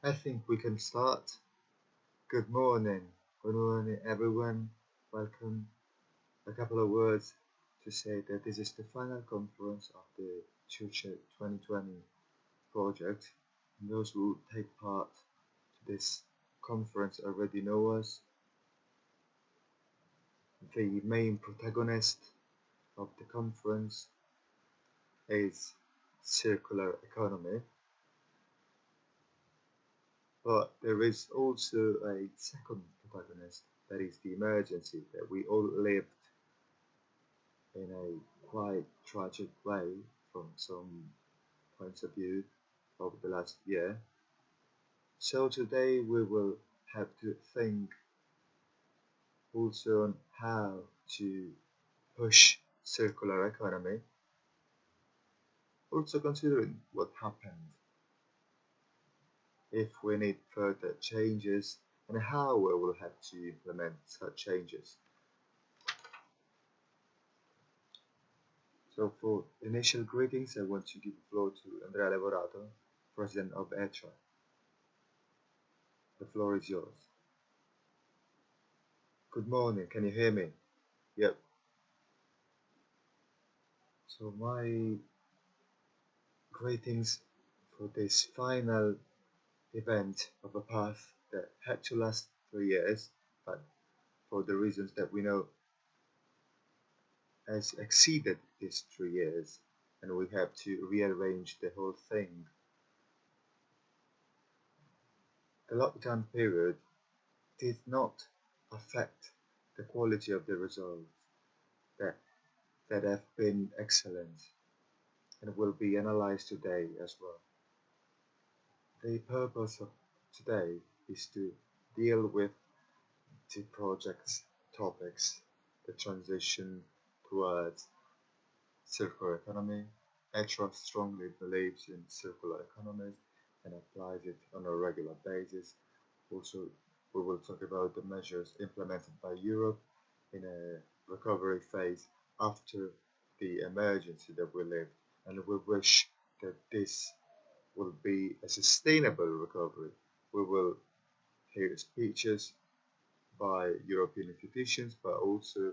I think we can start. Good morning. Good morning, everyone. Welcome. A couple of words to say that this is the final conference of the Future 2020 project. And those who take part to this conference already know us. The main protagonist of the conference is circular economy, but there is also a second protagonist, that is the emergency that we all lived in a quite tragic way from some points of view over the last year. So today we will have to think also on how to push circular economy, also considering what happened, if we need further changes, and how we will have to implement such changes. So for initial greetings, I want to give the floor to Andrea Lavorato, President of ETRA. The floor is yours. Good morning, can you hear me? Yep. So my greetings for this final event of a path that had to last 3 years, but for the reasons that we know has exceeded these 3 years, and we have to rearrange the whole thing. The lockdown period did not affect the quality of the results that, that have been excellent and will be analyzed today as well. The purpose of today is to deal with the project's topics, the transition towards circular economy. ETRA strongly believes in circular economies and applies it on a regular basis. Also, we will talk about the measures implemented by Europe in a recovery phase after the emergency that we lived, and we wish that this will be a sustainable recovery. We will hear speeches by European institutions, but also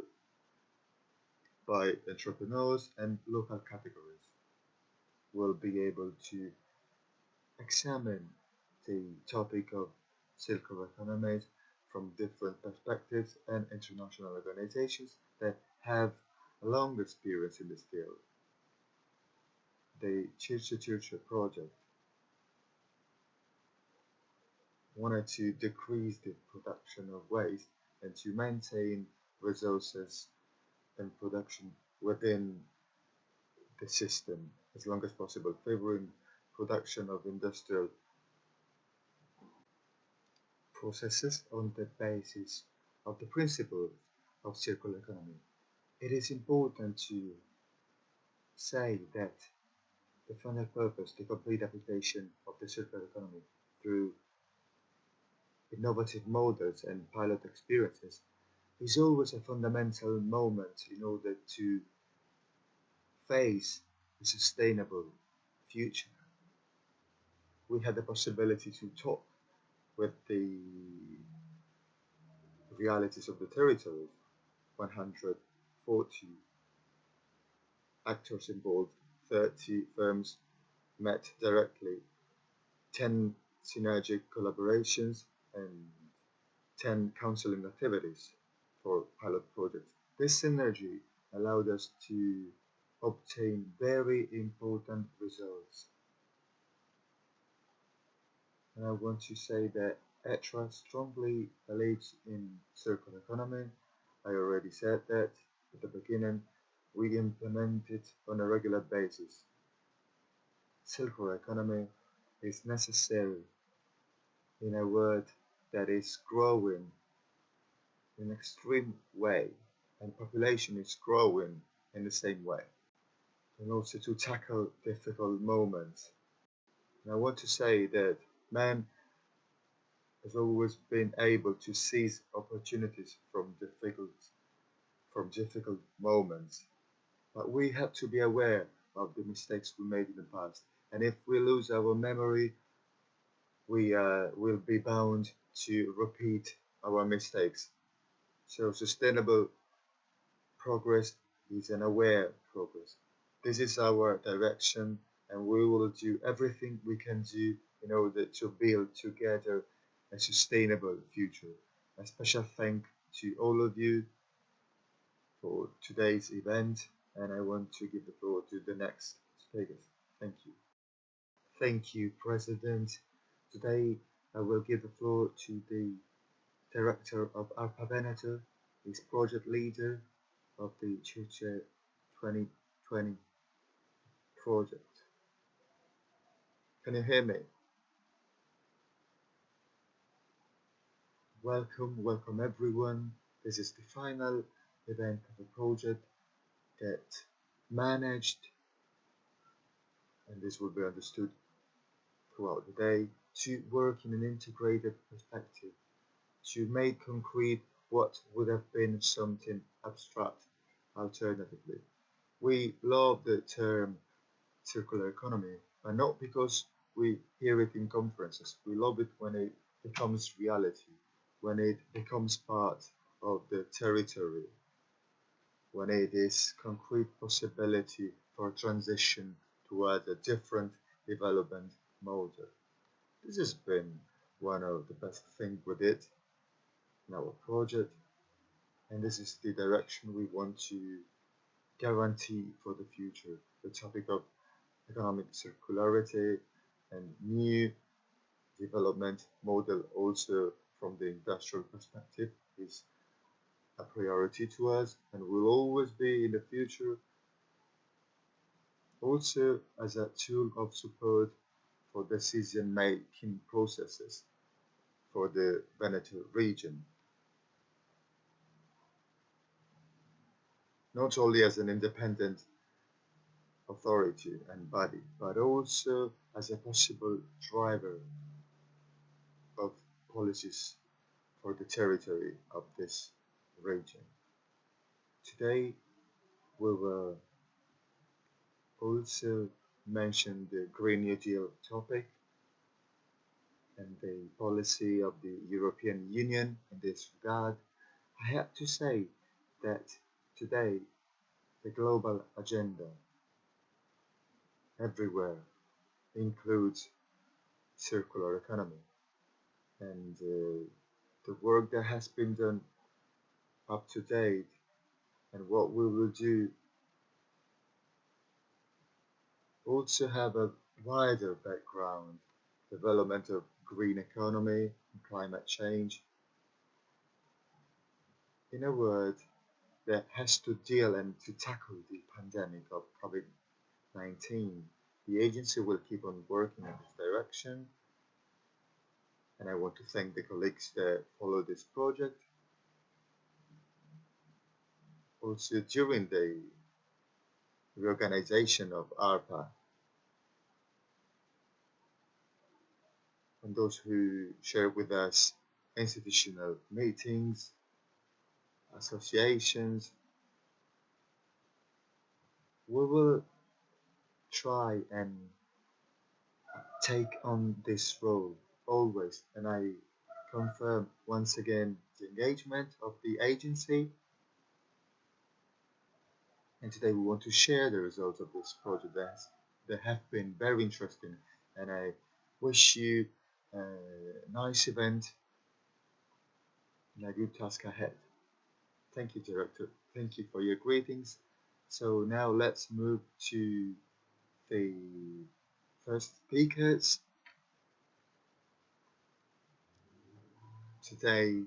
by entrepreneurs and local categories. We'll be able to examine the topic of circular economies from different perspectives and international organizations that have a long experience in this field. The Church project wanted to decrease the production of waste and to maintain resources and production within the system as long as possible, favoring production of industrial processes on the basis of the principles of circular economy. It is important to say that the final purpose, the complete application of the circular economy through innovative models and pilot experiences, is always a fundamental moment in order to face a sustainable future. We had the possibility to talk with the realities of the territory, 140 actors involved, 30 firms met directly, 10 synergic collaborations, and 10 counseling activities for pilot projects. This synergy allowed us to obtain very important results. And I want to say that ETRA strongly believes in circular economy. I already said that at the beginning. We implement it on a regular basis. Circular economy is necessary in a world that is growing in an extreme way, and population is growing in the same way, and also to tackle difficult moments. And I want to say that man has always been able to seize opportunities from difficult moments, but we have to be aware of the mistakes we made in the past. And if we lose our memory, we will be bound to repeat our mistakes. So sustainable progress is an aware progress. This is our direction, and we will do everything we can do in order to build together a sustainable future. A special thank to all of you for today's event, and I want to give the floor to the next speakers. Thank you. Thank you, President. Today I will give the floor to the Director of ARPA Veneto, is project leader of the Chuche 2020 project. Can you hear me? Welcome everyone. This is the final event of the project that managed, and this will be understood throughout the day, to work in an integrated perspective, to make concrete what would have been something abstract alternatively. We love the term circular economy, but not because we hear it in conferences. We love it when it becomes reality, when it becomes part of the territory, when it is concrete possibility for transition toward a different development model. This has been one of the best things we did in our project, and this is the direction we want to guarantee for the future. The topic of economic circularity and new development model also from the industrial perspective is a priority to us and will always be in the future, also as a tool of support for decision making processes for the Veneto region, not only as an independent authority and body, but also as a possible driver of policies for the territory of this region. Today, we will also mention the Green New Deal topic and the policy of the European Union in this regard. I have to say that today the global agenda everywhere includes circular economy, and the work that has been done up to date and what we will do also have a wider background: development of green economy and climate change. In a word, that has to deal and to tackle the pandemic of COVID-19. The agency will keep on working in this direction, and I want to thank the colleagues that follow this project. Also, during the reorganization of ARPA, and those who share with us institutional meetings, associations, we will try and take on this role always, and I confirm once again the engagement of the agency, and today we want to share the results of this project that have been very interesting, and I wish you a nice event and a good task ahead. Thank you, Director. Thank you for your greetings. So now let's move to the first speakers. Today,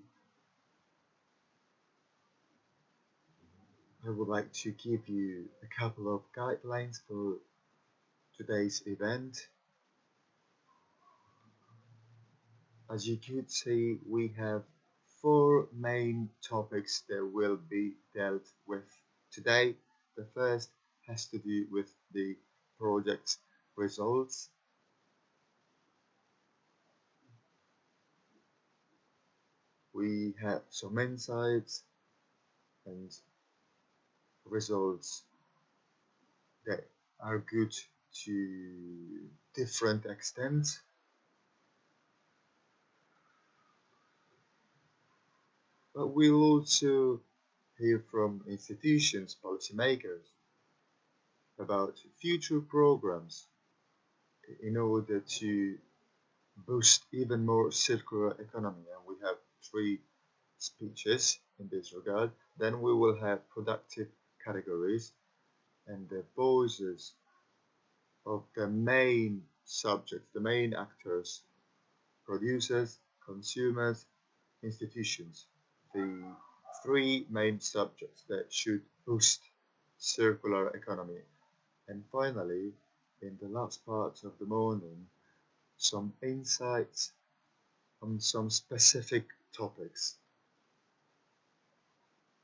I would like to give you a couple of guidelines for today's event. As you could see, we have four main topics that will be dealt with today. The first has to do with the project's results. We have some insights and results that are good to different extents. But we'll also hear from institutions, policymakers, about future programs in order to boost even more circular economy. And we have three speeches in this regard. Then we will have productive categories and the voices of the main subjects, the main actors, producers, consumers, institutions. The three main subjects that should boost circular economy. And finally, in the last part of the morning, some insights on some specific topics.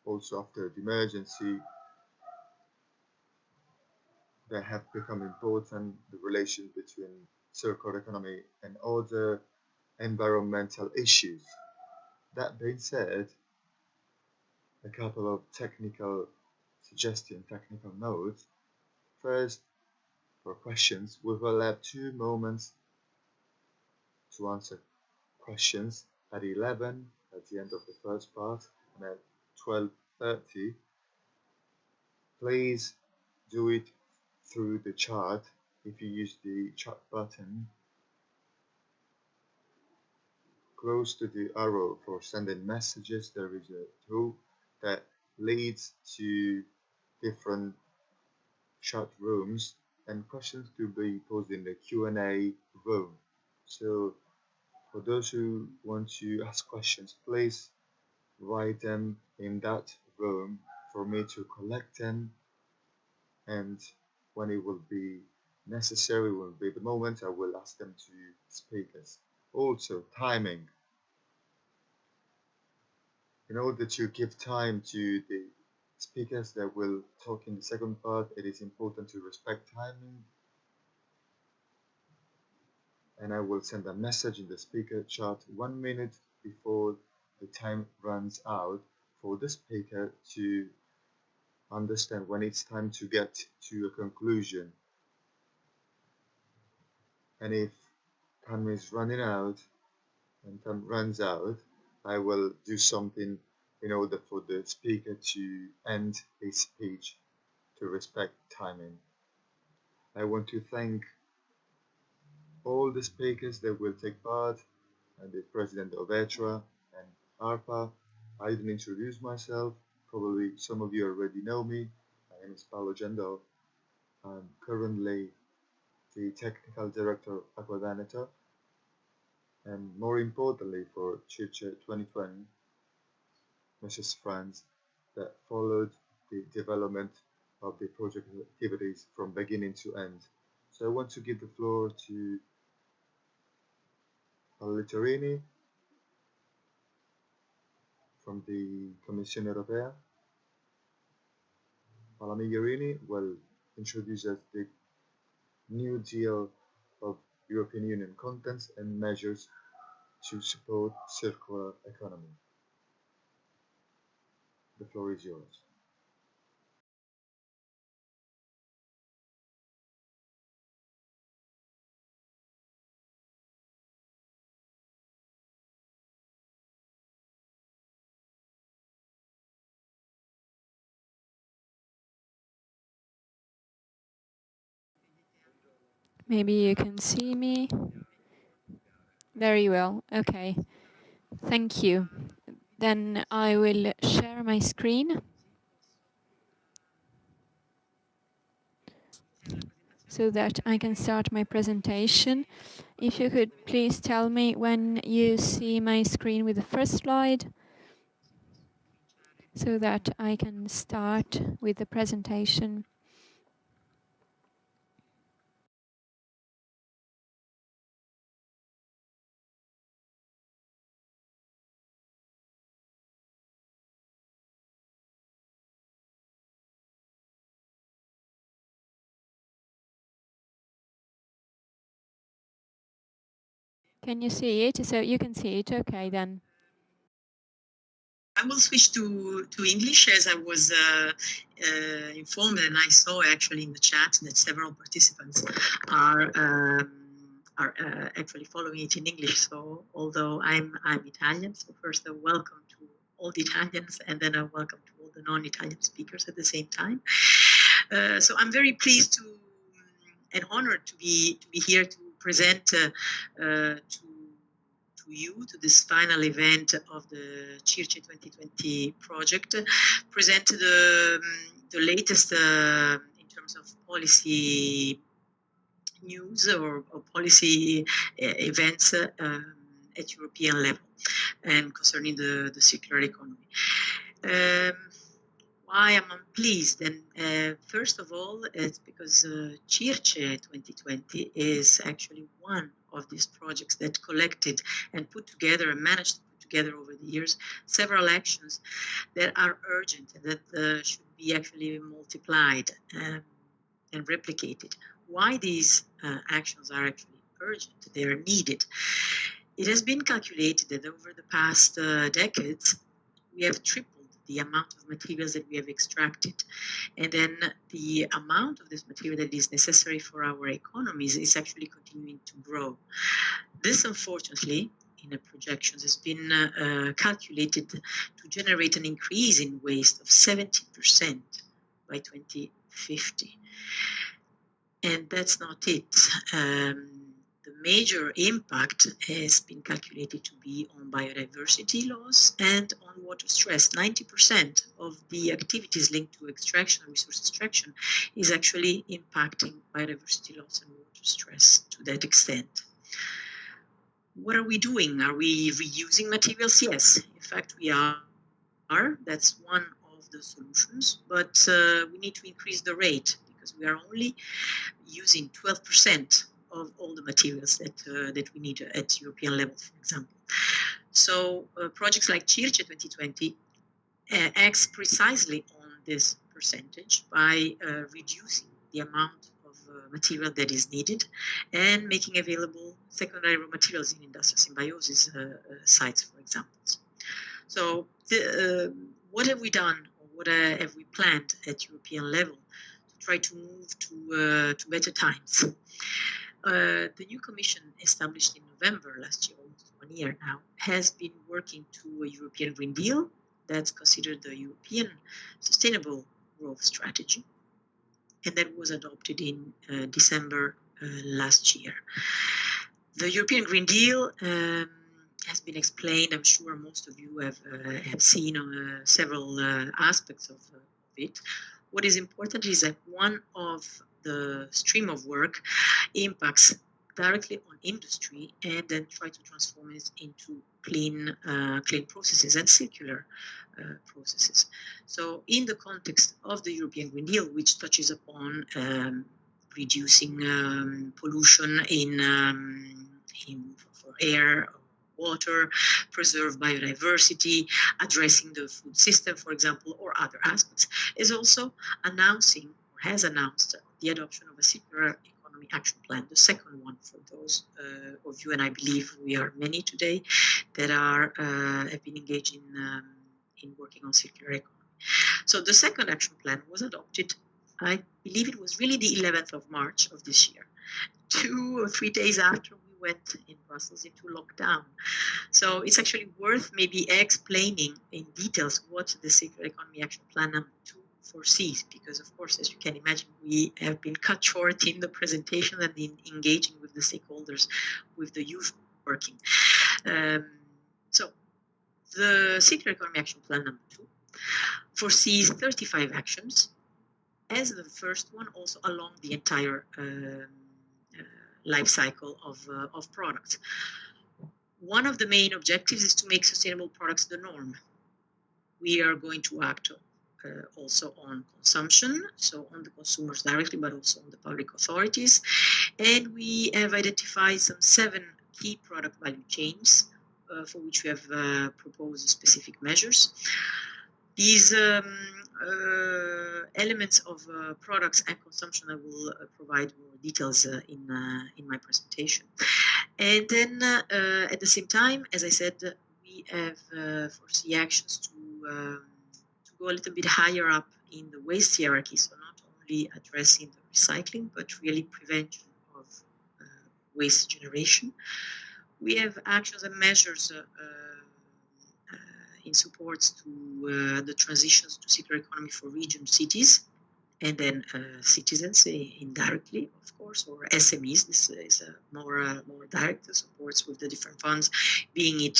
Also, after the emergency, they have become important, the relation between circular economy and other environmental issues. That being said, a couple of technical suggestions, technical notes. First, for questions, we will have 2 moments to answer questions at 11 at the end of the first part and at 12:30. Please do it through the chat. If you use the chat button close to the arrow for sending messages, there is a tool that leads to different chat rooms and questions to be posed in the Q&A room. So for those who want to ask questions, please write them in that room for me to collect them, and when it will be necessary, will be the moment, I will ask them to speakers. Also, timing. In order to give time to the speakers that will talk in the second part, it is important to respect timing, and I will send a message in the speaker chat 1 minute before the time runs out for the speaker to understand when it's time to get to a conclusion. And if time is running out and time runs out, I will do something in order for the speaker to end his speech to respect timing. I want to thank all the speakers that will take part, and the president of ETRA and ARPA. I didn't introduce myself. Probably some of you already know me. My name is Paolo Gendo. I'm currently the technical director of Aqua Veneto, and more importantly for Circe 2020, Mrs. Franz, that followed the development of the project activities from beginning to end. So I want to give the floor to Paolo Littorini from the Commissione Europea. Paolo Migliorini will introduce us the new deal of European Union contents and measures to support circular economy. The floor is yours. Maybe you can see me very well. Okay, thank you. Then I will share my screen so that I can start my presentation. If you could please tell me when you see my screen with the first slide so that I can start with the presentation. Can you see it? So you can see it. Okay, then. I will switch to English as I was informed, and I saw actually in the chat that several participants are actually following it in English. So although I'm Italian, so first welcome to all the Italians, and then a welcome to all the non-Italian speakers at the same time. So I'm very pleased to and honored to be here to present to you, to this final event of the Circe 2020 project, present the latest in terms of policy news or policy events at European level and concerning the circular economy. Why am I pleased? And first of all, it's because Circe 2020 is actually one of these projects that collected and put together and managed to put together over the years several actions that are urgent and that should be actually multiplied and replicated. Why these actions are actually urgent, they are needed. It has been calculated that over the past decades, we have tripled the amount of materials that we have extracted. And then the amount of this material that is necessary for our economies is actually continuing to grow. This, unfortunately, in the projections, has been calculated to generate an increase in waste of 70% by 2050. And that's not it. The major impact has been calculated to be on biodiversity loss and on water stress. 90% of the activities linked to extraction, resource extraction, is actually impacting biodiversity loss and water stress to that extent. What are we doing? Are we reusing materials? Yes, in fact, we are. That's one of the solutions, but we need to increase the rate because we are only using 12% of all the materials that we need at European level, for example. So projects like Circe 2020 acts precisely on this percentage by reducing the amount of material that is needed and making available secondary raw materials in industrial symbiosis sites, for example. So what have we done, or what have we planned at European level to try to move to better times? The new commission established in November last year, almost 1 year now, has been working to a European Green Deal that's considered the European Sustainable Growth Strategy, and that was adopted in December last year. The European Green Deal has been explained. I'm sure most of you have seen several aspects of it. What is important is that one of the stream of work impacts directly on industry and then try to transform it into clean processes and circular processes. So in the context of the European Green Deal, which touches upon reducing pollution for air, water, preserve biodiversity, addressing the food system, for example, or other aspects, is also announcing or has announced the adoption of a circular economy action plan, the second one for those of you, and I believe we are many today, that have been engaged in working on circular economy. So the second action plan was adopted, I believe it was really the 11th of March of this year, 2 or 3 days after we went in Brussels into lockdown. So it's actually worth maybe explaining in details what the Circular Economy Action Plan number 2 foresees, because of course, as you can imagine, we have been cut short in the presentation and in engaging with the stakeholders with the usual working. So the Circular Economy Action Plan number 2 foresees 35 actions, as the first one also along the entire life cycle of products. One of the main objectives is to make sustainable products the norm. We are going to act also on consumption, so on the consumers directly, but also on the public authorities. And we have identified some 7 key product value chains for which we have proposed specific measures. These elements of products and consumption, I will provide more details in my presentation. And then at the same time, as I said, we have foresee actions to go a little bit higher up in the waste hierarchy, so not only addressing the recycling, but really prevention of waste generation. We have actions and measures in supports to the transitions to circular economy for region cities, and then citizens indirectly, of course, or SMEs. This is more direct supports with the different funds, being it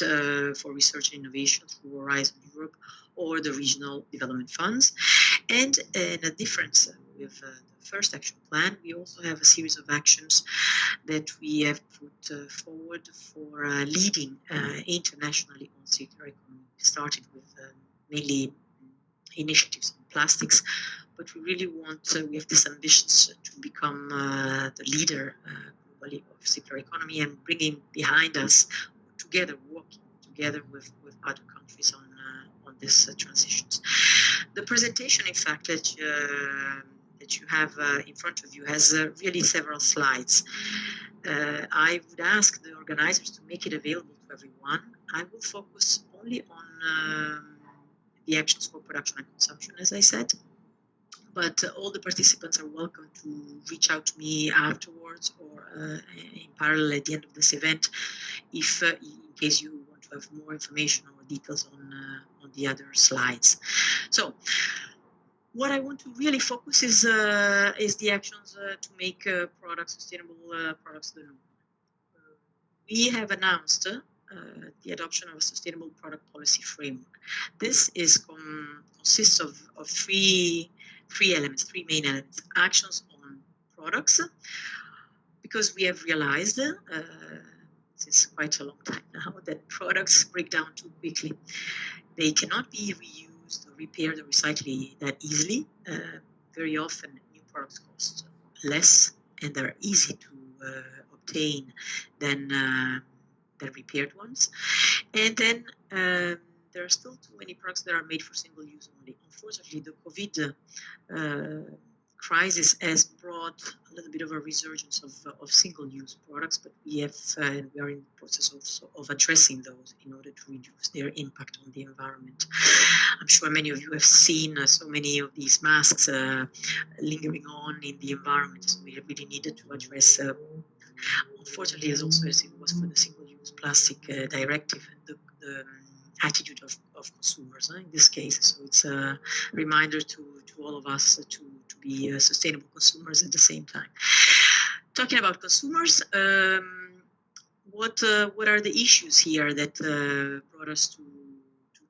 for research and innovation through Horizon Europe or the regional development funds. And in a difference with the first action plan, we also have a series of actions that we have put forward for leading internationally on circular economy. We started with mainly initiatives on plastics, but we really we have this ambition to become the leader globally of circular economy, and bringing behind us together, working together with other countries on these transitions. The presentation, in fact, that you have in front of you has really several slides. I would ask the organizers to make it available to everyone. I will focus only on the actions for production and consumption, as I said. But all the participants are welcome to reach out to me afterwards or in parallel at the end of this event, if in case you want to have more information or details on the other slides. So what I want to really focus is the actions to make sustainable products the norm. We have announced the adoption of a sustainable product policy framework. This consists of three main elements: actions on products, because we have realized since quite a long time now that products break down too quickly. They cannot be reused or repaired or recycled that easily. Very often, new products cost less and they're easy to obtain than repaired ones. And then there are still too many products that are made for single use only. Unfortunately, the COVID crisis has brought a little bit of a resurgence of single-use products, but we are in the process also of addressing those in order to reduce their impact on the environment. I'm sure many of you have seen so many of these masks lingering on in the environment, so we really needed to address. Unfortunately, as also as it was for the single-use plastic directive, the attitude of consumers in this case. So it's a reminder to all of us to be sustainable consumers at the same time. Talking about consumers, what are the issues here that brought us to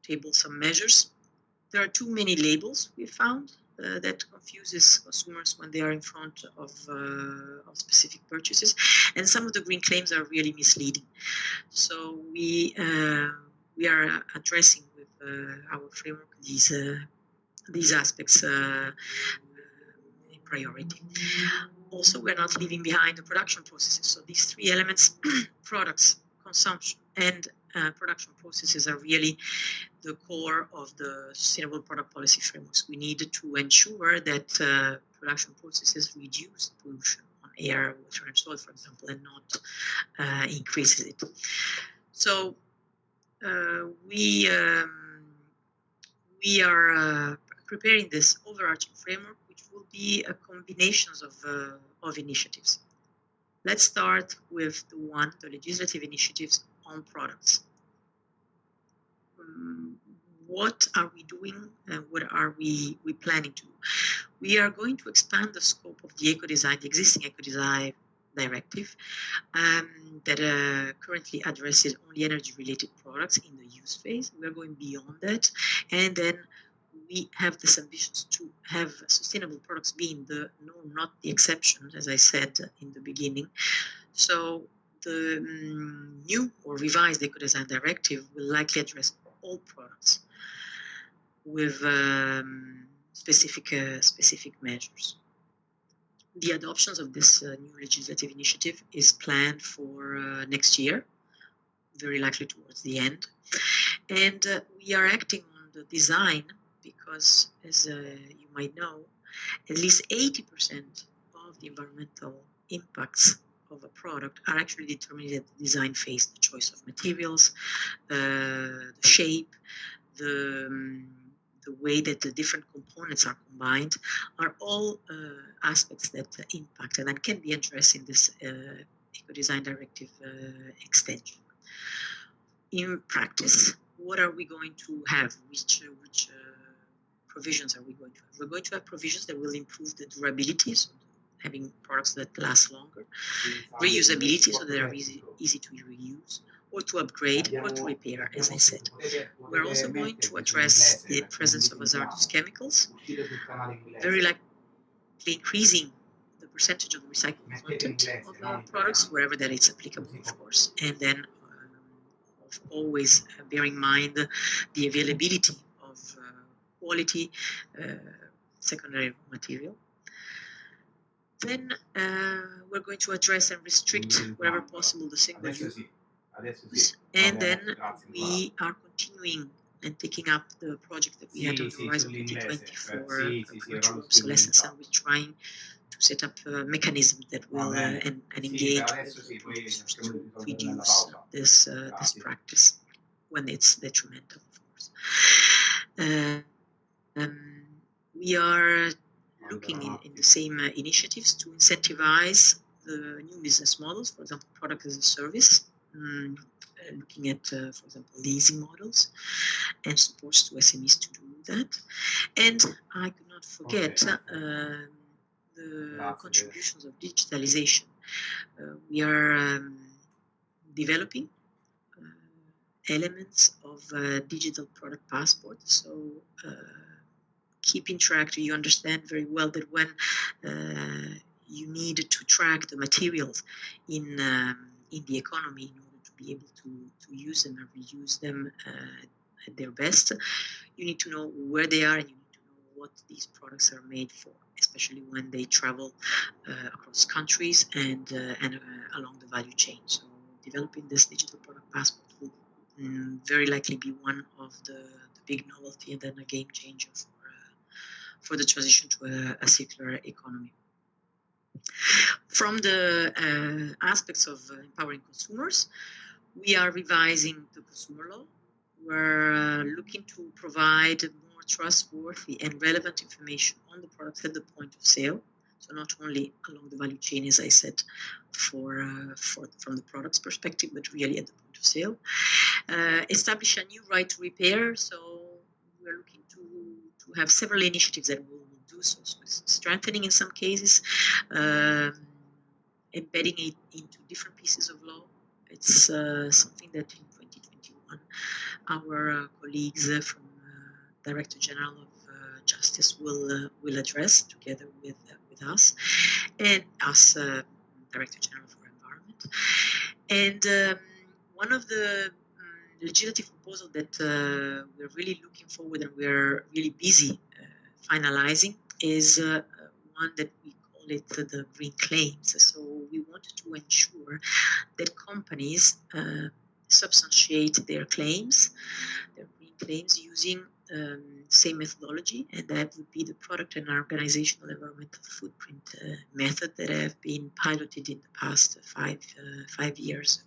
table some measures? There are too many labels we found that confuses consumers when they are in front of specific purchases, and some of the green claims are really misleading. So we are addressing with our framework these aspects in priority. Also, we're not leaving behind the production processes. So these three elements, products, consumption, and production processes, are really the core of the sustainable product policy frameworks. We need to ensure that production processes reduce pollution on air, water, and soil, for example, and not increases it. So we are preparing this overarching framework, which will be a combination of initiatives. Let's start with the legislative initiatives on products. What are we doing and what are we planning to do? We are going to expand the scope of the existing eco-design directive that currently addresses only energy-related products in the use phase. We are going beyond that, and then we have this ambition to have sustainable products being the norm, not the exception, as I said in the beginning. So the new or revised eco-design directive will likely address all products with specific measures. The adoption of this new legislative initiative is planned for next year, very likely towards the end. And we are acting on the design because, as you might know, at least 80% of the environmental impacts of a product are actually determined at the design phase. The choice of materials, the shape, the way that the different components are combined are all aspects that impact and can be addressed in this eco-design directive extension. In practice, what are we going to have? Which provisions are we going to have? We're going to have provisions that will improve the durability, so having products that last longer, reusability, so they are easy to reuse, or to upgrade, or to repair, as I said. We're also going to address the presence of hazardous chemicals, very likely increasing the percentage of the recycled content of our products, wherever that it's applicable, of course, and then always bear in mind the availability of quality secondary material. Then we're going to address and restrict wherever possible the single use. And then we are continuing and taking up the project that we had on Horizon 2020 for premature obsolescence, and we're trying to set up a mechanism that will and engage with producers to reduce this practice when it's detrimental, of course. We are looking in the same initiatives to incentivize the new business models, for example, product as a service, looking at, for example, leasing models and supports to SMEs to do that. And I could not forget the contributions of digitalization. We are developing elements of digital product passport. So keeping track, you understand very well that when you need to track the materials in the economy in order to be able to use them and reuse them at their best, you need to know where they are and you need to know what these products are made for, especially when they travel across countries and along the value chain. So developing this digital product passport will very likely be one of the big novelty and then a game changer for the transition to a circular economy. From the aspects of empowering consumers, we are revising the consumer law. We're looking to provide more trustworthy and relevant information on the products at the point of sale. So not only along the value chain, as I said, from the product's perspective, but really at the point of sale. Establish a new right to repair. So we're looking to have several initiatives that will do so. So strengthening in some cases, embedding it into different pieces of law. It's something that in 2021 our colleagues from Director General of Justice will address together with us and us, Director General for Environment. And one of the legislative proposals that we're really looking forward and we're really busy finalizing is one that we call it the green claims. So we wanted to ensure that companies substantiate their claims, their green claims, using same methodology, and that would be the product and organizational environmental footprint method that have been piloted in the past 5 years,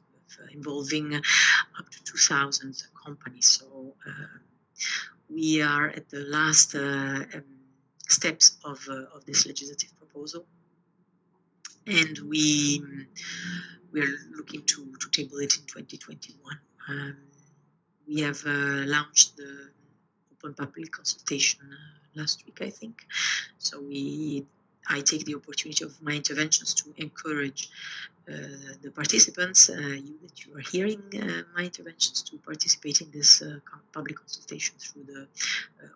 involving up to 2,000 companies. So we are at the last steps of this legislative proposal, and we're looking to table it in 2021. We have launched the open public consultation last week, I think. So I take the opportunity of my interventions to encourage the participants, you are hearing my interventions, to participate in this public consultation through the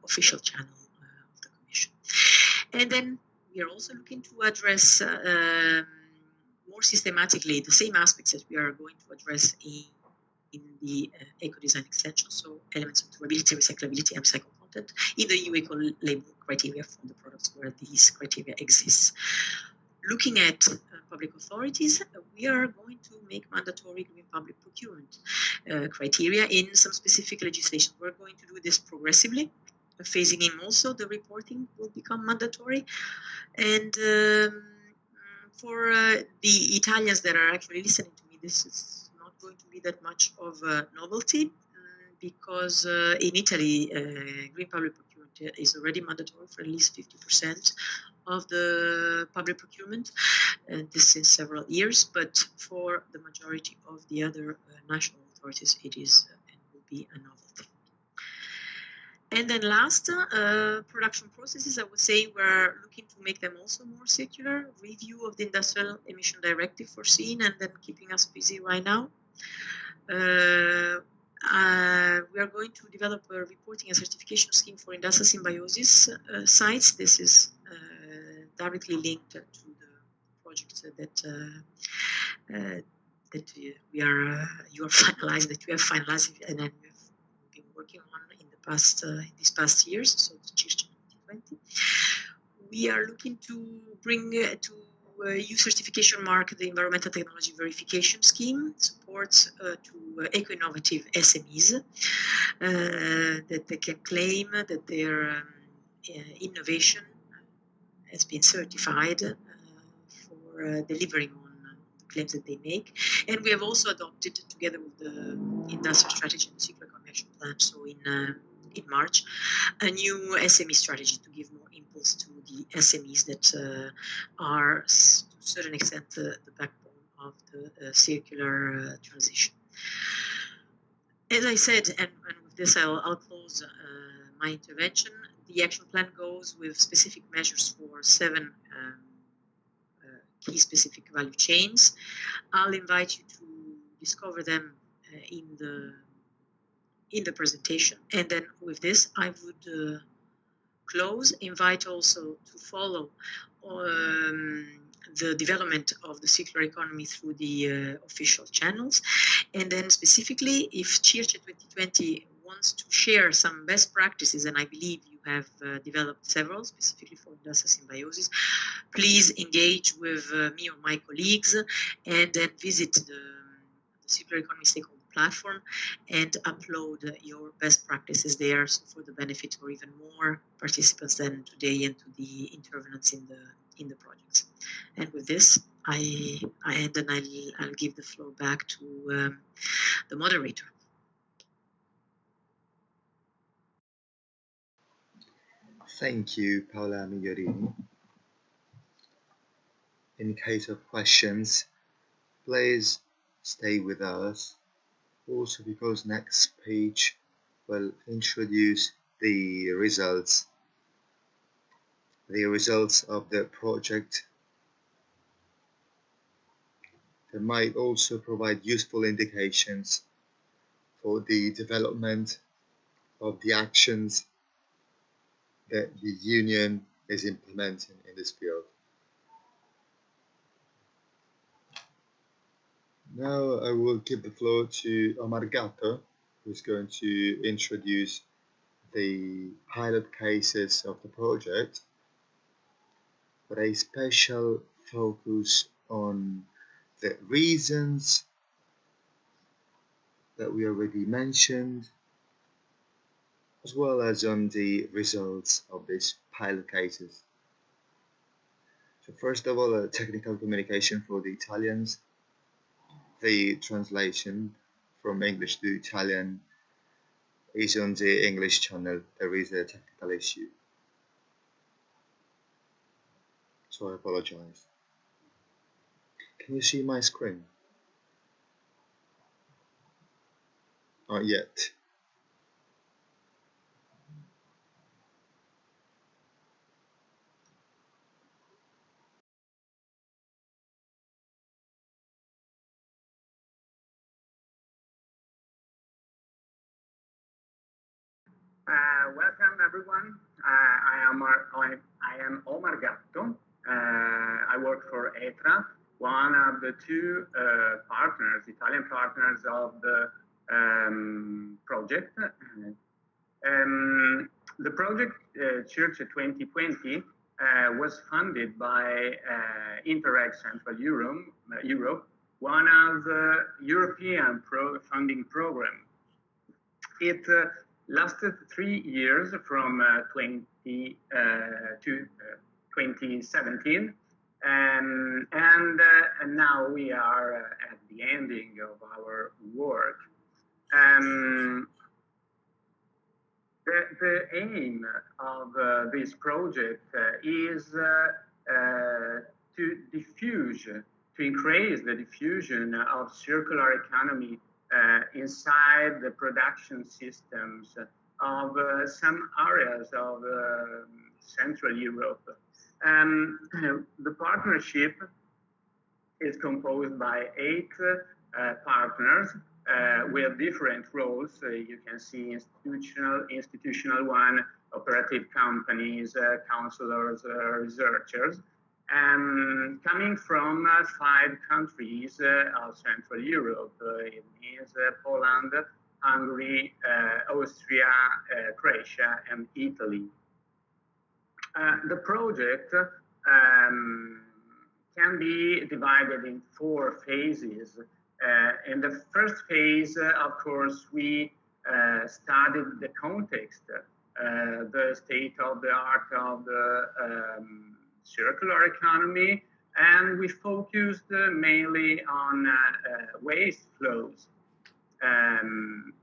official channel of the Commission. And then we are also looking to address more systematically the same aspects that we are going to address in the eco-design extension, so elements of durability, recyclability, and recycled content in the EU eco-label criteria for the products where these criteria exist. Looking at public authorities, we are going to make mandatory green public procurement criteria in some specific legislation. We're going to do this progressively, phasing in also the reporting will become mandatory. And for the Italians that are actually listening to me, this is not going to be that much of a novelty because in Italy, green public procurement is already mandatory for at least 50% of the public procurement, and this in several years. But for the majority of the other national authorities, it is and will be a novelty. And then last, production processes, I would say we're looking to make them also more circular, review of the Industrial Emission Directive foreseen and then keeping us busy right now. We are going to develop a reporting and certification scheme for industrial symbiosis sites. This is directly linked to the project that you are finalized, that we have finalized, and then we've been working on in the past these past years. So the CIRCE 2020. We are looking to bring to EU certification mark the environmental technology verification scheme supports to eco-innovative SMEs that they can claim that their innovation has been certified for delivering on the claims that they make. And we have also adopted, together with the industrial strategy and circular economy action plan, so in March, a new SME strategy to give more impulse to the SMEs that are, to a certain extent, the backbone of the circular transition. As I said, and with this I'll close my intervention, the action plan goes with specific measures for 7 key specific value chains. I'll invite you to discover them in the presentation. And then with this, I would close, invite also to follow the development of the circular economy through the official channels. And then specifically, if CIRCE 2020 wants to share some best practices, and I believe you have developed several specifically for industrial symbiosis, please engage with me or my colleagues and then visit the circular economy stakeholder platform and upload your best practices there, so for the benefit of even more participants than today and to the intervenants in the projects. And with this, I end, and I'll give the floor back to the moderator. Thank you, Paola Migliorini. In case of questions, please stay with us. Also, because next page will introduce the results of the project. They might also provide useful indications for the development of the actions that the Union is implementing in this field. Now I will give the floor to Omar Gatto, who's going to introduce the pilot cases of the project, with a special focus on the reasons that we already mentioned, as well as on the results of these pilot cases. So first of all, a technical communication for the Italians. The translation from English to Italian is on the English channel. There is a technical issue, so I apologize. Can you see my screen? Not yet. Welcome everyone. I am Omar Gatto. I work for ETRA, one of the 2 partners, Italian partners of the project. The project CIRCE 2020 was funded by Interreg Central Europe, one of the European funding programs. It lasted 3 years from 20 to 2017, and now we are at the ending of our work. The aim of this project is to increase the diffusion of circular economy inside the production systems of some areas of Central Europe. The partnership is composed by 8 partners with different roles. You can see institutional one, operative companies, counselors, researchers, coming from 5 countries of Central Europe. It means Poland, Hungary, Austria, Croatia, and Italy. The project can be divided in 4 phases. In the first phase, of course, we studied the context, the state of the art of the circular economy, and we focused mainly on waste flows.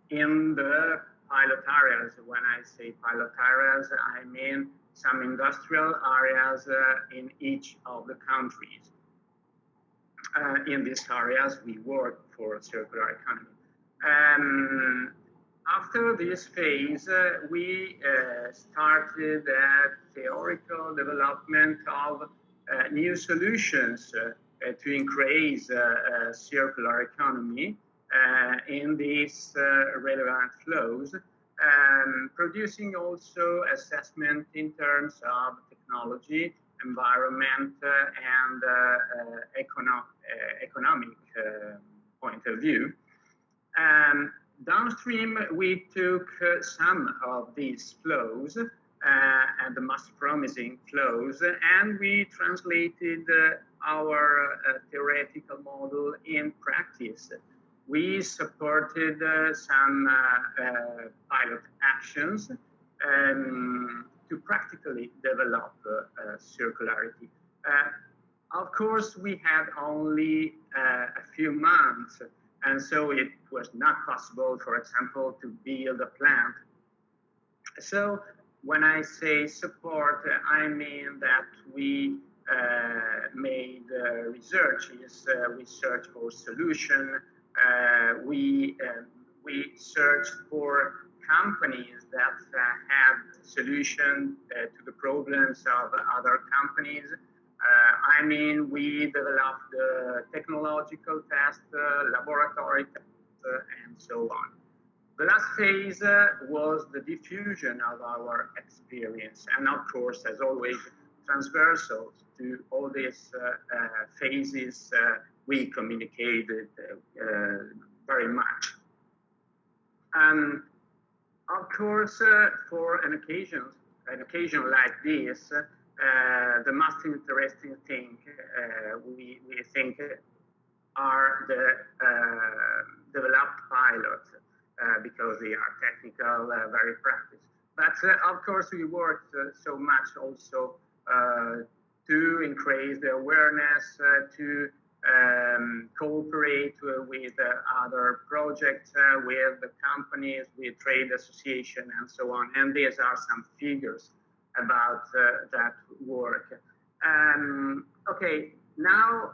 In the pilot areas, when I say pilot areas, I mean some industrial areas in each of the countries. In these areas, we work for circular economy. After this phase, we started a theoretical development of new solutions to increase circular economy in these relevant flows, producing also assessment in terms of technology, environment, and economic point of view. Downstream, we took some of these flows and the most promising flows, and we translated our theoretical model in practice. We supported some pilot actions to practically develop circularity. Of course, we had only a few months, and so it was not possible, for example, to build a plant. So when I say support, I mean that we made researches, we searched for solution, we searched for companies that have solution to the problems of other companies. I mean, we developed technological tests, laboratory tests, and so on. The last phase was the diffusion of our experience, and of course, as always, transversal to all these phases, we communicated very much. Of course, for an occasion like this, the most interesting thing we think are the developed pilots because they are technical, very practical. But of course, we worked so much also to increase the awareness, to cooperate with other projects, with the companies, with trade association, and so on. And these are some figures about that work. Okay, now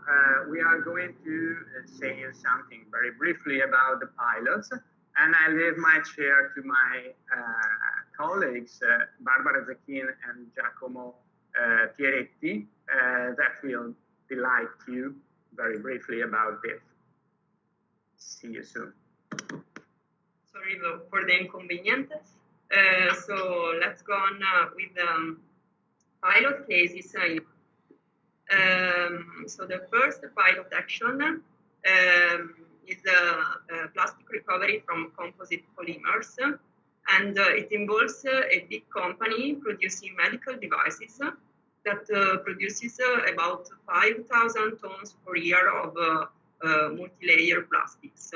we are going to say something very briefly about the pilots, and I leave my chair to my colleagues, Barbara Zacchin and Giacomo Pieretti, that will delight you very briefly about this. See you soon. Sorry for the inconvenience. So let's go on with the pilot cases. So the first pilot action is plastic recovery from composite polymers, and it involves a big company producing medical devices that produces about 5,000 tons per year of multi-layer plastics.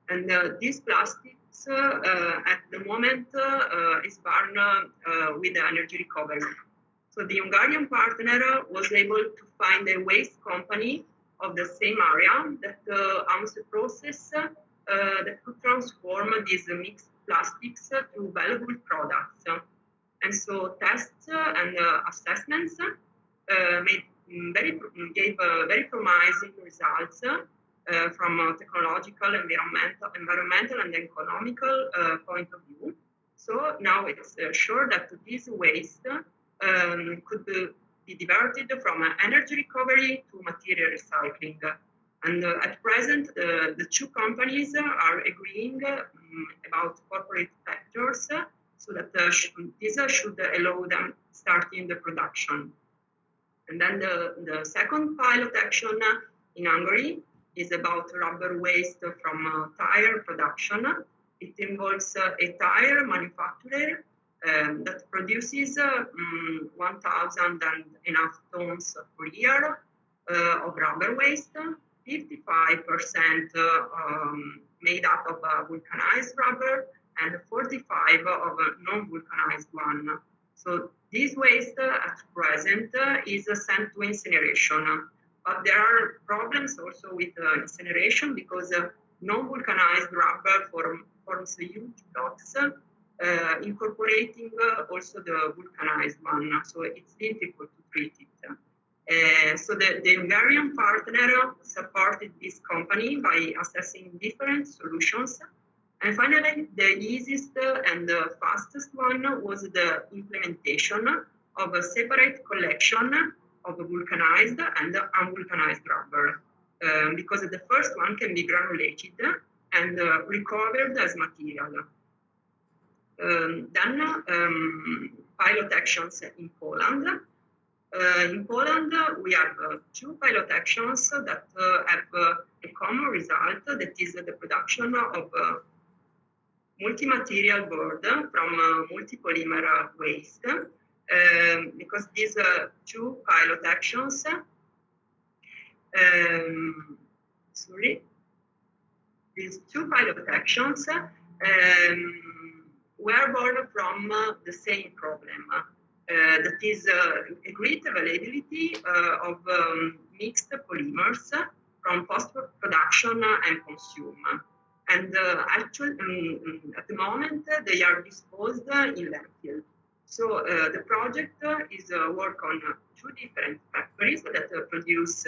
And these plastics at the moment is burned with energy recovery. So the Hungarian partner was able to find a waste company of the same area that owns a process that could transform these mixed plastics to valuable products. And so tests and assessments gave very promising results from a technological, environmental, and economical point of view. So now it's sure that this waste could be diverted from energy recovery to material recycling. And at present, the two companies are agreeing about corporate factors so that this should allow them starting the production. And then the second pilot action in Hungary is about rubber waste from tire production. It involves a tire manufacturer that produces 1,000 and enough tons per year of rubber waste, 55% made up of vulcanized rubber and 45 of non-vulcanized one. So this waste at present is sent to incineration. But there are problems also with incineration because non-vulcanized rubber forms huge blocks, incorporating also the vulcanized one. So it's difficult to treat it. So the Hungarian partner supported this company by assessing different solutions. And finally, the easiest and the fastest one was the implementation of a separate collection of vulcanized and unvulcanized rubber, because the first one can be granulated and recovered as material. Then pilot actions in Poland. In Poland, we have two pilot actions that have a common result, that is the production of multi-material board from multi-polymer waste, because these two pilot actions were born from the same problem. That is a great availability of mixed polymers from post-production and consume. And actually, at the moment, they are disposed in landfill. So the project is work on two different factories that produce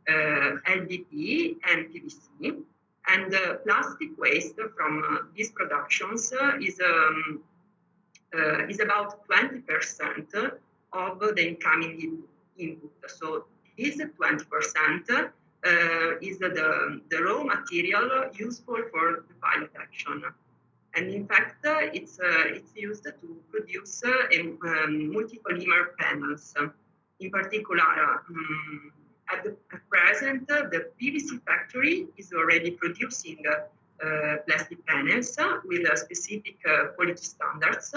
LDPE and PVC. And plastic waste from these productions is about 20% of the incoming input. So this 20% is the raw material useful for the pilot action. And in fact, it's used to produce multi-polymer panels. In particular, at present, the PVC factory is already producing plastic panels with specific quality standards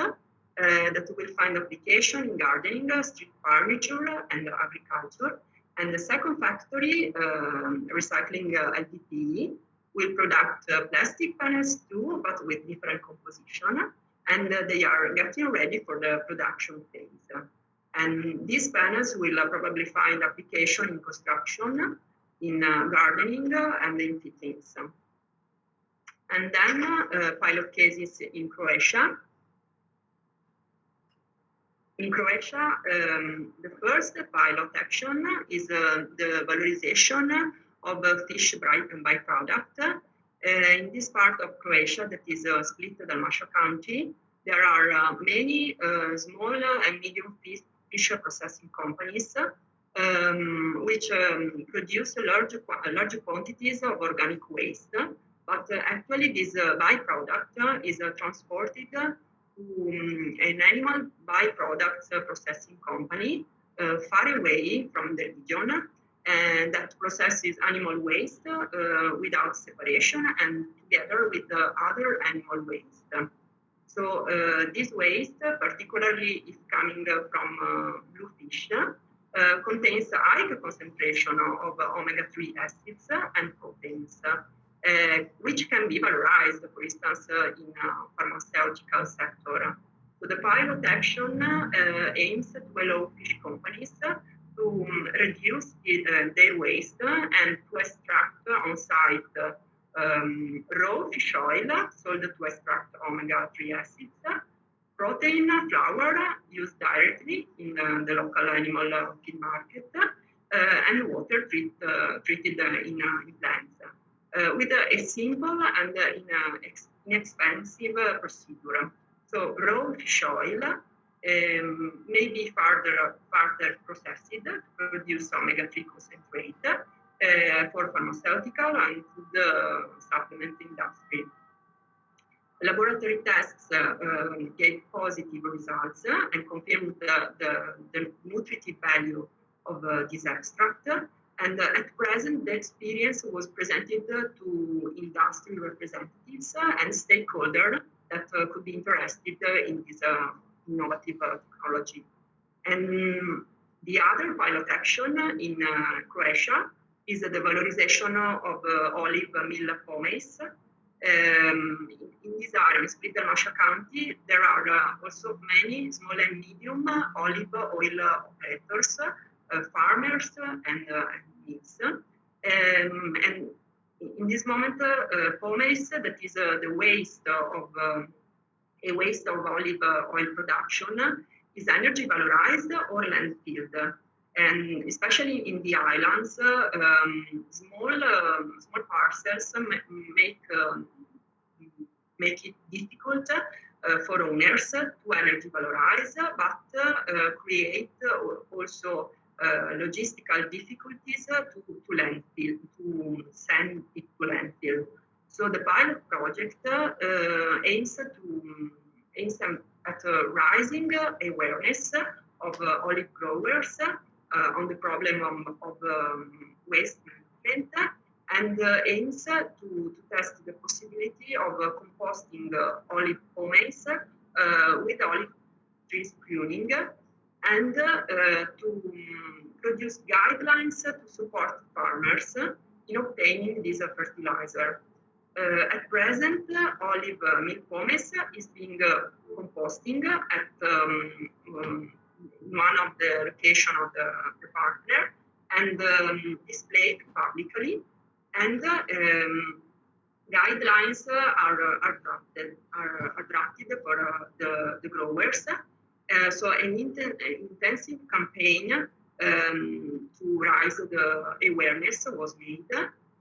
that will find application in gardening, street furniture, and agriculture. And the second factory, recycling LDPE, will product plastic panels too, but with different composition. And they are getting ready for the production phase. And these panels will probably find application in construction, in gardening, and in fittings. And then pilot cases in Croatia. In Croatia, the first pilot action is the valorization of fish byproduct. In this part of Croatia, that is split Dalmatia County, there are many small and medium fish processing companies which produce large quantities of organic waste. But actually, this byproduct is transported to an animal byproducts processing company far away from the region, and that processes animal waste without separation and together with the other animal waste. So this waste, particularly if coming from bluefish, contains a high concentration of omega-3 acids and proteins, which can be valorized, for instance, in pharmaceutical sector. So the pilot action aims to allow fish companies to reduce their waste and to extract on site raw fish oil sold to extract omega-3 acids, protein flour used directly in the local animal feed market, and water treated in plants. With a simple and inexpensive procedure. So raw fish oil may be further processed to produce omega-3 concentrate for pharmaceutical and food supplement industry. Laboratory tests gave positive results and confirmed the nutritive value of this extract. And at present, the experience was presented to industry representatives and stakeholders that could be interested in this innovative technology. And the other pilot action in Croatia is the valorization of olive meal pomace. In this area, in Split Dalmatia County, there are also many small and medium olive oil operators, farmers, and mills. And in this moment, pomace, that is the waste of olive oil production, is energy valorized or landfilled. And especially in the islands, small parcels make it difficult for owners to energy valorize, but create also logistical difficulties to landfill, to send it to landfill. So the pilot project aims at raising awareness of olive growers on the problem of waste management, and aims to test the possibility of composting olive pomace with olive trees pruning, and to produce guidelines to support farmers in obtaining this fertilizer. At present, olive meal pomace is being composting at one of the location of the partner and displayed publicly, and guidelines are drafted for the growers. So an intensive campaign to raise the awareness was made,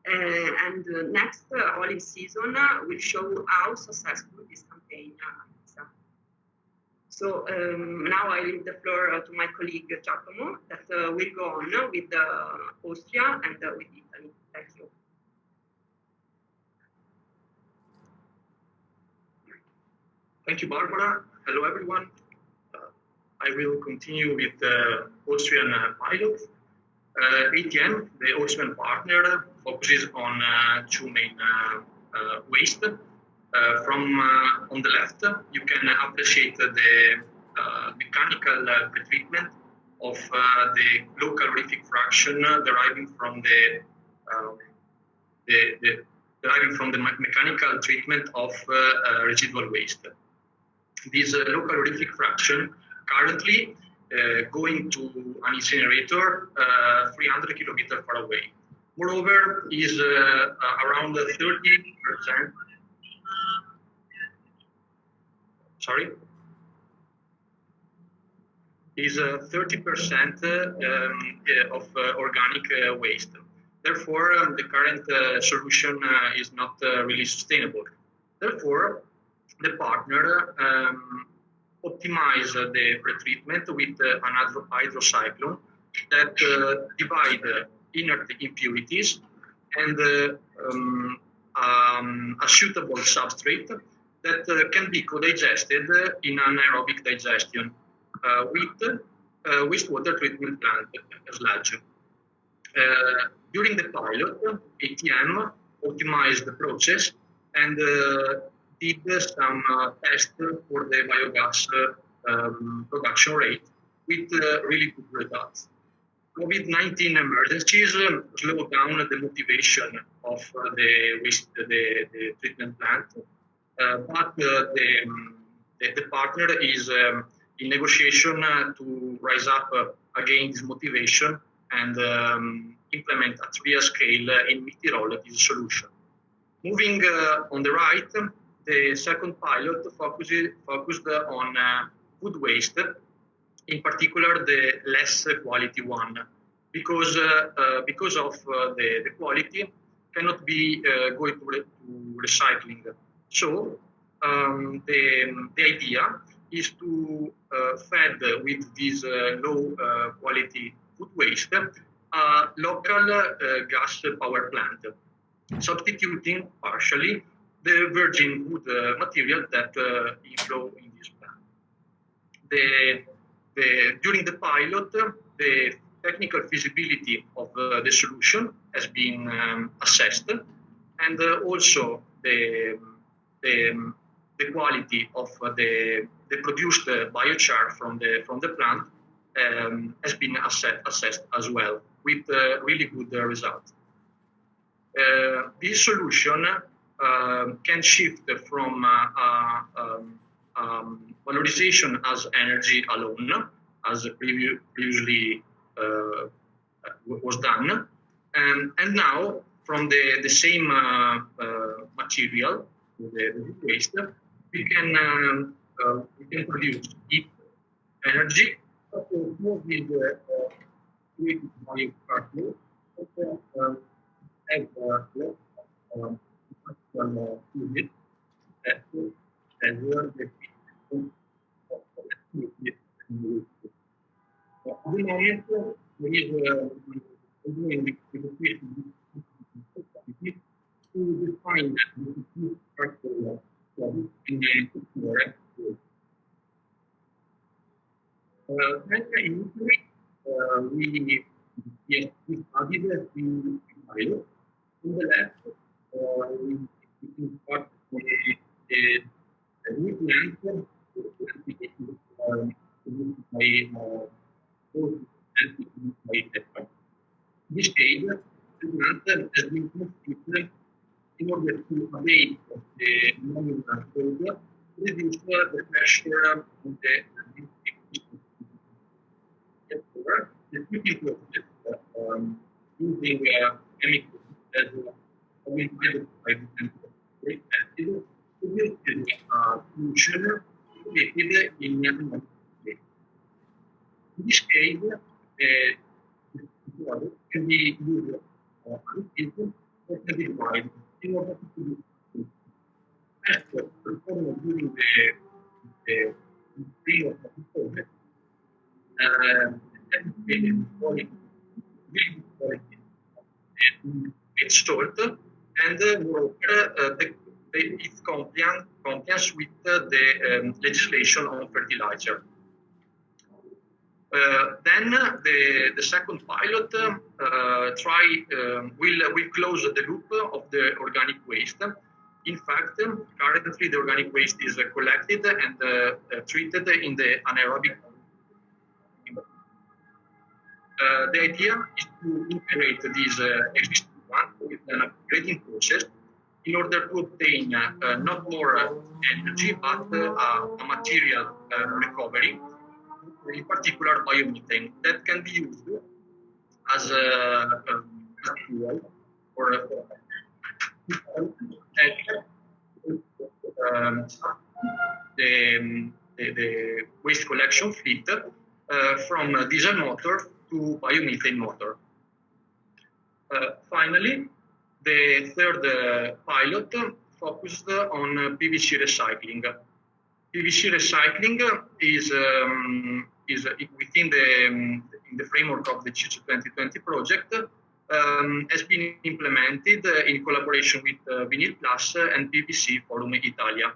and next olive season will show how successful this campaign is. So now I leave the floor to my colleague Giacomo, that will go on with Austria and with Italy. Thank you. Thank you, Barbara. Hello, everyone. I will continue with the Austrian pilot. ATM, the Austrian partner, focuses on two main waste. From on the left, you can appreciate the mechanical pretreatment of the low calorific fraction deriving from the mechanical treatment of residual waste. This low calorific fraction currently going to an incinerator 300 kilometers far away. Moreover, is around 30%. Sorry, is 30% of organic waste. Therefore, the current solution is not really sustainable. Therefore, the partner optimize the pretreatment with an hydrocyclone that divide inert impurities and a suitable substrate that can be co-digested in anaerobic digestion with wastewater treatment plant sludge. During the pilot, ATM optimized the process and did some tests for the biogas production rate with really good results. COVID-19 emergencies slowed down the motivation of the treatment plant, but the partner is in negotiation to rise up again this motivation and implement at real scale in Tirol this solution. Moving on the right, the second pilot focused on food waste, in particular the less quality one, because of the quality cannot be going to recycling. So the idea is to fed with this low quality food waste a local gas power plant, substituting partially the virgin wood material that inflow in this plant. During the pilot, the technical feasibility of the solution has been assessed, and also the quality of the produced biochar from the plant has been assessed as well, with really good results. This solution can shift from valorization as energy alone, as previously was done, and now from the same material, the waste, we can produce heat, energy, with biochar have unit that measure the at the moment, there is doing negotiation to define the structure in the then initially, we studied the pilot. In the lab, we got the new plant by this stage, the plant has been constructed in order to abate the nominal code, reduce the pressure of the the treating process using chemicals as identified by the acid produces a solution created in a state. In this case, the product can be used unfiltered or can be dried in order to produce food. As performed during the period of the project, it's stored, and moreover, its compliance with the legislation on fertilizer. Then the second pilot will close the loop of the organic waste. In fact, currently the organic waste is collected and treated in the anaerobic. The idea is to integrate this existing one with an upgrading process in order to obtain not more energy, but a material recovery, in particular biomethane, that can be used as a fuel for the waste collection fleet from diesel motor to biomethane motor. Finally, the third pilot focused on PVC recycling. PVC recycling is within in the framework of the CIRCE 2020 project, has been implemented in collaboration with Vinyl Plus and PVC Forum Italia.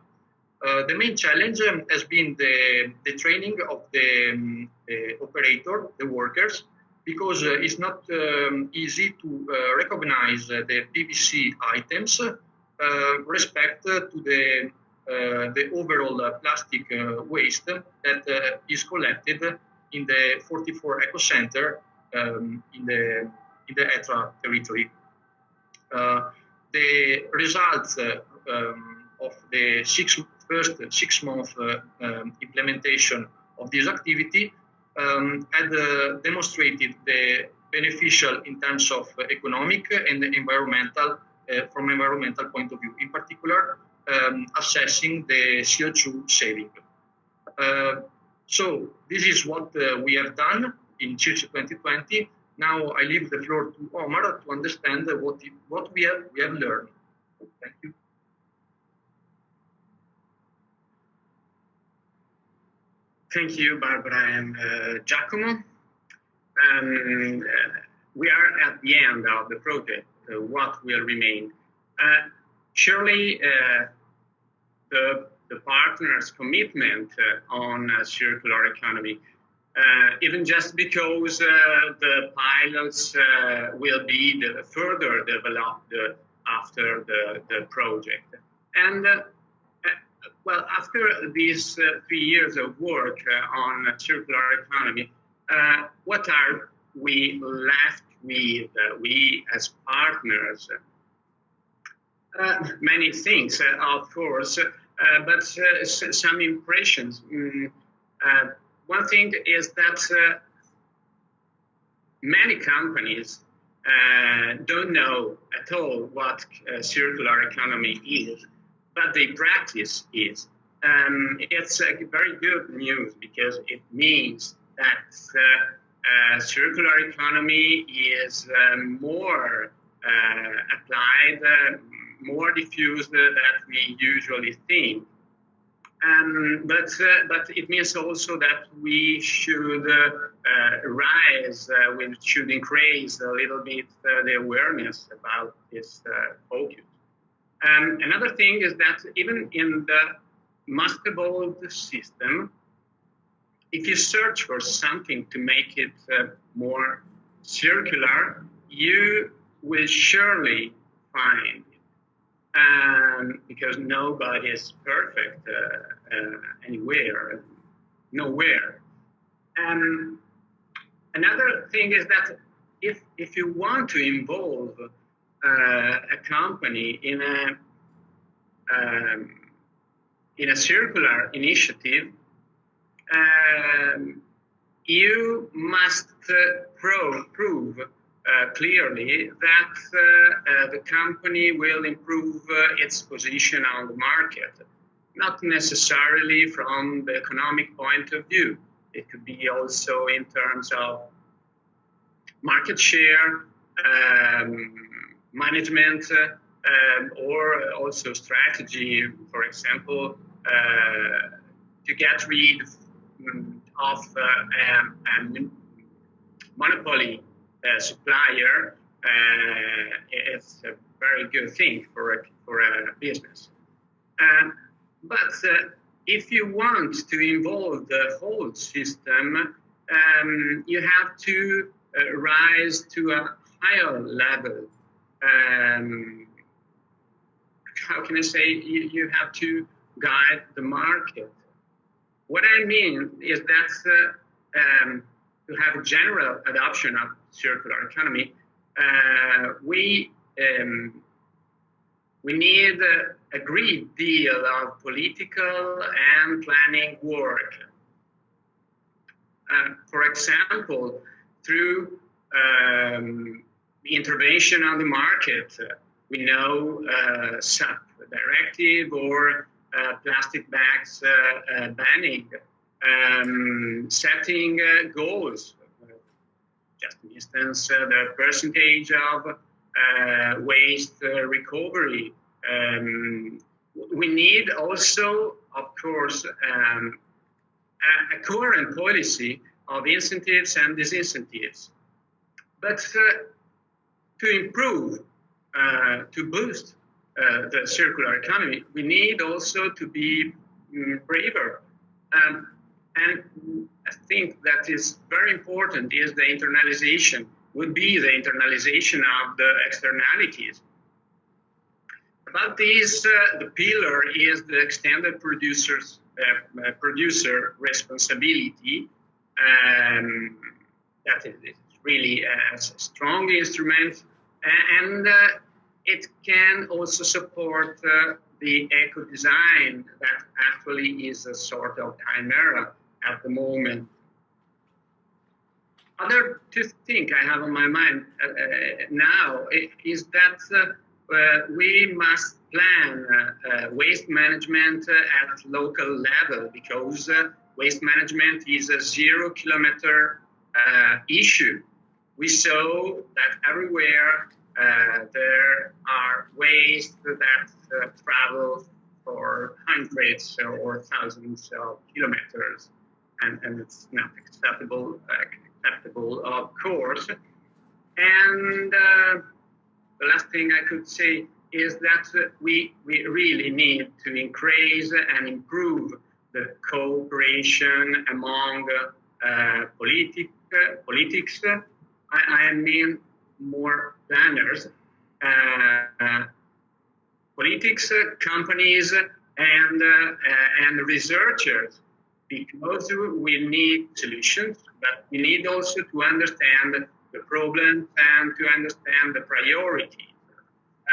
The main challenge has been the training of the operator, the workers, because it's not easy to recognize the PVC items respect to the overall plastic waste that is collected in the 44 eco center in the ETRA territory. The results of the first 6 month implementation of this activity had demonstrated the beneficial in terms of economic and environmental, from environmental point of view, in particular assessing the CO2 saving. So this is what we have done in CIRCE 2020. Now I leave the floor to Omar to understand what we have learned. Thank you. Thank you, Barbara and Giacomo. We are at the end of the project. What will remain? Surely the partners' commitment on circular economy, even just because the pilots will be further developed after the project. And well, after these 3 years of work on circular economy, what are we left with, we as partners? Many things, of course, but some impressions. One thing is that many companies don't know at all what circular economy is, but the practice is. It's very good news because it means that circular economy is more applied, more diffused than we usually think. But it means also that we should rise, we should increase a little bit the awareness about this focus. Another thing is that even in the master-bold system, if you search for something to make it more circular, you will surely find it. Because nobody is perfect anywhere, nowhere. Another thing is that if you want to involve a company in a circular initiative, you must prove clearly that the company will improve its position on the market, not necessarily from the economic point of view. It could be also in terms of market share, management, or also strategy, for example, to get rid of a monopoly supplier. It's a very good thing for a business. But if you want to involve the whole system, you have to rise to a higher level. How can I say? You have to guide the market. What I mean is that to have a general adoption of circular economy, we need a great deal of political and planning work. For example, through the intervention on the market, we know Sept directive or plastic bags banning, setting goals. Just for instance, the percentage of waste recovery. We need also, of course, a coherent policy of incentives and disincentives. But to improve, to boost the circular economy, we need also to be braver. And I think that is very important is the internalization, would be the internalization of the externalities. About this, the pillar is the extended producer responsibility. That is really a strong instrument, and it can also support the eco-design that actually is a sort of chimera at the moment. Other two things I have on my mind now is that we must plan waste management at local level, because waste management is a 0 kilometer issue. We saw that everywhere there are waste that travel for hundreds or thousands of kilometers. and it's not acceptable, of course. And the last thing I could say is that we really need to increase and improve the cooperation among politics. I mean more planners, politics, companies, and researchers, because we need solutions, but we need also to understand the problems and to understand the priorities.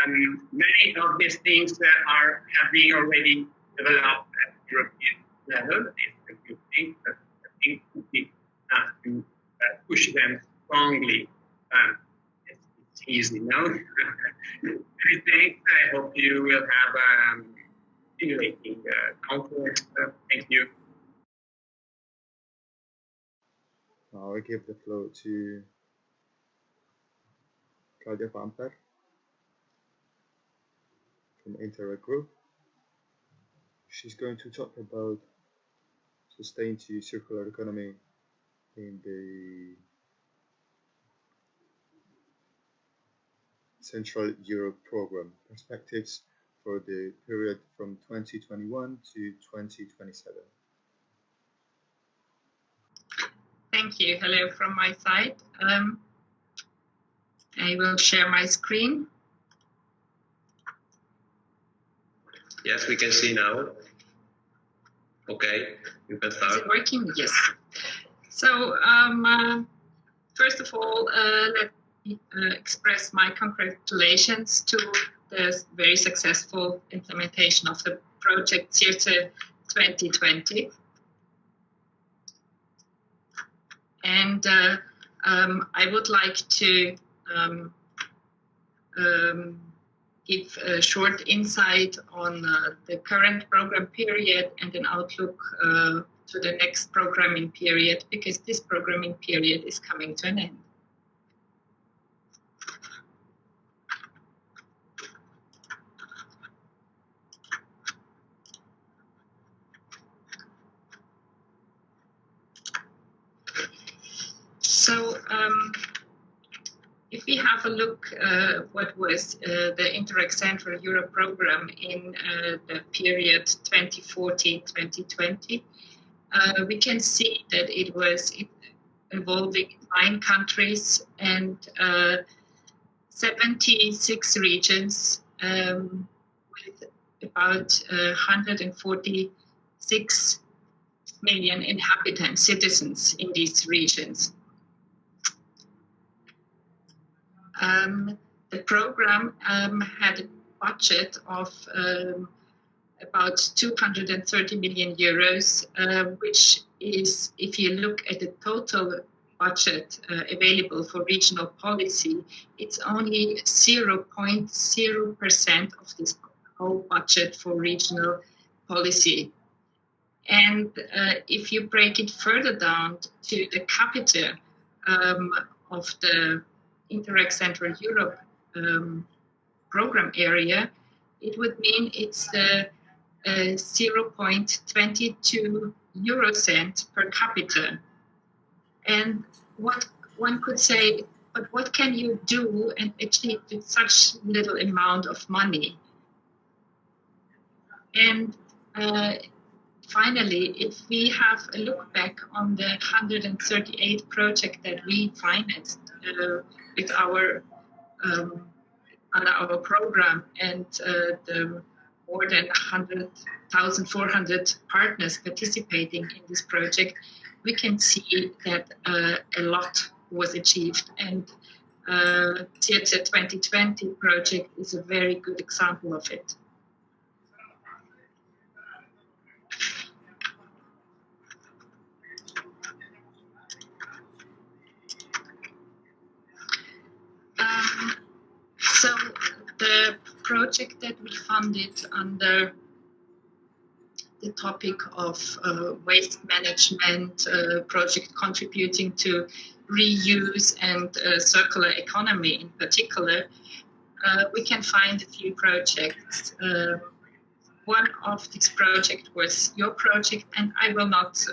Many of these things have been already developed at European level. It's a good thing, but I think we have to push them strongly. It's easy, no? Many thanks. I hope you will have a stimulating conference. Thank you. Now I give the floor to Claudia Pamper from Interreg Group. She's going to talk about sustained to circular economy in the Central Europe program, perspectives for the period from 2021 to 2027. Thank you. Hello from my side. I will share my screen. Yes, we can see now. Okay, you can start. Is it working? Yes. So first of all, let me express my congratulations to the very successful implementation of the project Sept 2020. And I would like to give a short insight on the current program period and an outlook to the next programming period, because this programming period is coming to an end. So if we have a look what was the Interreg Central Europe program in the period 2014-2020, we can see that it was involving 9 countries and 76 regions with about 146 million inhabitants, citizens in these regions. The program had a budget of about 230 million euros, which is, if you look at the total budget available for regional policy, it's only 0.0% of this whole budget for regional policy. And if you break it further down to the capita of the Interreg Central Europe program area, it would mean it's 0.22 euro cent per capita. And what one could say, but what can you do and achieve with such little amount of money? And finally, if we have a look back on the 138 projects that we financed with our under our program, and the more than 1,400 partners participating in this project, we can see that a lot was achieved. And Sept 2020 project is a very good example of it. So the project that we funded under the topic of waste management, project contributing to reuse and circular economy in particular, we can find a few projects. One of these projects was your project, and I will not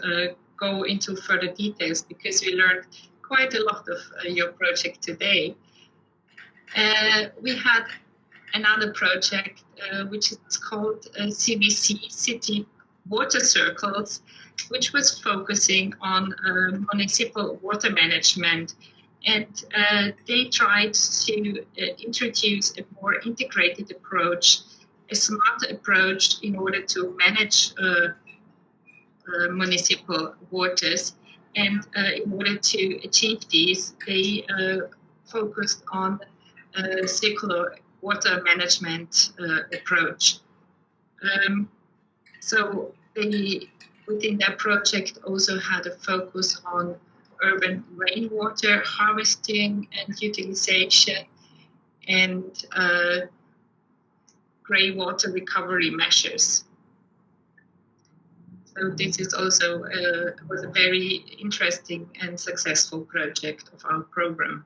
go into further details because we learned quite a lot of your project today. We had another project which is called CVC, City Water Circles, which was focusing on municipal water management. And they tried to introduce a more integrated approach, a smart approach in order to manage municipal waters. And in order to achieve these, they focused on circular water management approach. So they, within their project, also had a focus on urban rainwater harvesting and utilization and grey water recovery measures. So this is also was a very interesting and successful project of our program.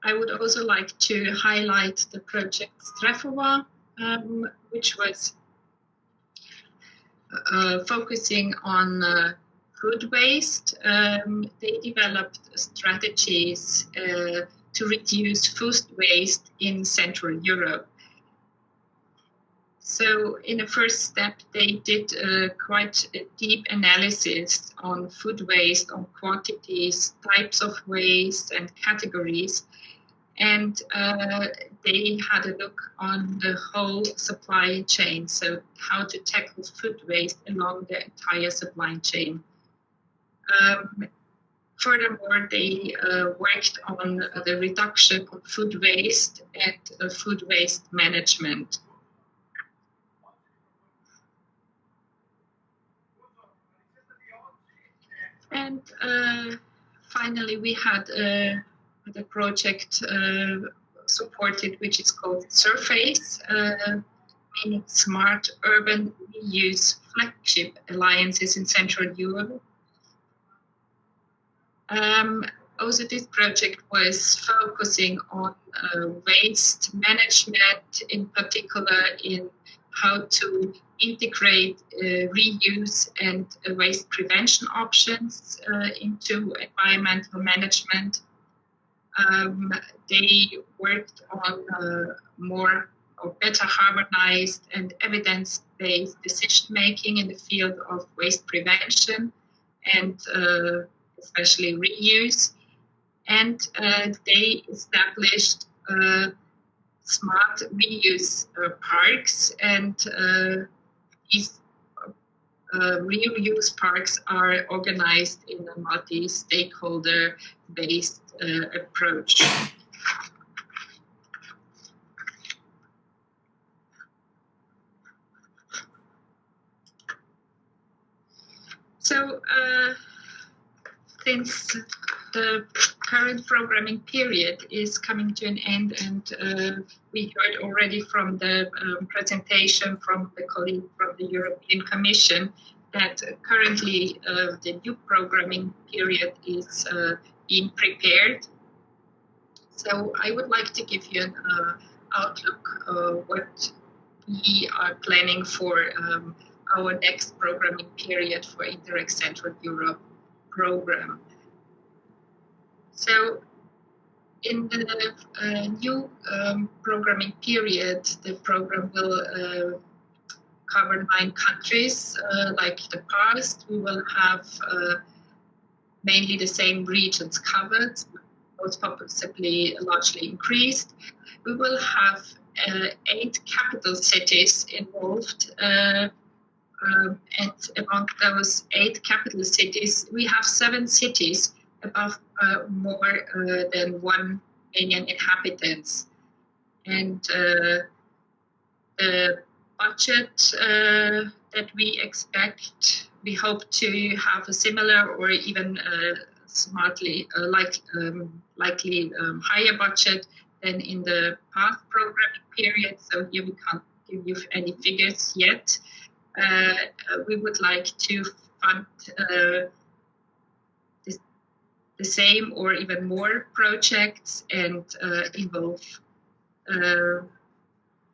I would also like to highlight the project Strefova, which was focusing on food waste. They developed strategies to reduce food waste in Central Europe. So in the first step, they did quite a deep analysis on food waste, on quantities, types of waste and categories. And they had a look on the whole supply chain, so how to tackle food waste along the entire supply chain. Furthermore, they worked on the reduction of food waste and food waste management. And finally, we had the project supported, which is called Surface, meaning Smart Urban Reuse Flagship Alliances in Central Europe. Also, this project was focusing on waste management, in particular in how to integrate reuse and waste prevention options into environmental management. They worked on more or better harmonized and evidence-based decision-making in the field of waste prevention and especially reuse. And they established smart reuse parks, and these reuse parks are organized in a multi-stakeholder based approach. So since the current programming period is coming to an end, and we heard already from the presentation from the colleague from the European Commission that currently the new programming period is being prepared. So I would like to give you an outlook of what we are planning for our next programming period for Interreg Central Europe program. So in the new programming period, the program will cover 9 countries. Like the past, we will have mainly the same regions covered, most possibly largely increased. We will have 8 capital cities involved. And among those 8 capital cities, we have 7 cities above more than 1 million inhabitants. And the budget that we expect, we hope to have a similar or even likely higher budget than in the past programming period. So here we can't give you any figures yet. We would like to fund the same or even more projects and involve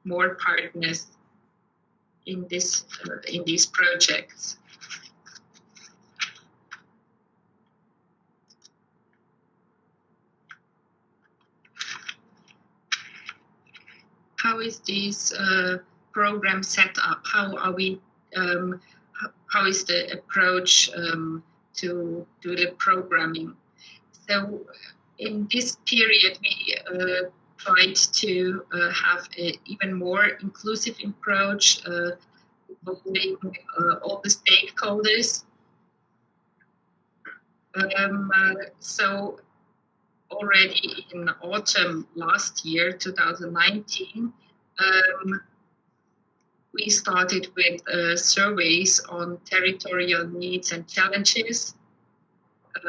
more partners in these projects. How is this program set up? How are we? How is the approach to do the programming? So in this period, we tried to have an even more inclusive approach, involving all the stakeholders. So already in autumn last year, 2019, we started with surveys on territorial needs and challenges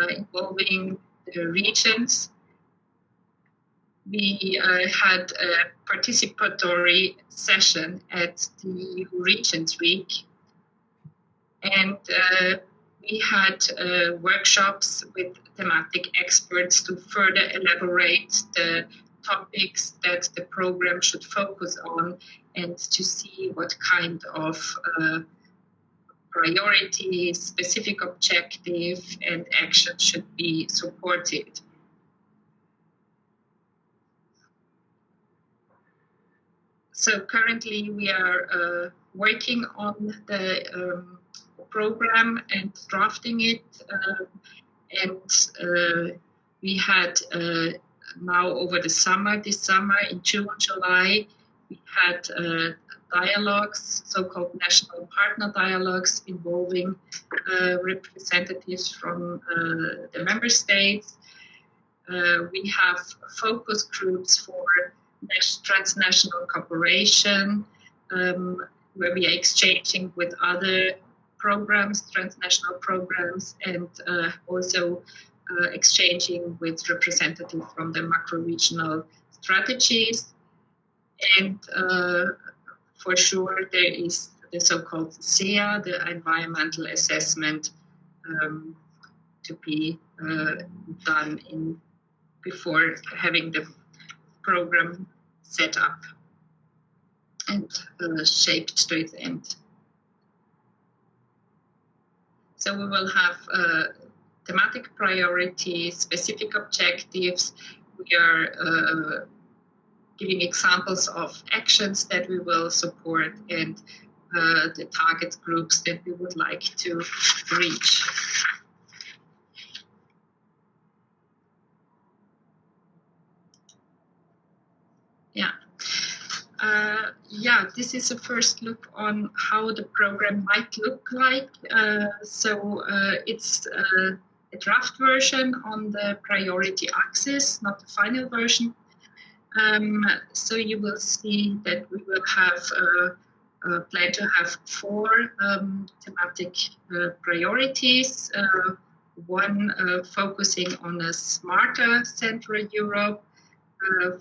involving the regions. We had a participatory session at the Regions Week, and we had workshops with thematic experts to further elaborate the topics that the program should focus on, and to see what kind of priorities, specific objective, and action should be supported. So currently we are working on the program and drafting it, and we had now over the summer, this summer in June, July, we had dialogues, so-called national partner dialogues, involving representatives from the member states. We have focus groups for transnational cooperation, where we are exchanging with other programs, transnational programs, and also exchanging with representatives from the macro-regional strategies. And for sure, there is the so-called SEA, the environmental assessment, to be done before having the program set up and shaped to its end. So we will have thematic priorities, specific objectives. We are giving examples of actions that we will support, and the target groups that we would like to reach. Yeah, this is a first look on how the program might look like. So it's a draft version on the priority axis, not the final version. So you will see that we will have plan to have 4 thematic priorities. One focusing on a smarter Central Europe,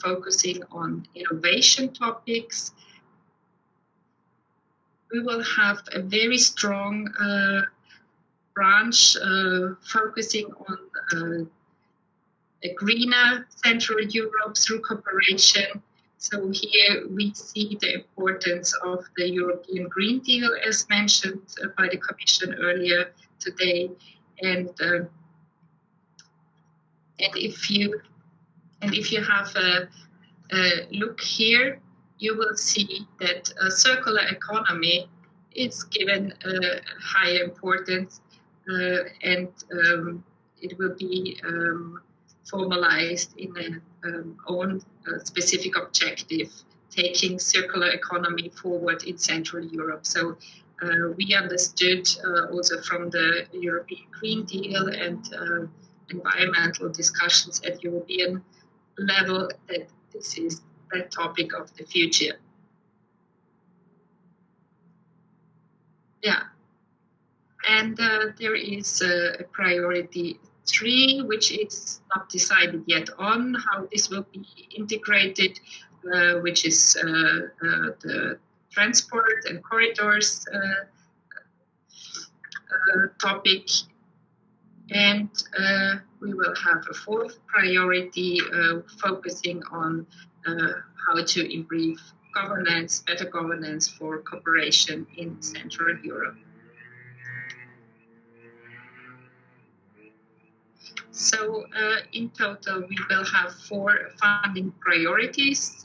focusing on innovation topics. We will have a very strong branch focusing on a greener Central Europe through cooperation. So here we see the importance of the European Green Deal, as mentioned by the Commission earlier today. And if you have a look here, you will see that a circular economy is given a higher importance, and it will be formalized in an own specific objective, taking circular economy forward in Central Europe. So we understood also from the European Green Deal and environmental discussions at European level that this is the topic of the future. Yeah, and there is a priority 3, which is not decided yet on how this will be integrated, which is the transport and corridors topic. And we will have a 4th priority focusing on how to improve governance, better governance for cooperation in Central Europe. So in total, we will have 4 funding priorities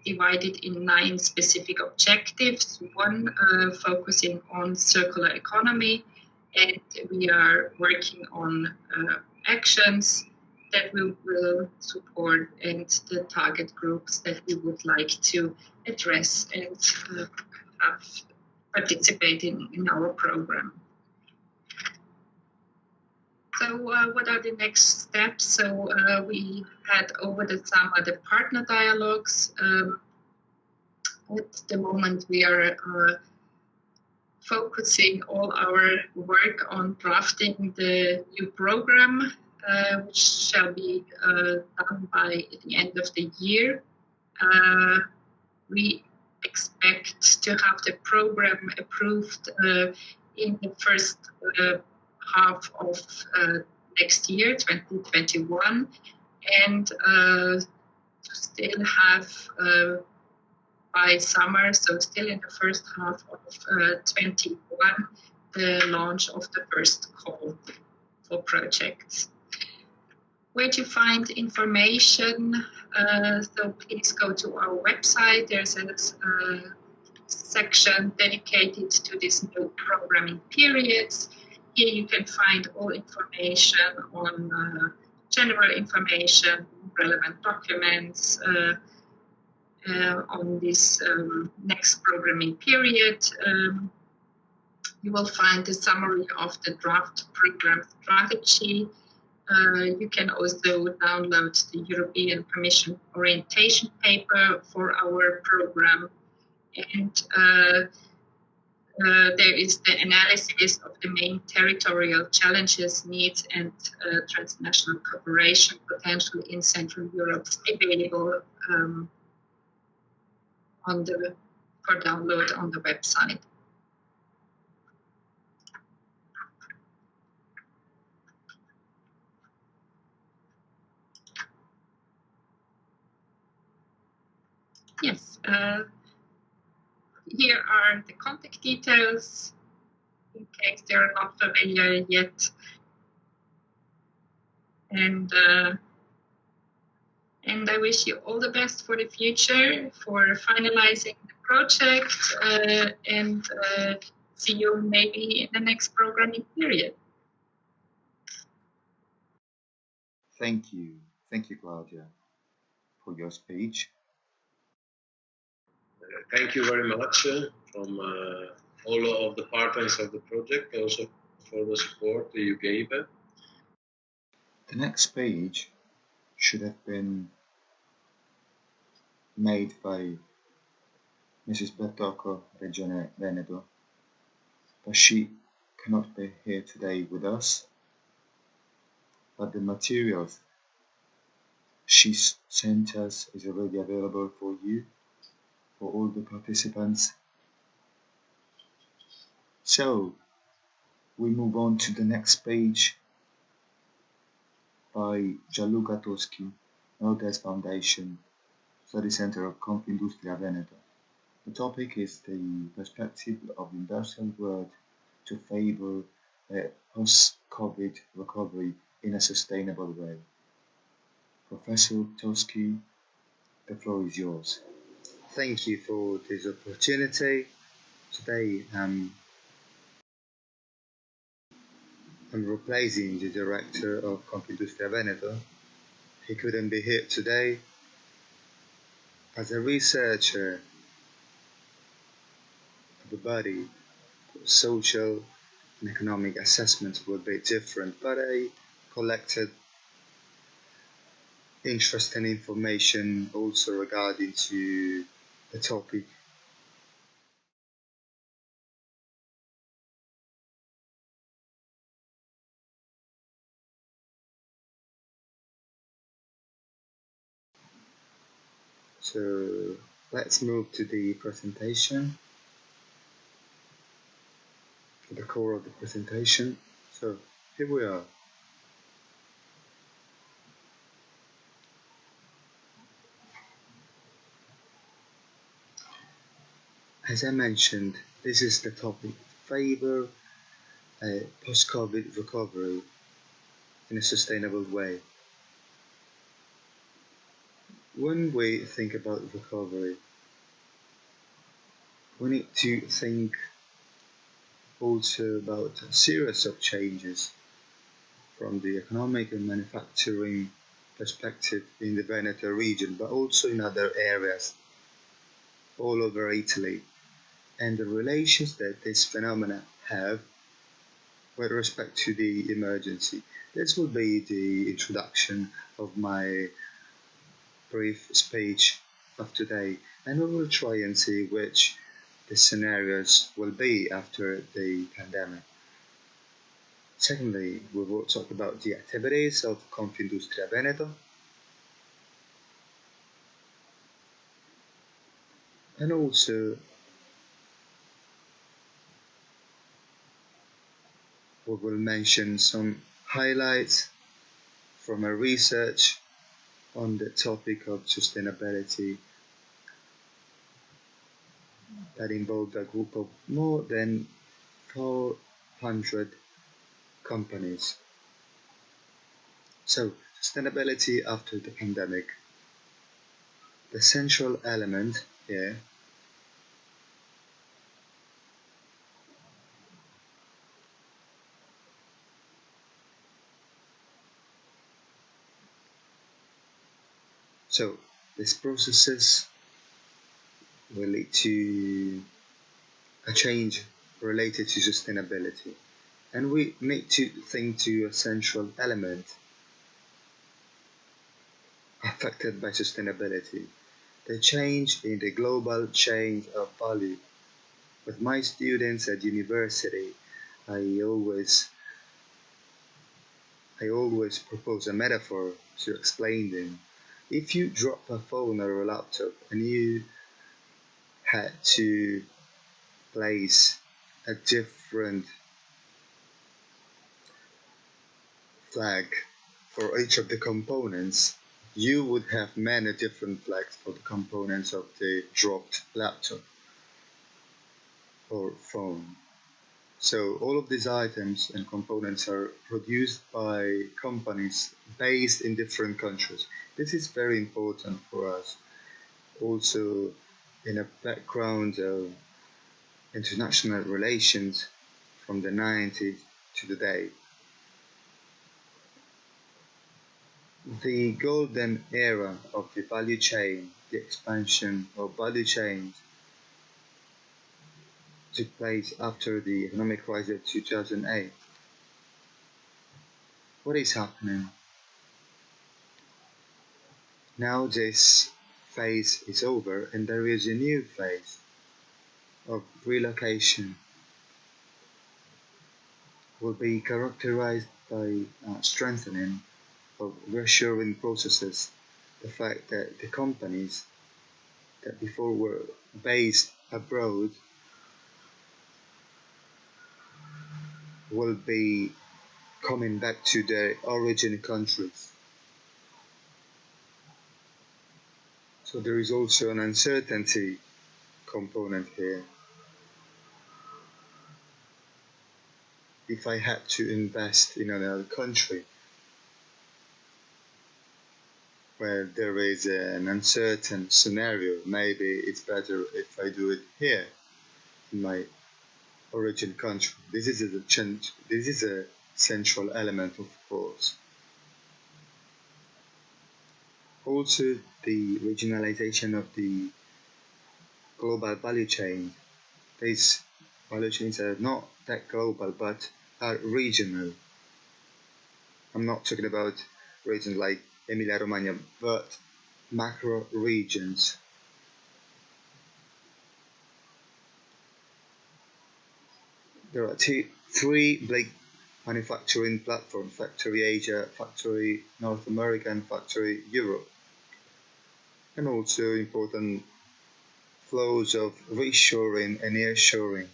divided in 9 specific objectives. One focusing on circular economy, and we are working on actions that we will support and the target groups that we would like to address and have participate in our program. So what are the next steps? So we had over the summer the partner dialogues. At the moment, we are focusing all our work on drafting the new program, which shall be done by the end of the year. We expect to have the program approved in the first half of next year, 2021, and to still have by summer, so still in the first half of 21, the launch of the first call for projects. Where to find information? So please go to our website. There's a section dedicated to this new programming periods. Here you can find all information on general information, relevant documents, on this next programming period. You will find a summary of the draft program strategy. You can also download the European Commission orientation paper for our program. And there is the analysis of the main territorial challenges, needs, and transnational cooperation potential in Central Europe available for download on the website. Yes, here are the contact details in case they're not familiar yet. And I wish you all the best for the future, for finalizing the project, and see you maybe in the next programming period. Thank you, Claudia, for your speech. Thank you very much from all of the partners of the project, also for the support you gave. The next page should have been made by Mrs. Bertocco, Regione Veneto, but she cannot be here today with us. But the materials she sent us is already available for you, for all the participants. So we move on to the next page by Gianluca Toschi, Nord-Est Foundation, Study Center of Confindustria Veneto. The topic is the perspective of the industrial world to favor a post-COVID recovery in a sustainable way. Professor Toschi, the floor is yours. Thank you for this opportunity. Today I'm replacing the director of Confindustria Veneto. He couldn't be here today. As a researcher, the body, social and economic assessments were a bit different, but I collected interesting information also regarding to the topic. So let's move to the presentation, to the core of the presentation. So here we are. As I mentioned, this is the topic: favor a post-COVID recovery in a sustainable way. When we think about recovery, we need to think also about a series of changes from the economic and manufacturing perspective in the Veneto region, but also in other areas all over Italy, and the relations that this phenomena have with respect to the emergency. This will be the introduction of my brief speech of today, and we will try and see which the scenarios will be after the pandemic. Secondly, we will talk about the activities of Confindustria Veneto, and also we will mention some highlights from a research on the topic of sustainability that involved a group of more than 400 companies. So, sustainability after the pandemic. The central element here so these processes will lead to a change related to sustainability, and we need to think to a central element affected by sustainability: the change in the global chain of value. With my students at university, I always propose a metaphor to explain them. If you drop a phone or a laptop and you had to place a different flag for each of the components, you would have many different flags for the components of the dropped laptop or phone. So all of these items and components are produced by companies based in different countries. This is very important for us. Also, in a background of international relations from the 90s to today. The golden era of the value chain, the expansion of value chains, took place after the economic crisis of 2008. What is happening? Now this phase is over and there is a new phase of relocation. Will be characterized by strengthening of reshoring processes. The fact that the companies that before were based abroad will be coming back to their origin countries. So there is also an uncertainty component here. If I had to invest in another country where there is an uncertain scenario, maybe it's better if I do it here in my origin country. This is a central element, of course. Also, the regionalization of the global value chain. These value chains are not that global, but are regional. I'm not talking about regions like Emilia-Romagna, but macro regions. There are three big manufacturing platforms: Factory Asia, Factory North America, and Factory Europe. And also important flows of reshoring and nearshoring.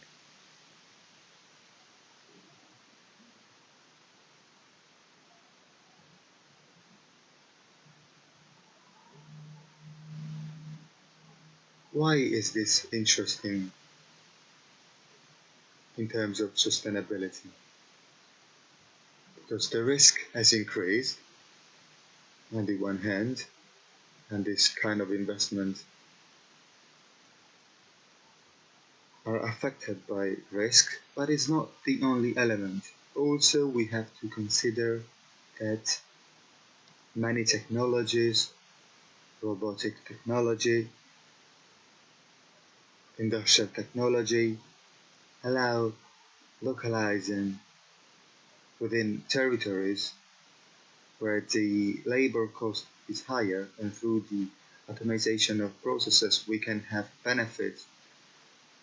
Why is this interesting in terms of sustainability, because the risk has increased on the one hand, and this kind of investment are affected by risk, but it's not the only element. Also, we have to consider that many technologies, robotic technology, industrial technology, allow localizing within territories where the labor cost is higher, and through the automation of processes we can have benefits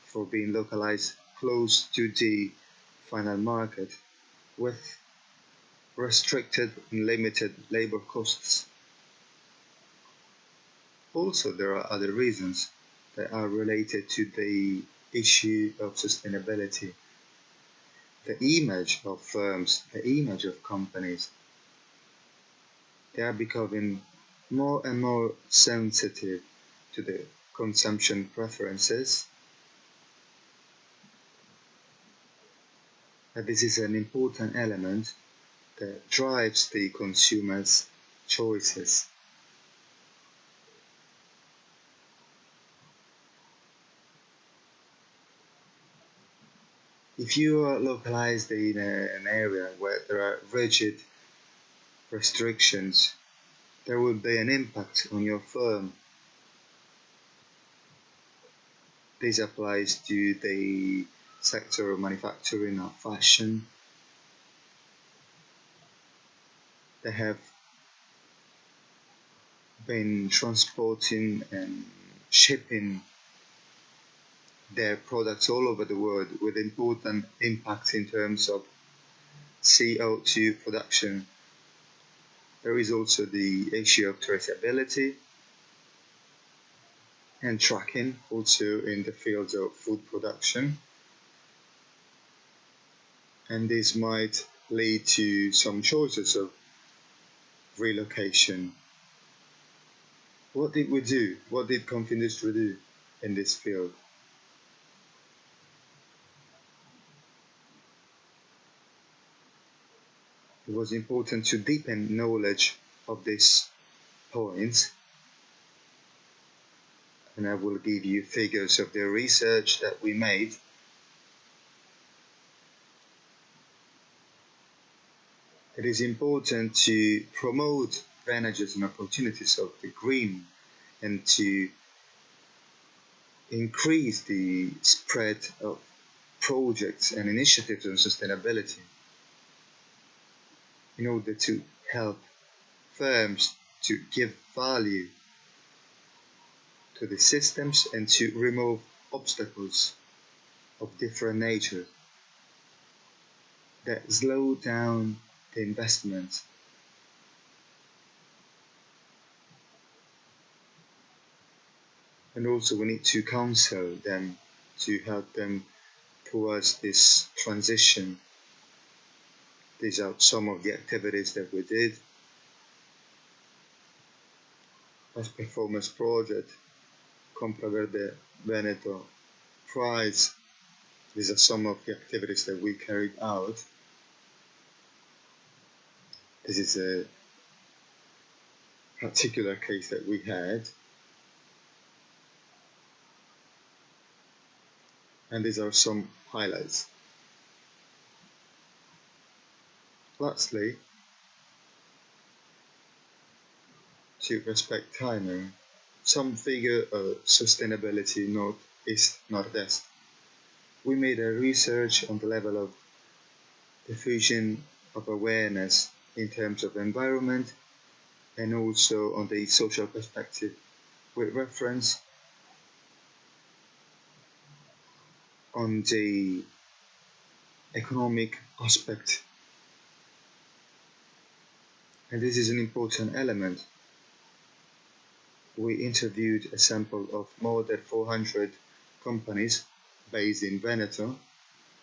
for being localized close to the final market with restricted and limited labor costs. Also, there are other reasons that are related to the issue of sustainability. The image of firms, the image of companies, they are becoming more and more sensitive to the consumption preferences. And this is an important element that drives the consumer's choices. If you are localized in an area where there are rigid restrictions, there will be an impact on your firm. This applies to the sector of manufacturing or fashion. They have been transporting and shipping their products all over the world with important impacts in terms of CO2 production. There is also the issue of traceability and tracking, also in the fields of food production. And this might lead to some choices of relocation. What did we do? What did Confindustry do in this field? It was important to deepen knowledge of these points, and I will give you figures of the research that we made. It is important to promote advantages and opportunities of the green and to increase the spread of projects and initiatives on sustainability in order to help firms to give value to the systems and to remove obstacles of different nature that slow down the investment. And also we need to counsel them to help them towards this transition. These are some of the activities that we did. As performance project, Compra Verde Veneto Prize. These are some of the activities that we carried out. This is a particular case that we had. And these are some highlights. Lastly, to respect timing, some figure of sustainability northeast, nordest. We made a research on the level of diffusion of awareness in terms of environment and also on the social perspective with reference on the economic aspect. And this is an important element. We interviewed a sample of more than 400 companies based in Veneto,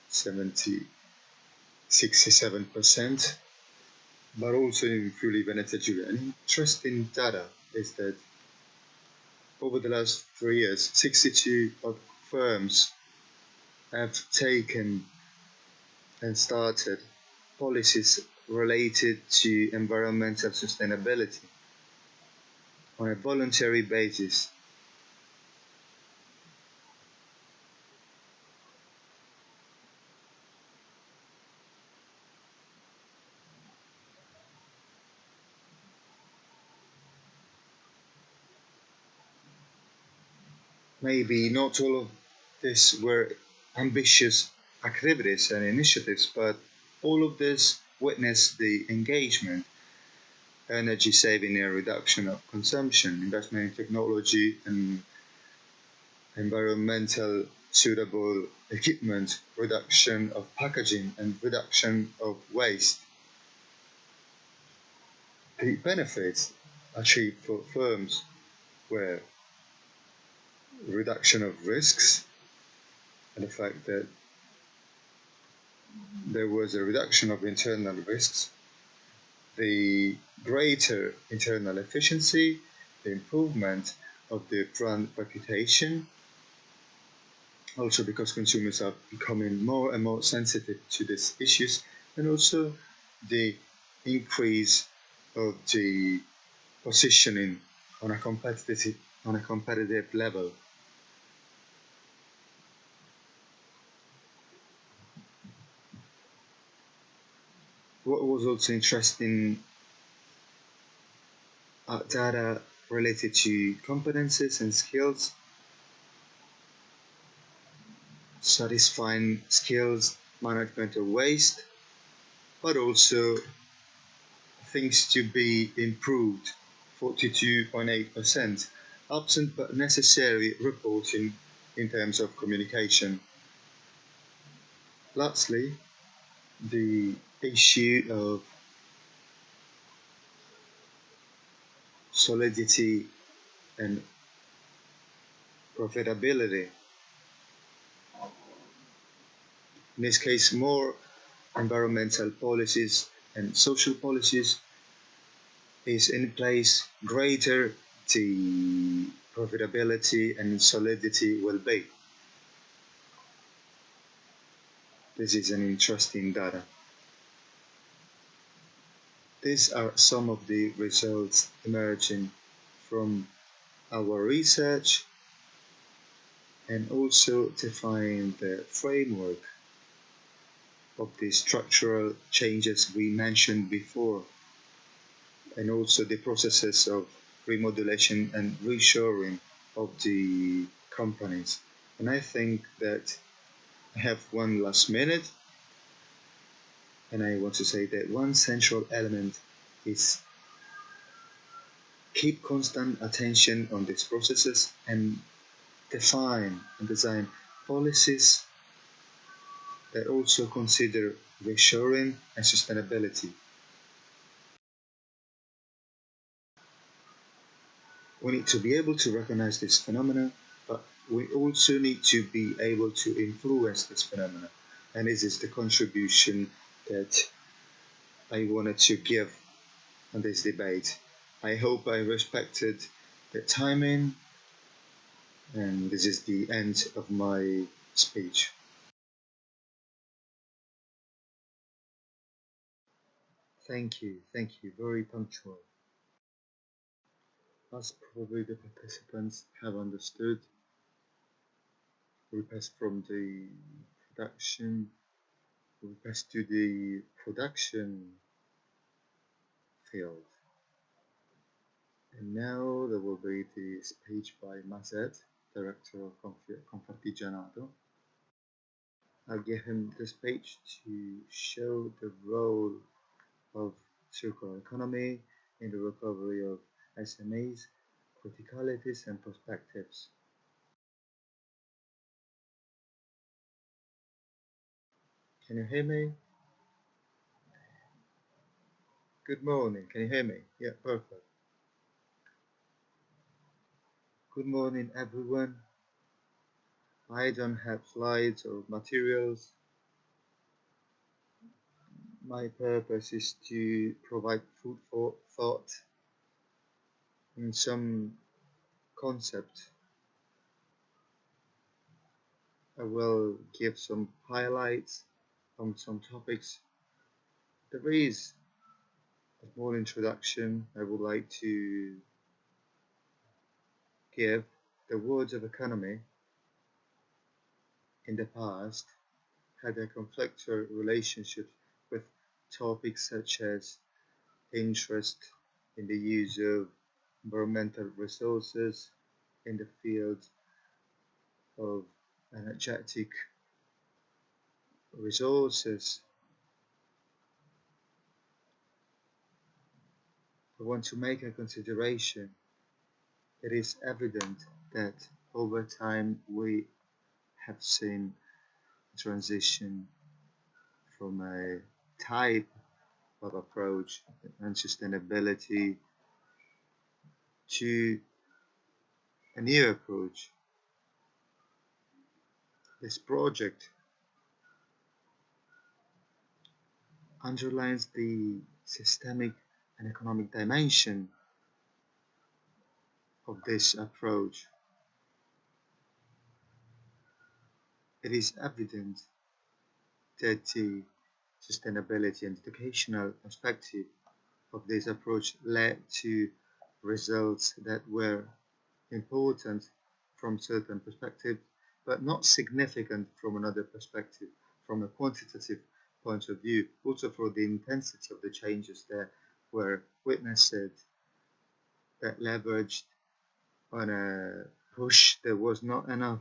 67%, but also in Friuli Venezia Giulia. An interesting data is that over the last 3 years, 62 firms have taken and started policies related to environmental sustainability on a voluntary basis. Maybe not all of this were ambitious activities and initiatives, but all of this witnessed the engagement, energy saving and reduction of consumption, investment in technology and environmental suitable equipment, reduction of packaging and reduction of waste. The benefits achieved for firms were reduction of risks and the fact that there was a reduction of internal risks, the greater internal efficiency, the improvement of the brand reputation, also because consumers are becoming more and more sensitive to these issues, and also the increase of the positioning on a competitive level. What was also interesting are data related to competencies and skills, satisfying skills, management of waste, but also things to be improved, 42.8%, absent but necessary reporting in terms of communication. Lastly, the issue of solidity and profitability. In this case, more environmental policies and social policies is in place, greater the profitability and solidity will be. This is an interesting data. These are some of the results emerging from our research and also define the framework of the structural changes we mentioned before, and also the processes of remodulation and reshoring of the companies. And I think that I have one last minute, and I want to say that one central element is keep constant attention on these processes and define and design policies that also consider reshoring and sustainability. We need to be able to recognize this phenomena, but we also need to be able to influence this phenomena. And this is the contribution that I wanted to give on this debate. I hope I respected the timing, and this is the end of my speech. Thank you, very punctual. As probably the participants have understood, we pass from the production, we pass to the production field. And now there will be the speech by Mazet, Director of Confartigianato. I'll give him the speech to show the role of circular economy in the recovery of SMEs, criticalities and perspectives. Can you hear me? Good morning, can you hear me? Yeah, perfect. Good morning everyone. I don't have slides or materials. My purpose is to provide food for thought in some concept. I will give some highlights on some topics. There is a small introduction I would like to give. The words of economy in the past had a conflictual relationship with topics such as interest in the use of environmental resources in the field of energetic resources. I want to make a consideration. It is evident that over time we have seen a transition from a type of approach and sustainability to a new approach. This project underlines the systemic and economic dimension of this approach. It is evident that the sustainability and educational perspective of this approach led to results that were important from certain perspective, but not significant from another perspective, from a quantitative point of view, also for the intensity of the changes that were witnessed, that leveraged on a push that was not enough.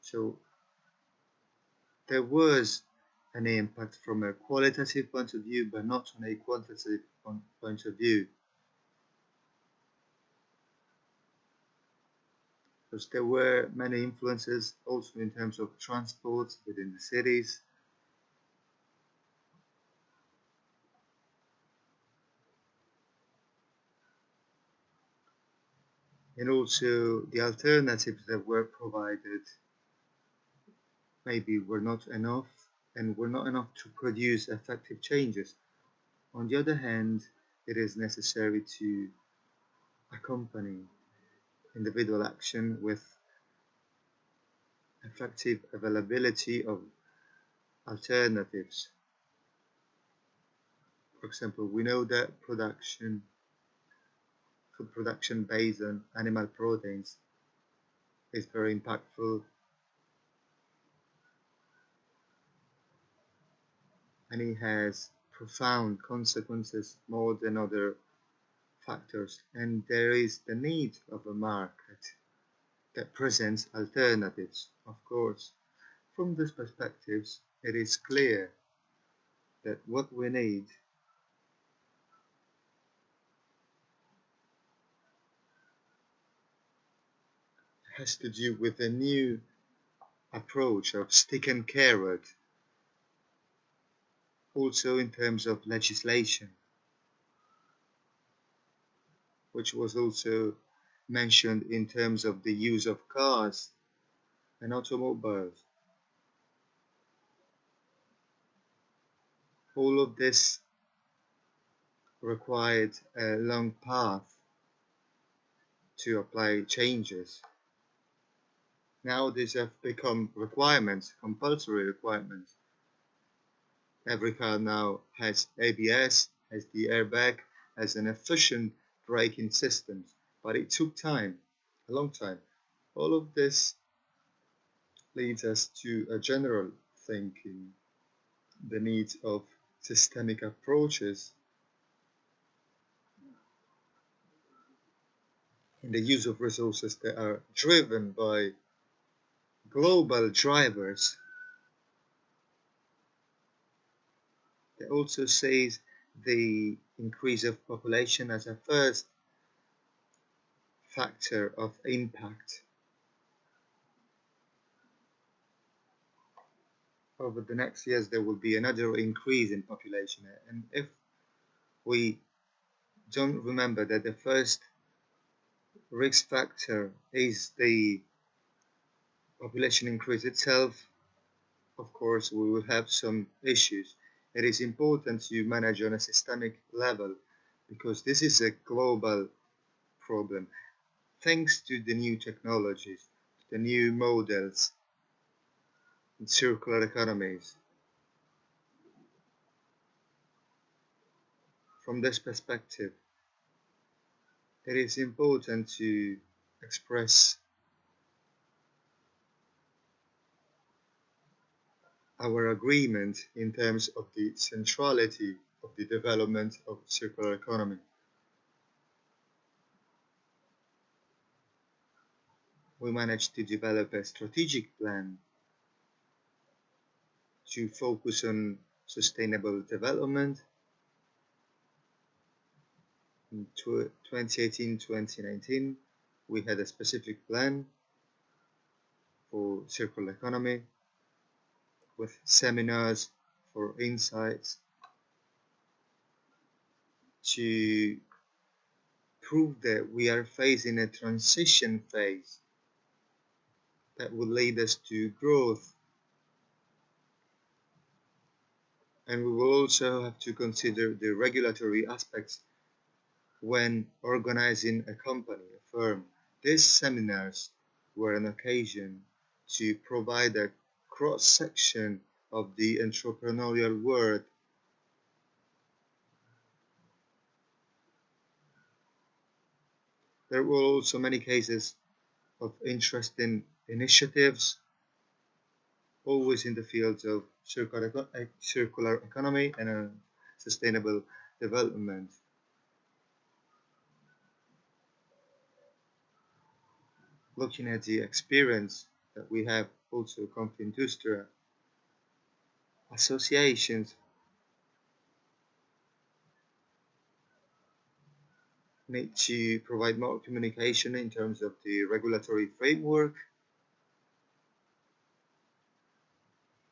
So there was an impact from a qualitative point of view, but not on a quantitative point of view. Because there were many influences also in terms of transport within the cities. And also the alternatives that were provided maybe were not enough and were not enough to produce effective changes. On the other hand, it is necessary to accompany individual action with effective availability of alternatives. For example, we know that food production based on animal proteins is very impactful, and it has profound consequences more than other factors, and there is the need of a market that presents alternatives. Of course, from these perspectives, it is clear that what we need has to do with a new approach of stick and carrot, also in terms of legislation, which was also mentioned in terms of the use of cars and automobiles. All of this required a long path to apply changes. Now these have become requirements, compulsory requirements. Every car now has ABS, has the airbag, has an efficient braking system, but it took time, a long time. All of this leads us to a general thinking, the need of systemic approaches in the use of resources that are driven by global drivers. That also says the increase of population as a first factor of impact. Over the next years, there will be another increase in population. And if we don't remember that the first risk factor is the population increase itself, of course, we will have some issues. It is important to manage on a systemic level because this is a global problem. thanks to the new technologies, the new models in circular economies. From this perspective, it is important to express our agreement in terms of the centrality of the development of circular economy. We managed to develop a strategic plan to focus on sustainable development in 2018-2019. We had a specific plan for circular economy with seminars for insights to prove that we are facing a transition phase that will lead us to growth. And we will also have to consider the regulatory aspects when organizing a company, a firm. These seminars were an occasion to provide a cross-section of the entrepreneurial world. There were also many cases of interesting initiatives, always in the fields of circular economy and sustainable development. Looking at the experience that we have also Confindustria, associations need to provide more communication in terms of the regulatory framework,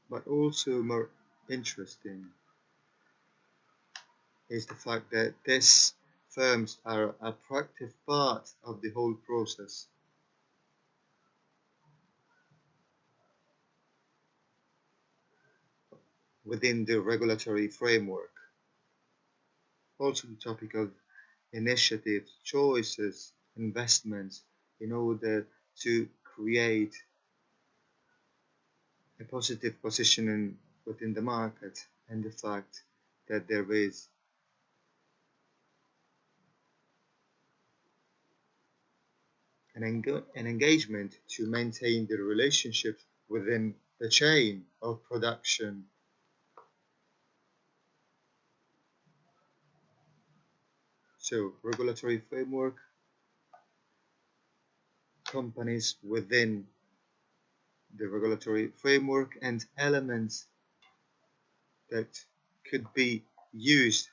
but also more interesting is the fact that these firms are a proactive part of the whole process. Within the regulatory framework. Also the topic of initiatives, choices, investments in order to create a positive positioning within the market, and the fact that there is an engagement to maintain the relationship within the chain of production. So, regulatory framework, companies within the regulatory framework, and elements that could be used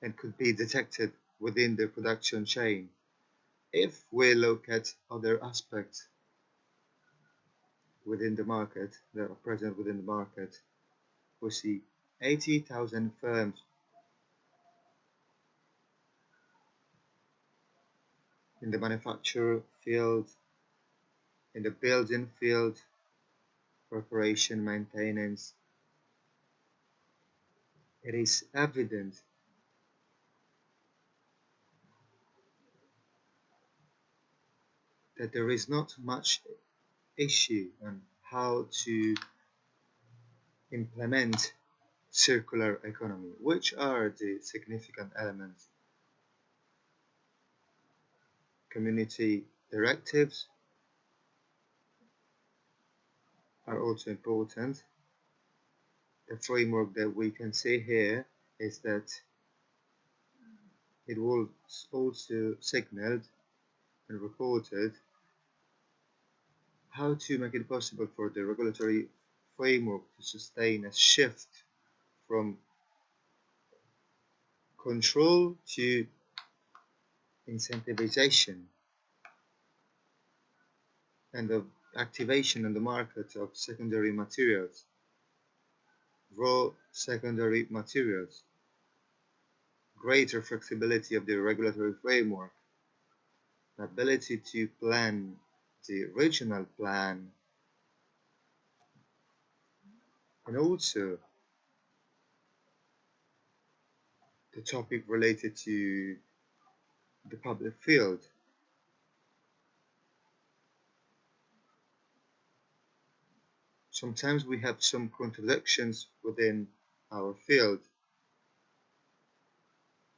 and could be detected within the production chain. If we look at other aspects within the market that are present within the market, we see 80,000 firms in the manufacture field, in the building field, preparation, maintenance. It is evident that there is not much issue on how to implement circular economy. Which are the significant elements? Community directives are also important. The framework that we can see here is that it was also signaled and reported how to make it possible for the regulatory framework to sustain a shift from control to incentivization and of activation on the market of secondary materials, raw secondary materials, greater flexibility of the regulatory framework, the ability to plan the regional plan, and also the topic related to the public field. Sometimes we have some contradictions within our field.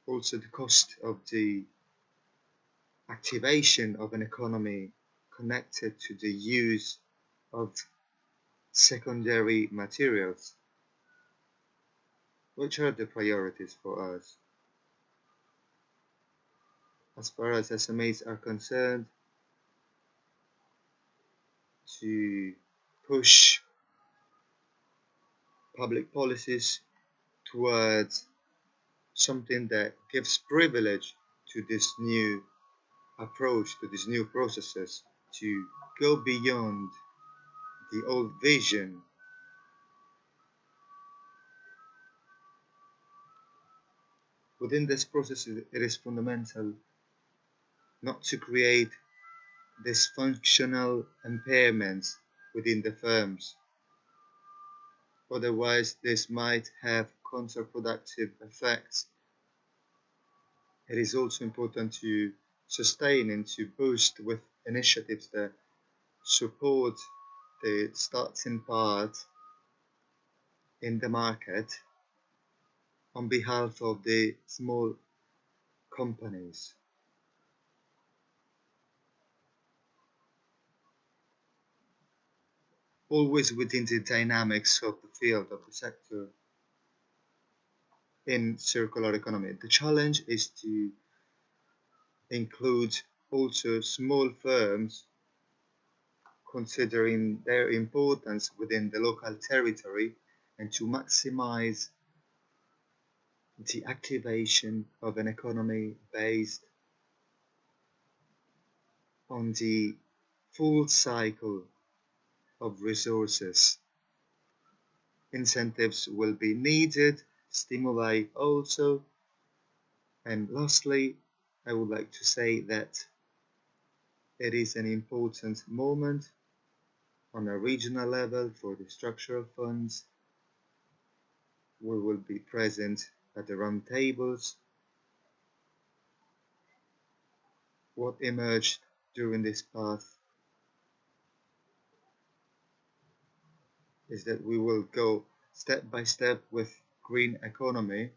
Also, the cost of the activation of an economy connected to the use of secondary materials. Which are the priorities for us? As far as SMEs are concerned, to push public policies towards something that gives privilege to this new approach, to these new processes, to go beyond the old vision. Within this process, it is fundamental not to create dysfunctional impairments within the firms. Otherwise, this might have counterproductive effects. It is also important to sustain and to boost with initiatives that support the starting part in the market on behalf of the small companies. Always within the dynamics of the field of the sector in circular economy. The challenge is to include also small firms, considering their importance within the local territory, and to maximize the activation of an economy based on the full cycle of resources. Incentives will be needed, stimuli also, and lastly, I would like to say that it is an important moment on a regional level for the structural funds. We will be present at the round tables. What emerged during this path is that we will go step by step with green economy,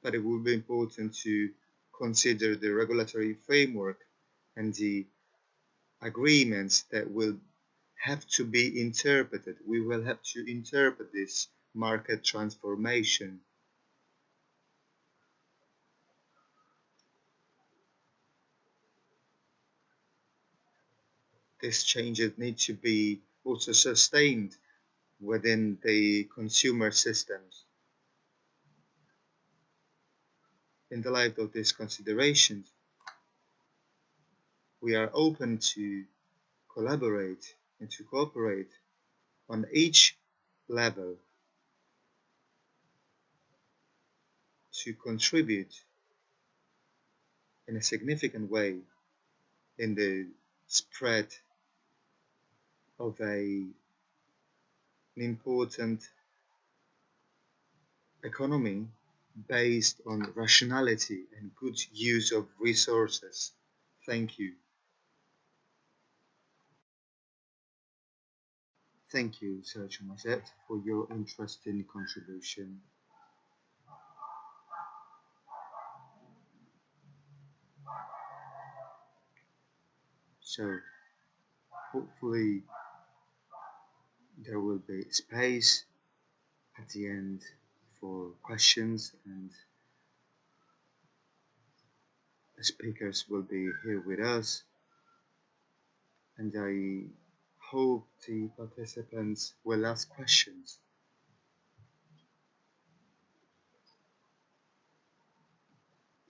but it will be important to consider the regulatory framework and the agreements that will have to be interpreted. We will have to interpret this market transformation. These changes need to be also sustained within the consumer systems. In the light of these considerations, we are open to collaborate and to cooperate on each level to contribute in a significant way in the spread of an important economy based on rationality and good use of resources. Thank you. Thank you, Sergio Sept, for your interesting contribution. So, hopefully, there will be space at the end for questions, and the speakers will be here with us. And I hope the participants will ask questions.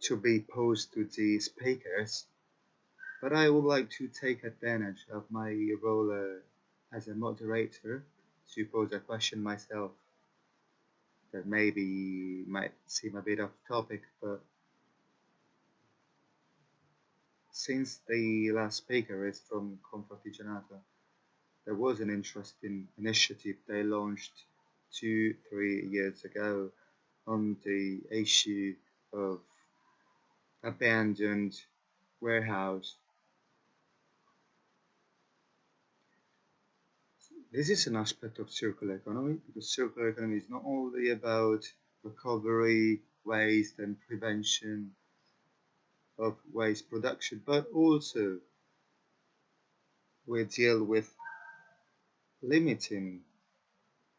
To be posed to the speakers, but I would like to take advantage of my role as a moderator to pose a question myself that maybe might seem a bit off topic, but since the last speaker is from Confartigianato, there was an interesting initiative they launched 2-3 years ago on the issue of abandoned warehouse. This is an aspect of circular economy, because circular economy is not only about recovery, waste and prevention of waste production, but also we deal with limiting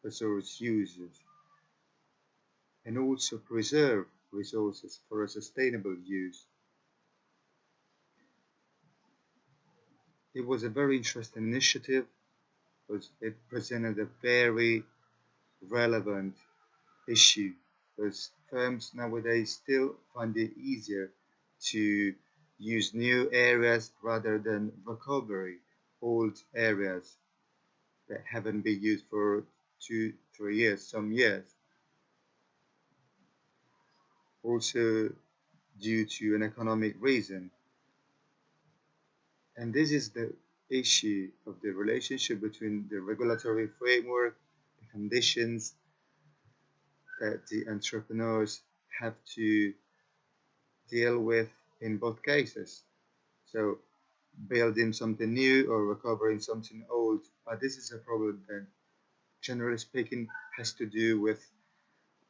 resource uses and also preserve resources for a sustainable use. It was a very interesting initiative because it presented a very relevant issue, because firms nowadays still find it easier to use new areas rather than recovery old areas that haven't been used for 2-3 years, some years. Also due to an economic reason. And this is the issue of the relationship between the regulatory framework, the conditions that the entrepreneurs have to deal with in both cases. So building something new or recovering something old. But this is a problem that, generally speaking, has to do with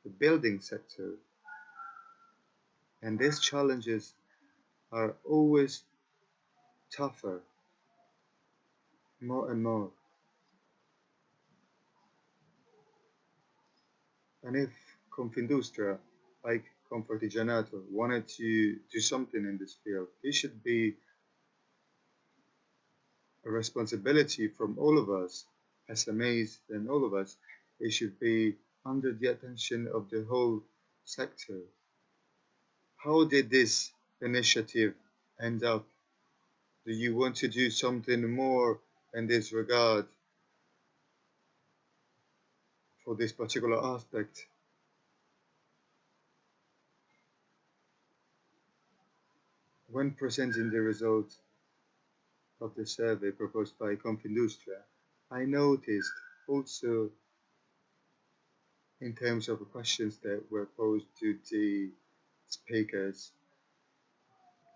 the building sector. And these challenges are always tougher, more and more. And if Confindustria, like Confartigianato, wanted to do something in this field, it should be a responsibility from all of us, SMEs and all of us. It should be under the attention of the whole sector. How did this initiative end up? Do you want to do something more in this regard for this particular aspect? When presenting the results of the survey proposed by Confindustria, I noticed also in terms of the questions that were posed to the speakers,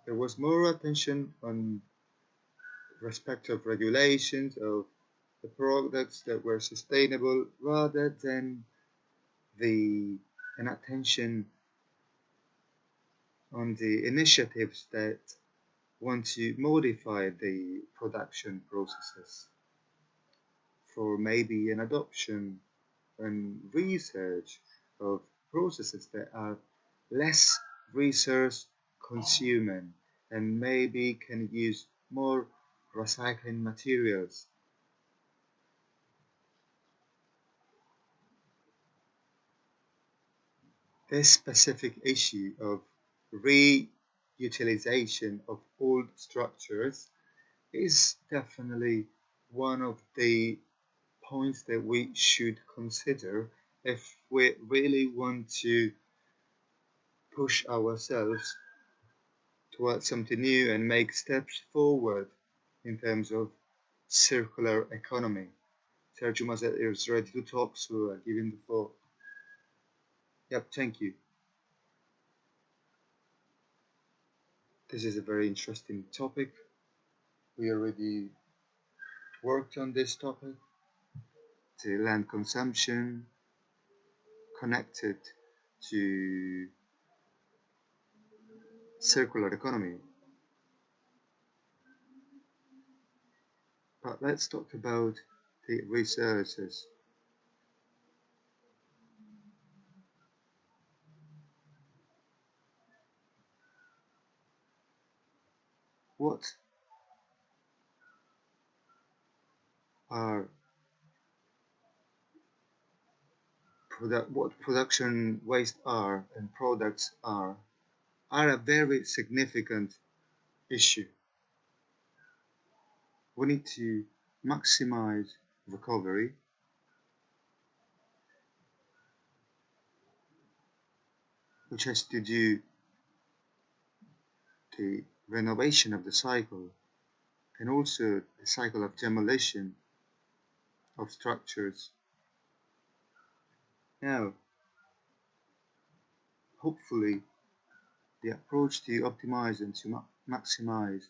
there was more attention on respect of regulations of the products that were sustainable rather than an attention on the initiatives that want to modify the production processes for maybe an adoption and research of processes that are less resource consuming and maybe can use more recycling materials. This specific issue of reutilization of old structures is definitely one of the points that we should consider if we really want to push ourselves towards something new and make steps forward in terms of circular economy. Sergio Mazet is ready to talk, so I'll give him the floor. Yep, thank you. This is a very interesting topic. We already worked on this topic, the land consumption connected to circular economy. But let's talk about the resources. What are what production waste are and products are a very significant issue. We need to maximize recovery, which has to do the renovation of the cycle and also the cycle of demolition of structures. Now, hopefully the approach to optimize and to maximize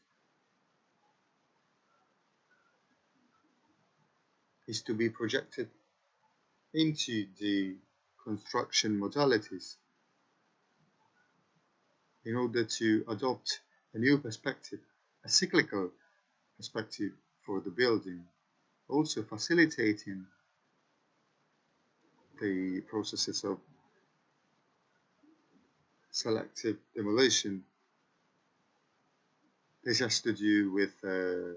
is to be projected into the construction modalities in order to adopt a new perspective, a cyclical perspective for the building, also facilitating the processes of selective demolition. This has to do with the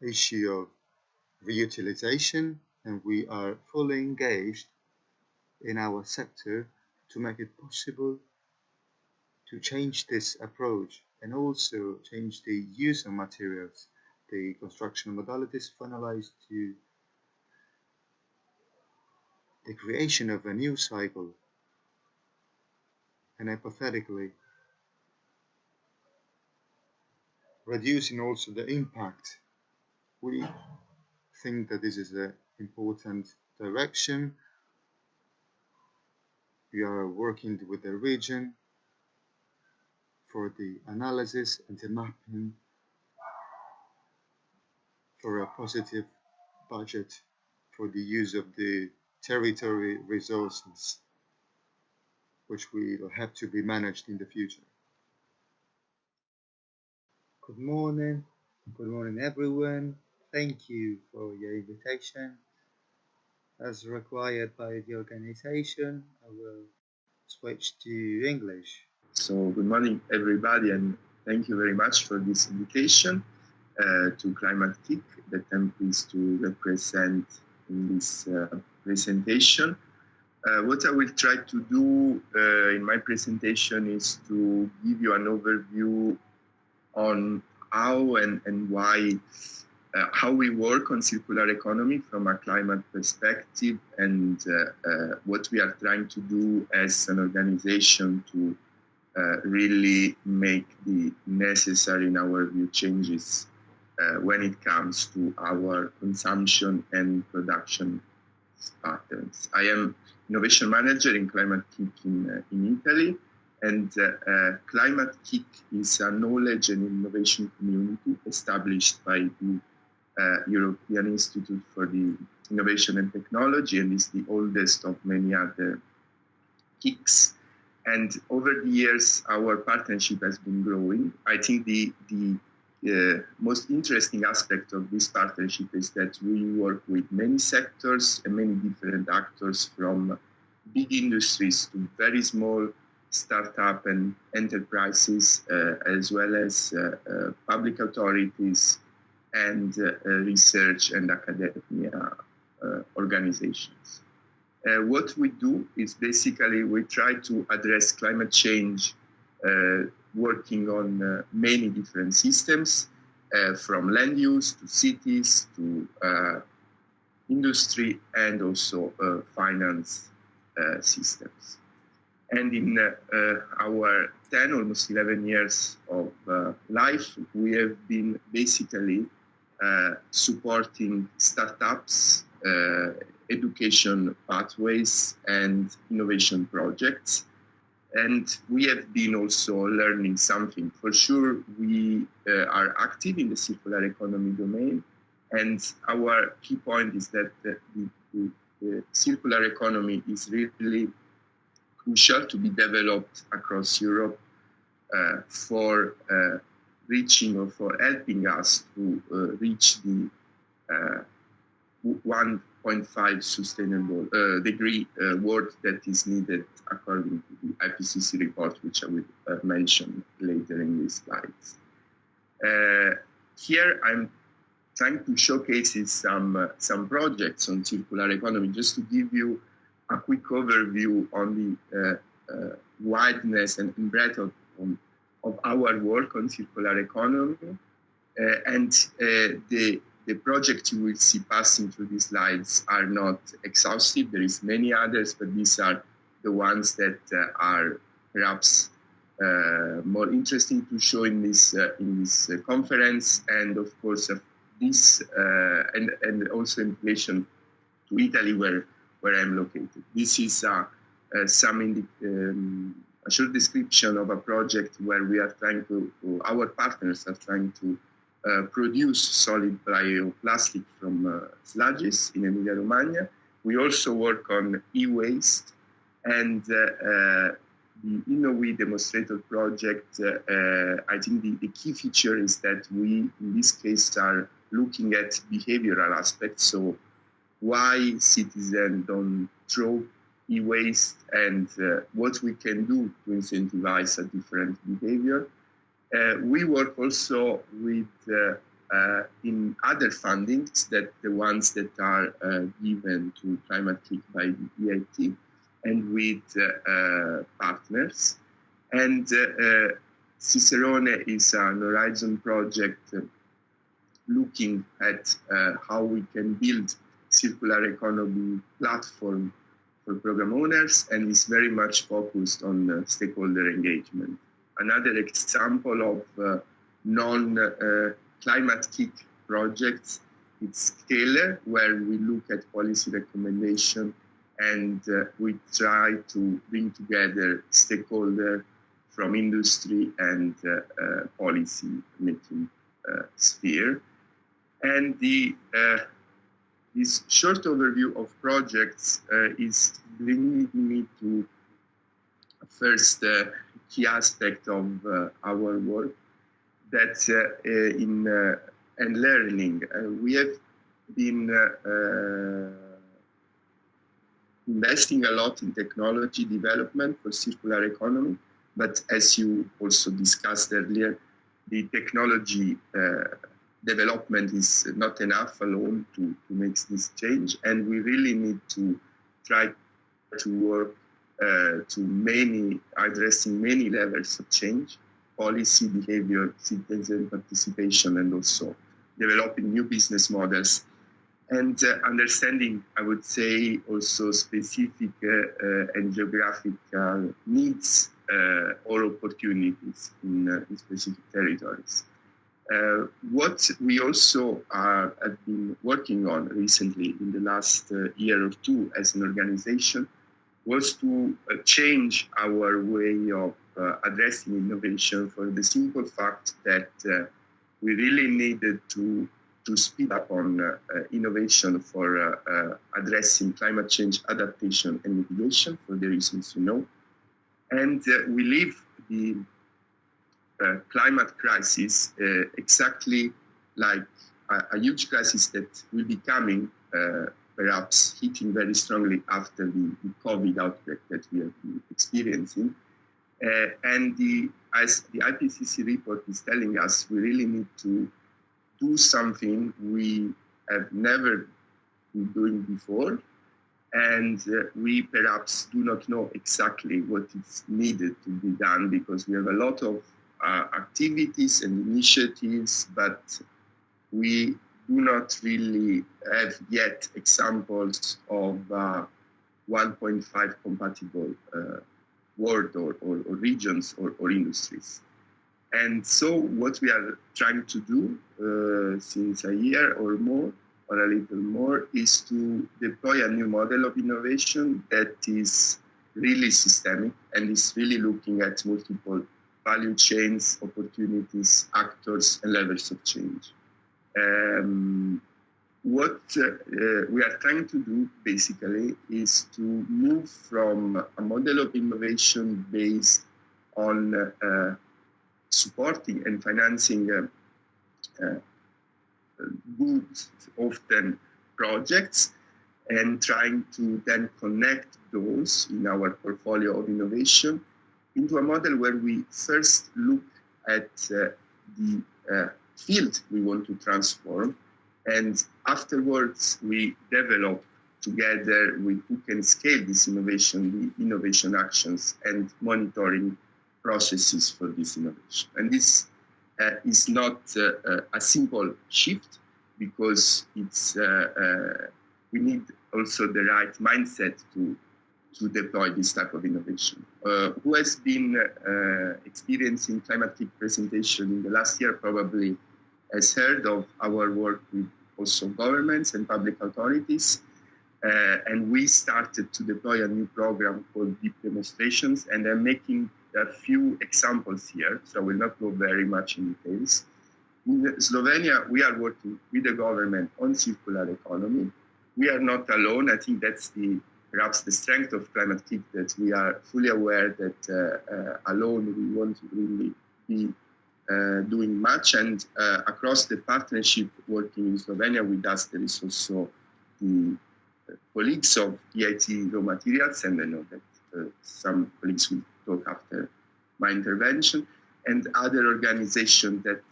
issue of reutilization, and we are fully engaged in our sector to make it possible to change this approach and also change the use of materials, the construction modalities finalized to the creation of a new cycle, and hypothetically reducing also the impact. We think that this is an important direction. We are working with the region for the analysis and the mapping for a positive budget for the use of the territory resources, which will have to be managed in the future. Good morning everyone. Thank you for your invitation. As required by the organization, I will switch to English. So good morning everybody, and thank you very much for this invitation to Climate Kick that I'm pleased to represent in this presentation. What I will try to do in my presentation is to give you an overview on how and why, how we work on circular economy from a climate perspective, and what we are trying to do as an organization to really make the necessary, in our view, changes when it comes to our consumption and production patterns. I am innovation manager in Climate Kick in Italy, and Climate Kick is a knowledge and innovation community established by the European Institute for the Innovation and Technology, and is the oldest of many other KICs. And over the years, our partnership has been growing. I think the most interesting aspect of this partnership is that we work with many sectors and many different actors, from big industries to very small startup and enterprises, as well as public authorities and research and academia organizations. What we do is basically we try to address climate change working on many different systems, from land use to cities to industry and also finance systems. And in our 10, almost 11 years of life, we have been basically supporting startups, education pathways, and innovation projects. And we have been also learning something. For sure, we are active in the circular economy domain. And our key point is that the circular economy is really crucial to be developed across Europe for reaching or for helping us to reach the 1.5 sustainable degree world that is needed according to the IPCC report, which I will mention later in these slides. Here I'm trying to showcase some projects on circular economy, just to give you a quick overview on the wideness and breadth of our work on circular economy. And the projects you will see passing through these slides are not exhaustive. There is many others, but these are the ones that are perhaps more interesting to show in this conference. And of course, this and also in relation to Italy, where I'm located. This is a a short description of a project where we are trying to, our partners are trying to produce solid bioplastic from sludges in Emilia-Romagna. We also work on e-waste, and the InnoWe demonstrator project, I think the key feature is that we, in this case, are looking at behavioral aspects. So why citizens don't throw e-waste, and what we can do to incentivize a different behavior. We work also with in other fundings, that the ones that are given to Climate Kick by the EIT, and with partners. And Cicerone is an Horizon project looking at how we can build circular economy platform for program owners, and is very much focused on stakeholder engagement. Another example of non-climate kick projects, it's Scalar, where we look at policy recommendation, and we try to bring together stakeholders from industry and policy making sphere. And this short overview of projects is bringing me to first key aspect of our work, that in and learning. We have been investing a lot in technology development for circular economy, but as you also discussed earlier, the technology development is not enough alone to make this change, and we really need to try to work to addressing many levels of change, policy, behavior, citizen participation, and also developing new business models, and understanding, I would say, also specific and geographical needs or opportunities in specific territories. What we also have been working on recently in the last year or two as an organization was to change our way of addressing innovation, for the simple fact that we really needed to speed up on innovation for addressing climate change adaptation and mitigation, for the reasons you know. And we live the climate crisis exactly like a huge crisis that will be coming, perhaps hitting very strongly after the COVID outbreak that we have been experiencing. And as the IPCC report is telling us, we really need to do something we have never been doing before, and we perhaps do not know exactly what is needed to be done, because we have a lot of activities and initiatives, but we do not really have yet examples of 1.5 compatible world or regions or industries. And so what we are trying to do since a year or more, or a little more, is to deploy a new model of innovation that is really systemic and is really looking at multiple value chains, opportunities, actors, and levels of change. What we are trying to do, basically, is to move from a model of innovation based on supporting and financing good, often projects, and trying to then connect those in our portfolio of innovation into a model where we first look at the field we want to transform, and afterwards we develop together with who can scale this innovation, the innovation actions and monitoring processes for this innovation. And this is not a simple shift, because it's we need also the right mindset to deploy this type of innovation. Who has been experiencing Climate Kick presentation in the last year probably has heard of our work with also governments and public authorities. And we started to deploy a new program called Deep Demonstrations, and I'm making a few examples here, so I will not go very much in details. In Slovenia, we are working with the government on circular economy. We are not alone. I think that's perhaps the strength of Climate Kick, that we are fully aware that alone we won't really be doing much. And across the partnership working in Slovenia with us, there is also the colleagues of EIT Raw Materials, and I know that some colleagues will talk after my intervention, and other organizations that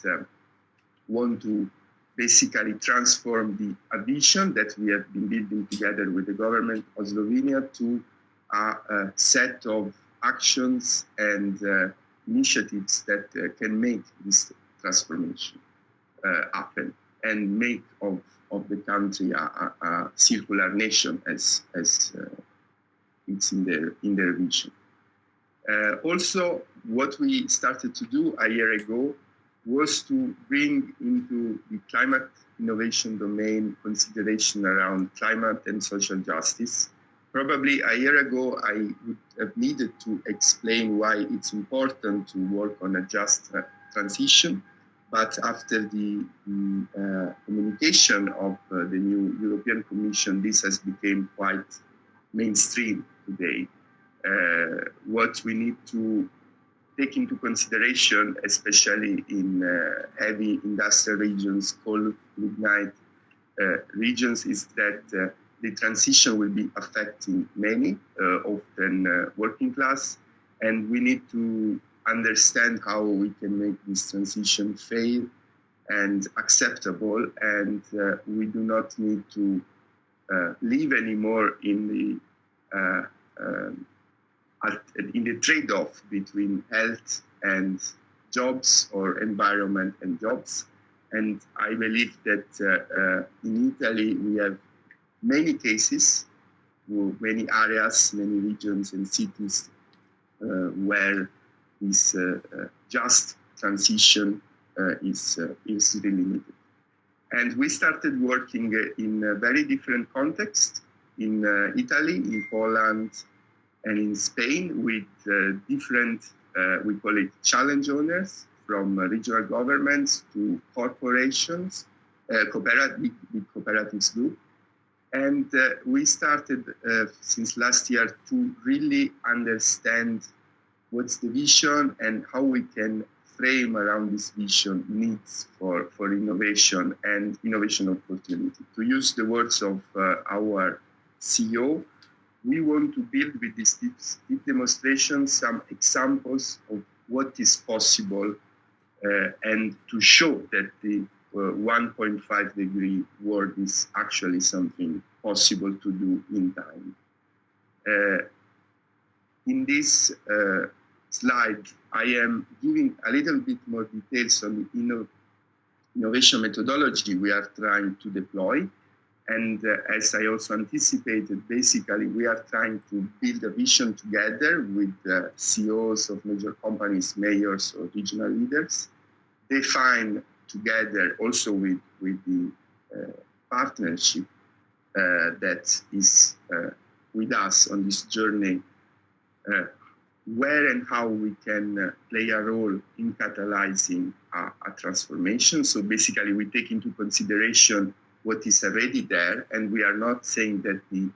want to basically transform a vision that we have been building together with the government of Slovenia to a set of actions and initiatives that can make this transformation happen and make of the country a circular nation as it's in their vision. Also, what we started to do a year ago was to bring into the climate innovation domain consideration around climate and social justice. Probably a year ago, I would have needed to explain why it's important to work on a just transition. But after the communication of the new European Commission, this has become quite mainstream today. What we need to take into consideration, especially in heavy industrial regions, coal, lignite regions, is that the transition will be affecting many, often working class, and we need to understand how we can make this transition fair and acceptable, and we do not need to live anymore in the trade-off between health and jobs or environment and jobs. And I believe that in Italy we have many cases, many areas, many regions and cities where this just transition is really needed. And we started working in a very different context in Italy, in Poland, and in Spain with different, we call it challenge owners, from regional governments to corporations, cooperatives group. And we started since last year to really understand what's the vision and how we can frame around this vision needs for innovation and innovation opportunity. To use the words of our CEO, we want to build with this deep demonstration some examples of what is possible and to show that the 1.5 degree world is actually something possible to do in time. In this slide, I am giving a little bit more details on the innovation methodology we are trying to deploy. And as I also anticipated, basically we are trying to build a vision together with CEOs of major companies, mayors or regional leaders, define together also with the partnership that is with us on this journey, where and how we can play a role in catalyzing a transformation. So basically we take into consideration what is already there, and we are not saying that the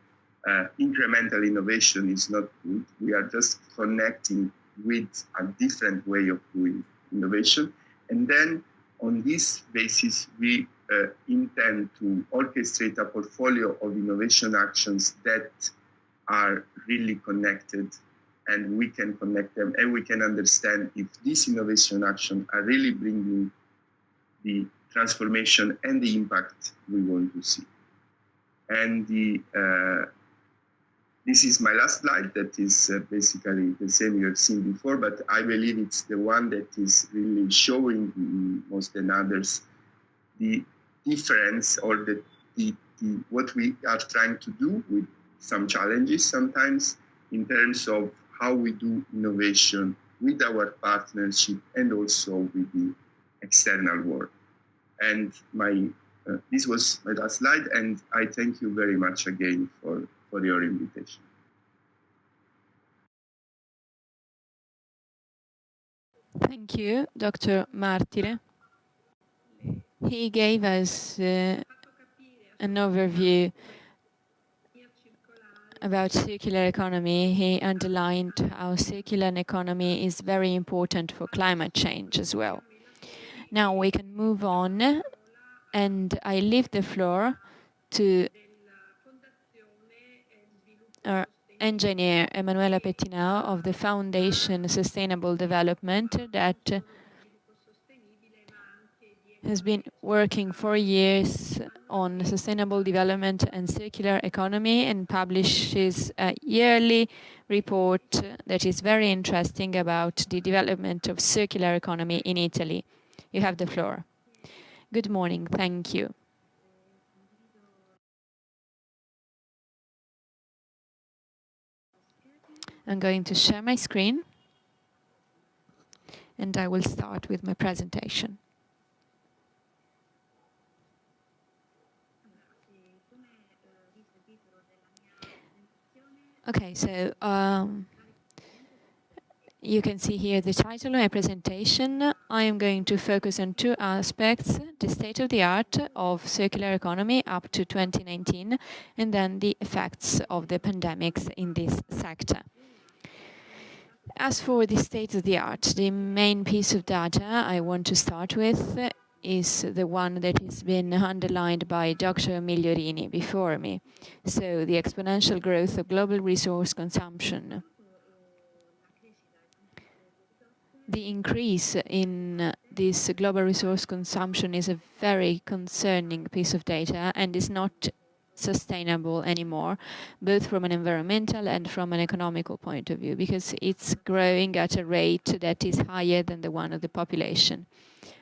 incremental innovation is not good. We are just connecting with a different way of doing innovation. And then on this basis, we intend to orchestrate a portfolio of innovation actions that are really connected, and we can connect them and we can understand if these innovation actions are really bringing the transformation and the impact we want to see. And this is my last slide, that is basically the same you have seen before, but I believe it's the one that is really showing most than others the difference or what we are trying to do with some challenges sometimes in terms of how we do innovation with our partnership and also with the external world. And my this was my last slide, and I thank you very much again for your invitation. Thank you, Dr. Martire. He gave us an overview about circular economy. He underlined how circular economy is very important for climate change as well. Now we can move on, and I leave the floor to our engineer Emanuela Pettinao of the Foundation Sustainable Development that has been working for years on sustainable development and circular economy and publishes a yearly report that is very interesting about the development of circular economy in Italy. You have the floor. Good morning. Thank you. I'm going to share my screen, and I will start with my presentation. Okay, so you can see here the title of my presentation. I am going to focus on two aspects: the state of the art of circular economy up to 2019, and then the effects of the pandemics in this sector. As for the state of the art, the main piece of data I want to start with is the one that has been underlined by Dr. Migliorini before me. So the exponential growth of global resource consumption. The increase in this global resource consumption is a very concerning piece of data and is not sustainable anymore, both from an environmental and from an economical point of view, because it's growing at a rate that is higher than the one of the population.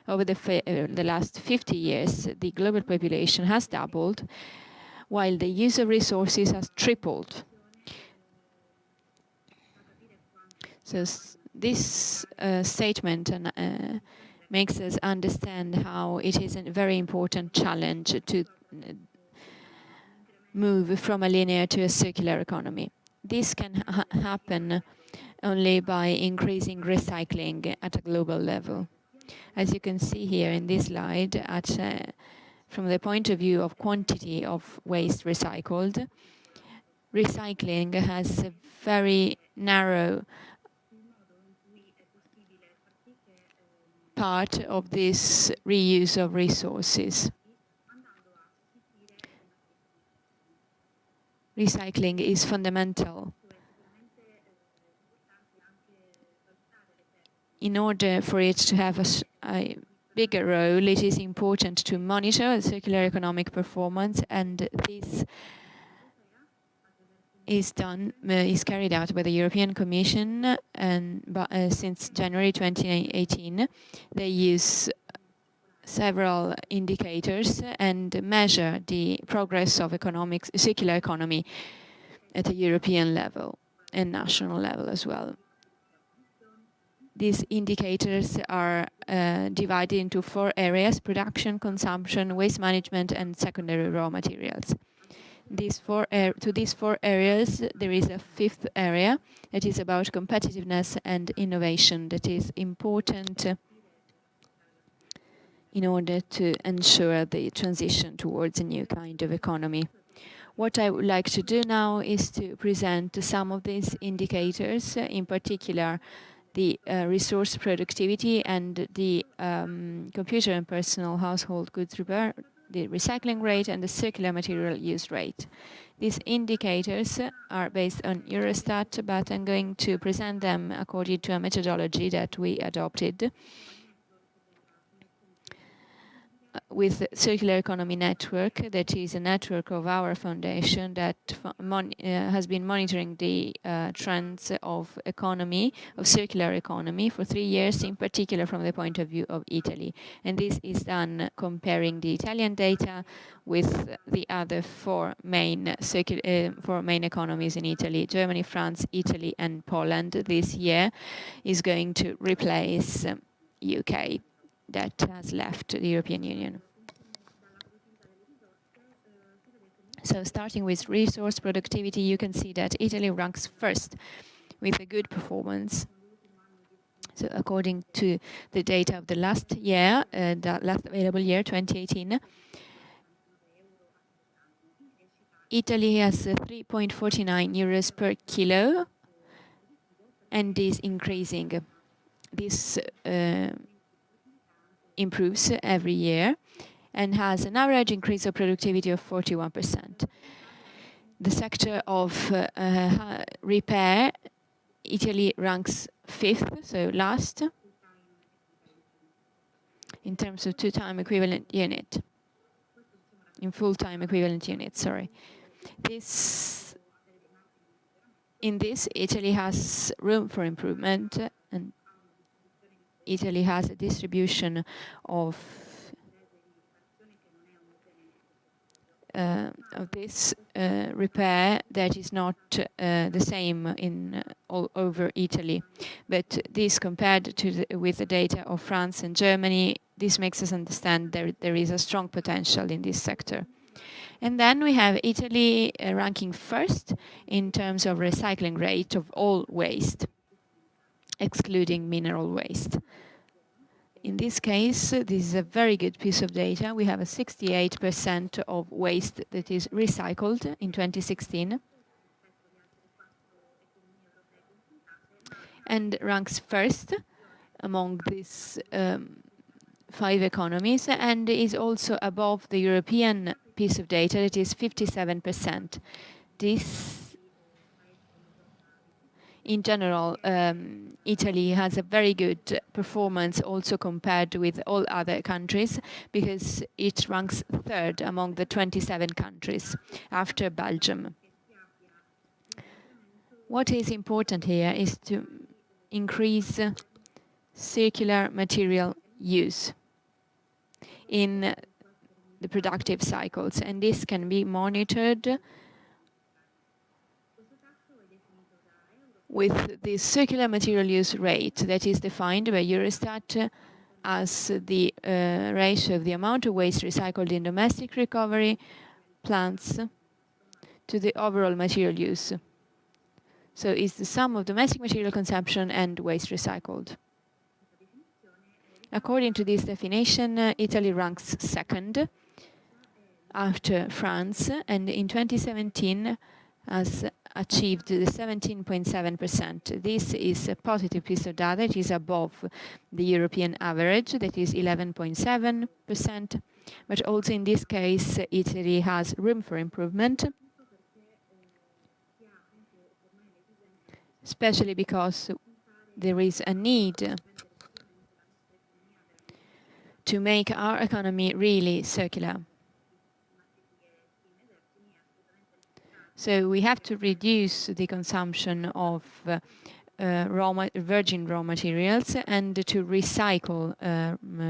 Over the last 50 years, the global population has doubled, while the use of resources has tripled. So this statement makes us understand how it is a very important challenge to move from a linear to a circular economy. This can happen only by increasing recycling at a global level. As you can see here in this slide, from the point of view of quantity of waste recycled, recycling has a very narrow part of this reuse of resources. Recycling is fundamental. In order for it to have a bigger role, it is important to monitor circular economic performance, and this is carried out by the European Commission, and since January 2018, they use several indicators and measure the progress of circular economy at a European level and national level as well. These indicators are divided into 4 areas: production, consumption, waste management, and secondary raw materials. To these 4 areas, there is a 5th area that is about competitiveness and innovation that is important in order to ensure the transition towards a new kind of economy. What I would like to do now is to present some of these indicators, in particular the resource productivity and the computer and personal household goods repair, the recycling rate, and the circular material use rate. These indicators are based on Eurostat, but I'm going to present them according to a methodology that we adopted with Circular Economy Network, that is a network of our foundation that has been monitoring the trends of circular economy for 3 years, in particular from the point of view of Italy. And this is done comparing the Italian data with the other 4 main economies in Italy: Germany, France, Italy, and Poland. This year is going to replace UK, that has left the European Union. So starting with resource productivity, you can see that Italy ranks first with a good performance. So according to the data of the last year, the last available year, 2018, Italy has 3.49 euros per kilo and is increasing. This improves every year and has an average increase of productivity of 41%. The sector of repair, Italy ranks 5th, so last, in terms of full-time equivalent unit, sorry. In this, Italy has room for improvement, and Italy has a distribution of this repair that is not the same in all over Italy. But this compared to with the data of France and Germany, this makes us understand there is a strong potential in this sector. And then we have Italy ranking first in terms of recycling rate of all waste, excluding mineral waste. In this case, this is a very good piece of data. We have a 68% of waste that is recycled in 2016 and ranks first among these 5 economies, and is also above the European piece of data that is 57%. This in general, Italy has a very good performance also compared with all other countries because it ranks 3rd among the 27 countries after Belgium. What is important here is to increase circular material use in the productive cycles, and this can be monitored with the circular material use rate that is defined by Eurostat as the ratio of the amount of waste recycled in domestic recovery plants to the overall material use. So it's the sum of domestic material consumption and waste recycled. According to this definition, Italy ranks 2nd after France, and in 2017 has achieved the 17.7%. This is a positive piece of data. It is above the European average, that is 11.7%. But also in this case, Italy has room for improvement, especially because there is a need to make our economy really circular. So we have to reduce the consumption of virgin raw materials and to recycle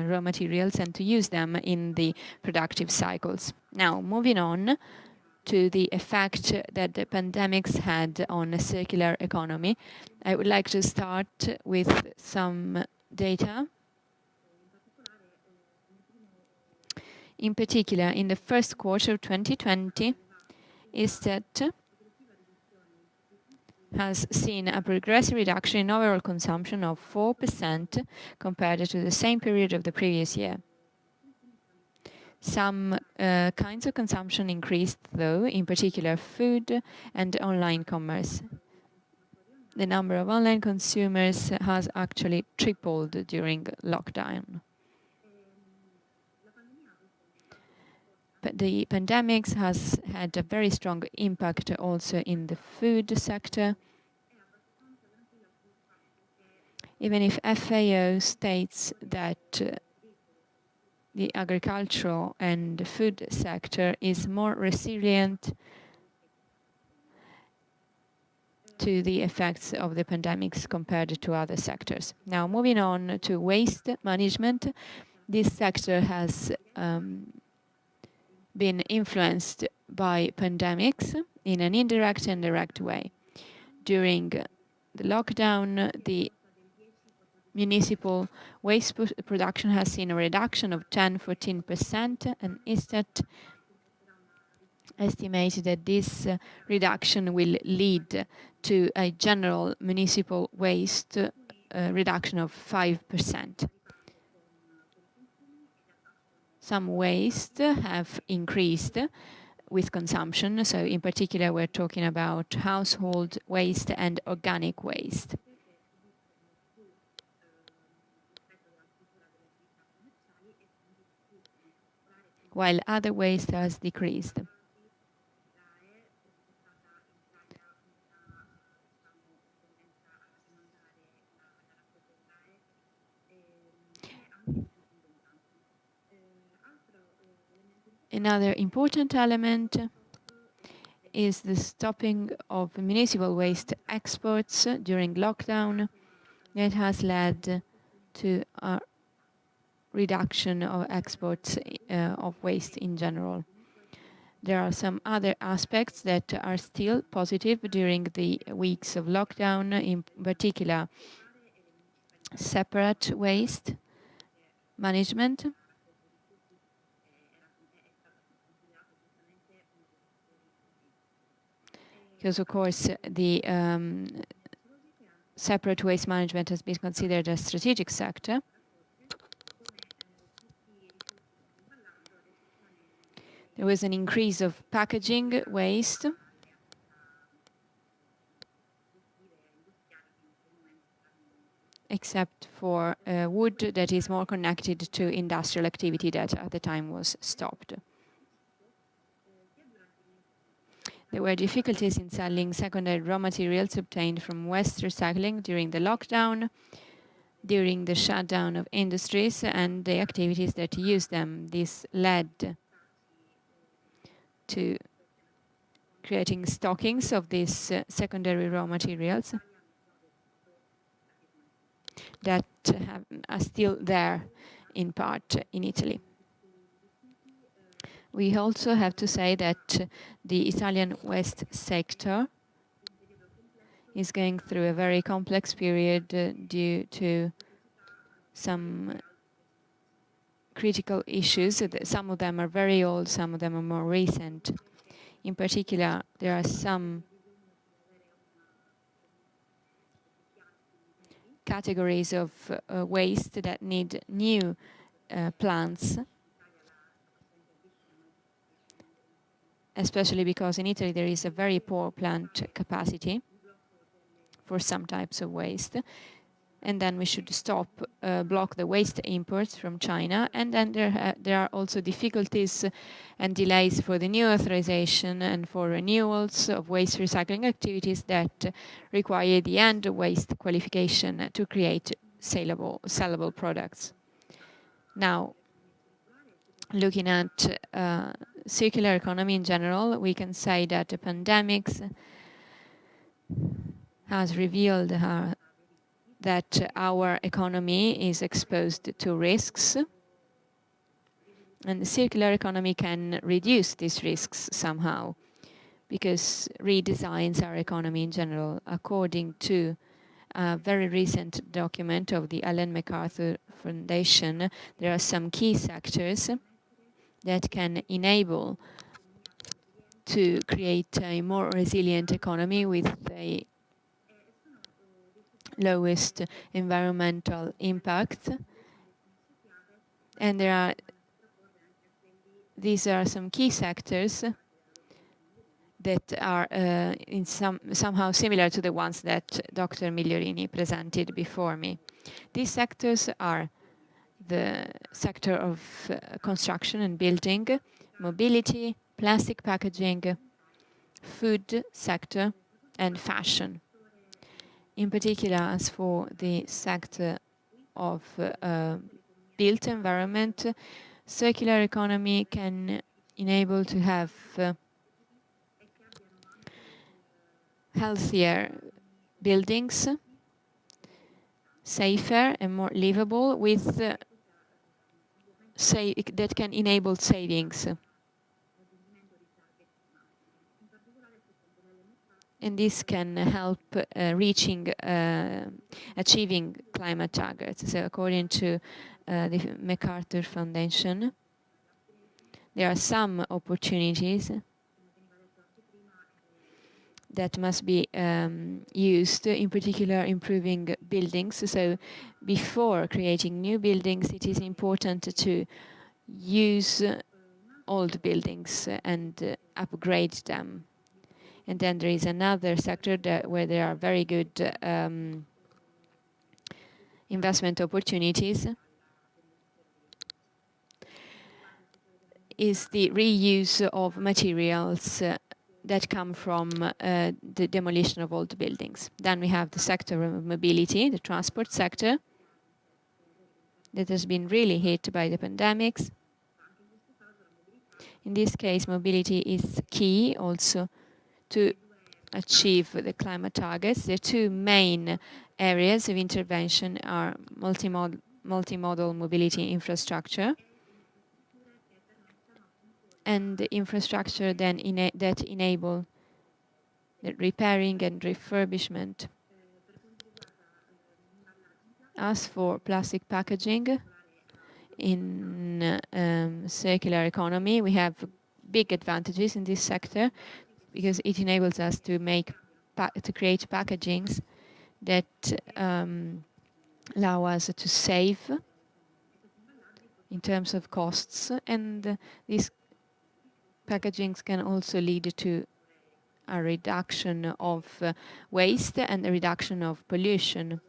raw materials and to use them in the productive cycles. Now, moving on to the effect that the pandemics had on a circular economy, I would like to start with some data. In particular, in the first quarter of 2020, Sept has seen a progressive reduction in overall consumption of 4% compared to the same period of the previous year. Some kinds of consumption increased, though, in particular food and online commerce. The number of online consumers has actually tripled during lockdown. But the pandemic has had a very strong impact also in the food sector. Even if FAO states that the agricultural and food sector is more resilient to the effects of the pandemics compared to other sectors. Now, moving on to waste management, this sector has been influenced by pandemics in an indirect and direct way. During the lockdown, the municipal waste production has seen a reduction of 10-14%, and Istat estimated that this reduction will lead to a general municipal waste reduction of 5%. Some waste have increased with consumption, so in particular we're talking about household waste and organic waste. While other waste has decreased. Another important element is the stopping of municipal waste exports during lockdown. That has led to a reduction of exports of waste in general. There are some other aspects that are still positive during the weeks of lockdown, in particular separate waste management. Because of course the separate waste management has been considered a strategic sector. There was an increase of packaging waste. Except for wood that is more connected to industrial activity that at the time was stopped. There were difficulties in selling secondary raw materials obtained from waste recycling during the lockdown, during the shutdown of industries and the activities that use them. This led to creating stockings of these secondary raw materials that are still there in part in Italy. We also have to say that the Italian waste sector is going through a very complex period due to some critical issues. Some of them are very old, some of them are more recent. In particular, there are some categories of waste that need new plants, especially because in Italy there is a very poor plant capacity for some types of waste. And then we should block the waste imports from China. And then there are also difficulties and delays for the new authorization and for renewals of waste recycling activities that require the end waste qualification to create sellable products. Now, looking at circular economy in general, we can say that the pandemics has revealed that our economy is exposed to risks, and the circular economy can reduce these risks somehow, because redesigns our economy in general. According to a very recent document of the Ellen MacArthur Foundation, there are some key sectors that can enable to create a more resilient economy with a lowest environmental impact. And these are some key sectors that are somehow similar to the ones that Dr. Migliorini presented before me. These sectors are the sector of construction and building, mobility, plastic packaging, food sector, and fashion. In particular, as for the sector of built environment, circular economy can enable to have healthier buildings, safer and more livable, with that can enable savings. And this can help achieving climate targets. So according to the MacArthur Foundation, there are some opportunities that must be used, in particular improving buildings. So before creating new buildings, it is important to use old buildings and upgrade them. And then there is another sector where there are very good investment opportunities, is the reuse of materials that come from the demolition of old buildings. Then we have the sector of mobility, the transport sector, that has been really hit by the pandemics. In this case, mobility is key also to achieve the climate targets. The two main areas of intervention are multimodal mobility infrastructure and the infrastructure then that enable the repairing and refurbishment. As for plastic packaging, in circular economy, we have big advantages in this sector because it enables us to create packagings that allow us to save in terms of costs, and these packagings can also lead to a reduction of waste and a reduction of pollution.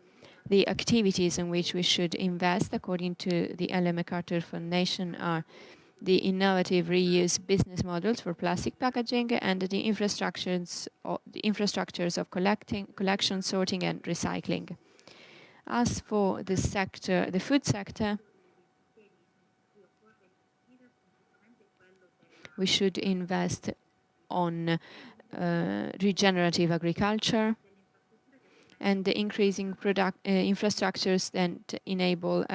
The activities in which we should invest, according to the Ellen MacArthur Foundation, are the innovative reuse business models for plastic packaging and the infrastructures of collection, sorting, and recycling. As for the sector, the food sector, we should invest on regenerative agriculture and the increasing infrastructures that enable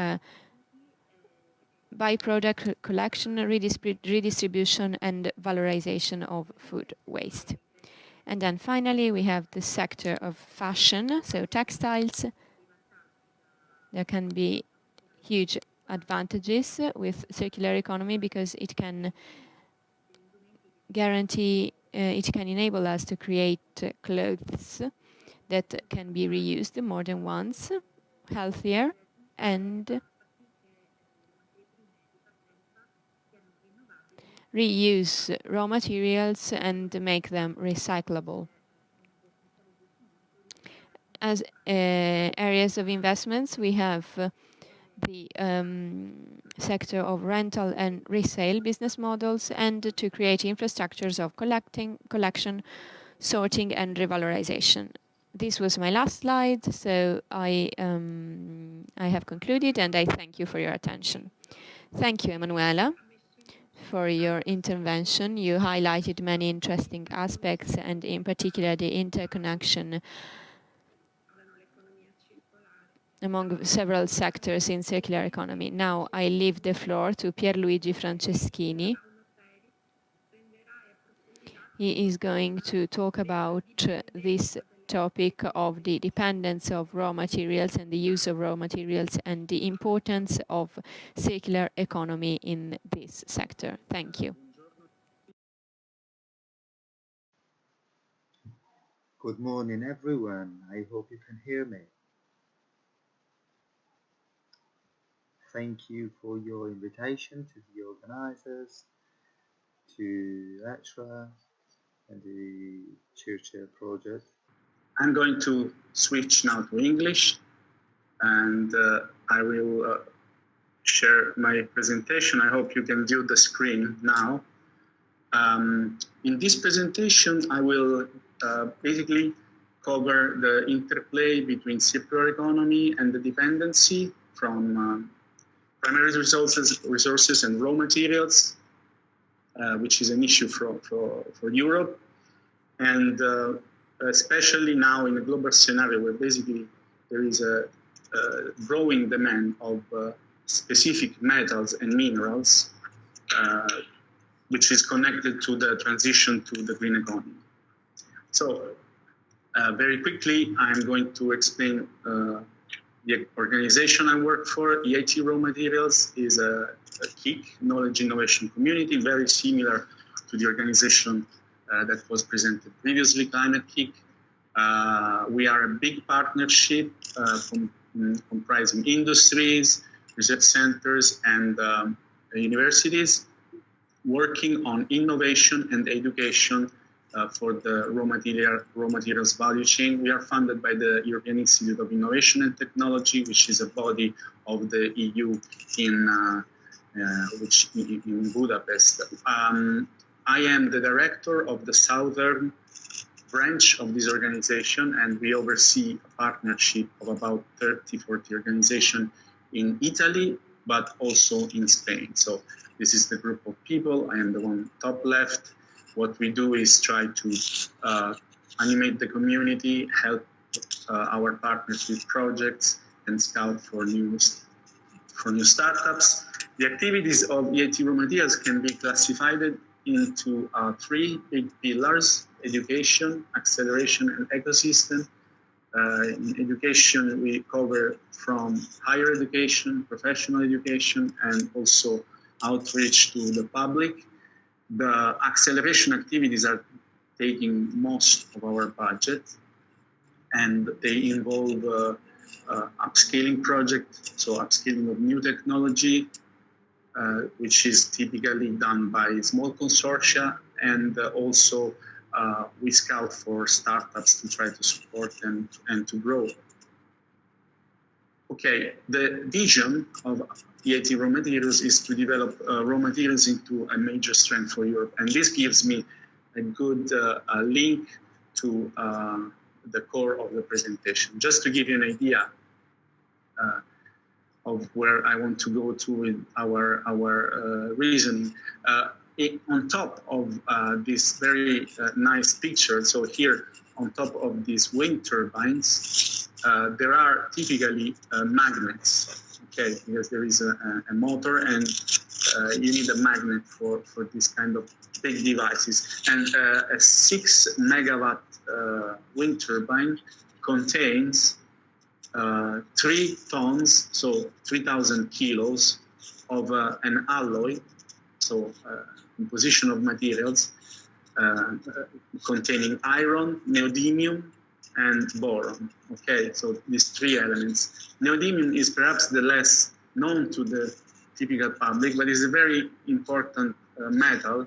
byproduct collection, redistribution, and valorization of food waste. And then finally, we have the sector of fashion, so textiles. There can be huge advantages with circular economy because it can guarantee, it can enable us to create clothes that can be reused more than once, healthier, and reuse raw materials and make them recyclable. As areas of investments, we have the sector of rental and resale business models, and to create infrastructures of collection, sorting, and revalorization. This was my last slide, so I have concluded, and I thank you for your attention. Thank you, Emanuela, for your intervention. You highlighted many interesting aspects, and in particular the interconnection among several sectors in circular economy. Now I leave the floor to Pierluigi Franceschini. He is going to talk about this topic of the dependence of raw materials and the use of raw materials and the importance of circular economy in this sector. Thank you. Good morning, everyone. I hope you can hear me. Thank you for your invitation to the organizers, to ETRA and the Churchill project. I'm going to switch now to English, and I will share my presentation. I hope you can view the screen now. In this presentation, I will basically cover the interplay between circular economy and the dependency from primary resources and raw materials, which is an issue for Europe, and especially now in a global scenario where basically there is a growing demand of specific metals and minerals, which is connected to the transition to the green economy. So very quickly, I'm going to explain the organization I work for. EIT Raw Materials is a KIC, Knowledge Innovation Community, very similar to the organization that was presented previously, Climate Kick. We are a big partnership comprising industries, research centers, and universities, working on innovation and education for the raw materials value chain. We are funded by the European Institute of Innovation and Technology, which is a body of the EU in Budapest. I am the director of the southern branch of this organization, and we oversee a partnership of about 30-40 organizations in Italy, but also in Spain. So this is the group of people. I am the one top left. What we do is try to animate the community, help our partners with projects, and scout for new startups. The activities of EIT Raw Materials can be classified into 3 big pillars: education, acceleration, and ecosystem. In education, we cover from higher education, professional education, and also outreach to the public. The acceleration activities are taking most of our budget, and they involve upscaling projects, so upscaling of new technology, which is typically done by small consortia, and also we scout for startups to try to support them and to grow. Okay, the vision of EIT Raw Materials is to develop raw materials into a major strength for Europe, and this gives me a good link to the core of the presentation. Just to give you an idea of where I want to go to with our reasoning. On top of this very nice picture, so here on top of these wind turbines, there are typically magnets, okay, because there is a motor and you need a magnet for this kind of big devices. And a 6 megawatt wind turbine contains 3 tons, so 3,000 kilos of an alloy, so composition of materials containing iron, neodymium, and boron. Okay, so these 3 elements. Neodymium is perhaps the less known to the typical public, but is a very important metal.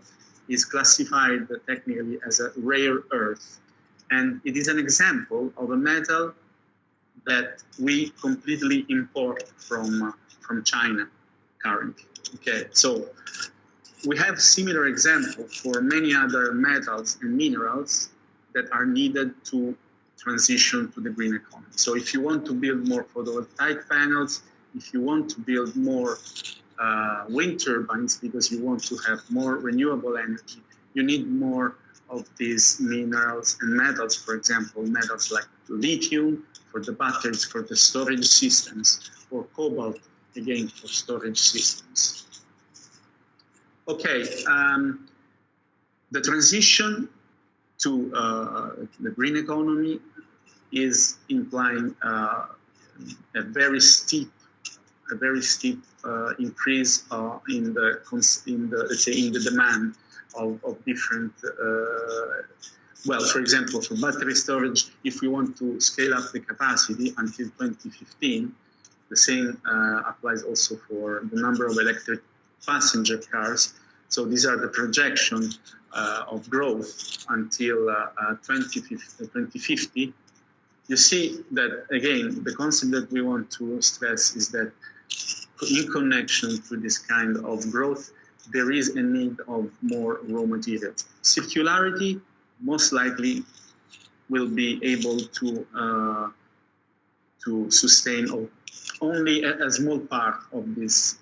Is classified technically as a rare earth, and it is an example of a metal that we completely import from China currently. Okay, so we have similar examples for many other metals and minerals that are needed to transition to the green economy. So if you want to build more photovoltaic panels, if you want to build more wind turbines because you want to have more renewable energy, you need more of these minerals and metals, for example, metals like lithium for the batteries, for the storage systems, or cobalt, again, for storage systems. Okay, the transition to the green economy is implying a very steep increase in the demand of different. Well, for example, for battery storage, if we want to scale up the capacity until 2015, the same applies also for the number of electric passenger cars. So these are the projections of growth until 2050. You see that, again, the concept that we want to stress is that in connection to this kind of growth, there is a need of more raw materials. Circularity most likely will be able to sustain only a small part of this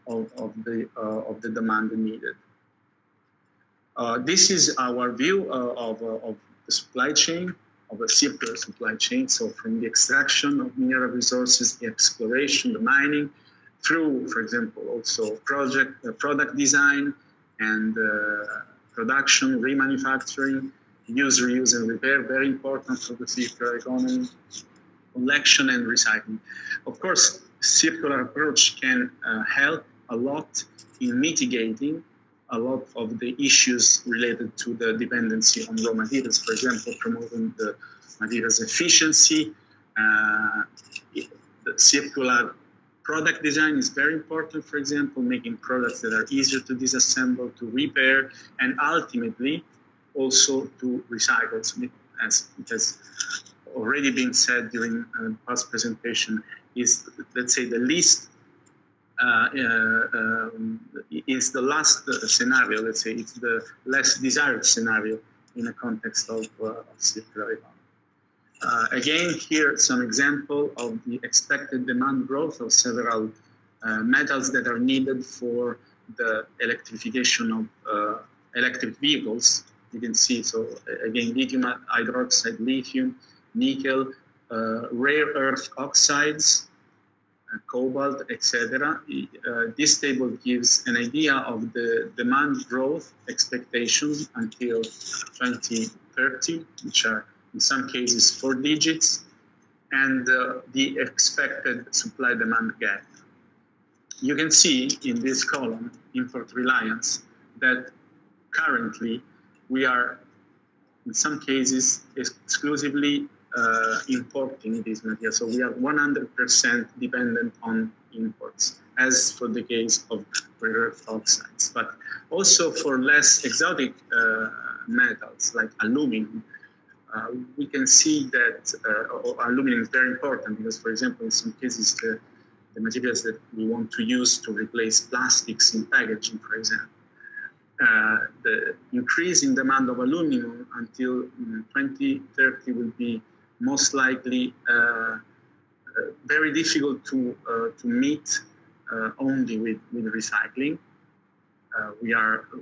of the demand needed. This is our view of the supply chain, of a circular supply chain. So from the extraction of mineral resources, the exploration, the mining, through, for example, also product design and production, remanufacturing, use, reuse, and repair, very important for the circular economy, collection and recycling. Of course, circular approach can help a lot in mitigating a lot of the issues related to the dependency on raw materials, for example, promoting the materials efficiency. The circular product design is very important, for example, making products that are easier to disassemble, to repair, and ultimately also to recycle. So as it has already been said during past presentation, is, let's say, the least is the last scenario, let's say, it's the less desired scenario in a context of circular economy. Again, here some example of the expected demand growth of several metals that are needed for the electrification of electric vehicles. You can see, so again, lithium hydroxide, lithium, nickel, rare earth oxides, cobalt, etc. This table gives an idea of the demand growth expectations until 2030, which are in some cases 4 digits, and the expected supply-demand gap. You can see in this column, import reliance, that currently we are, in some cases, exclusively importing these materials. So we are 100% dependent on imports, as for the case of rare earth oxides. But also for less exotic metals like aluminum, we can see that aluminum is very important because, for example, in some cases, the materials that we want to use to replace plastics in packaging, for example, the increase in demand of aluminum until 2030 will be most likely very difficult to meet only with recycling.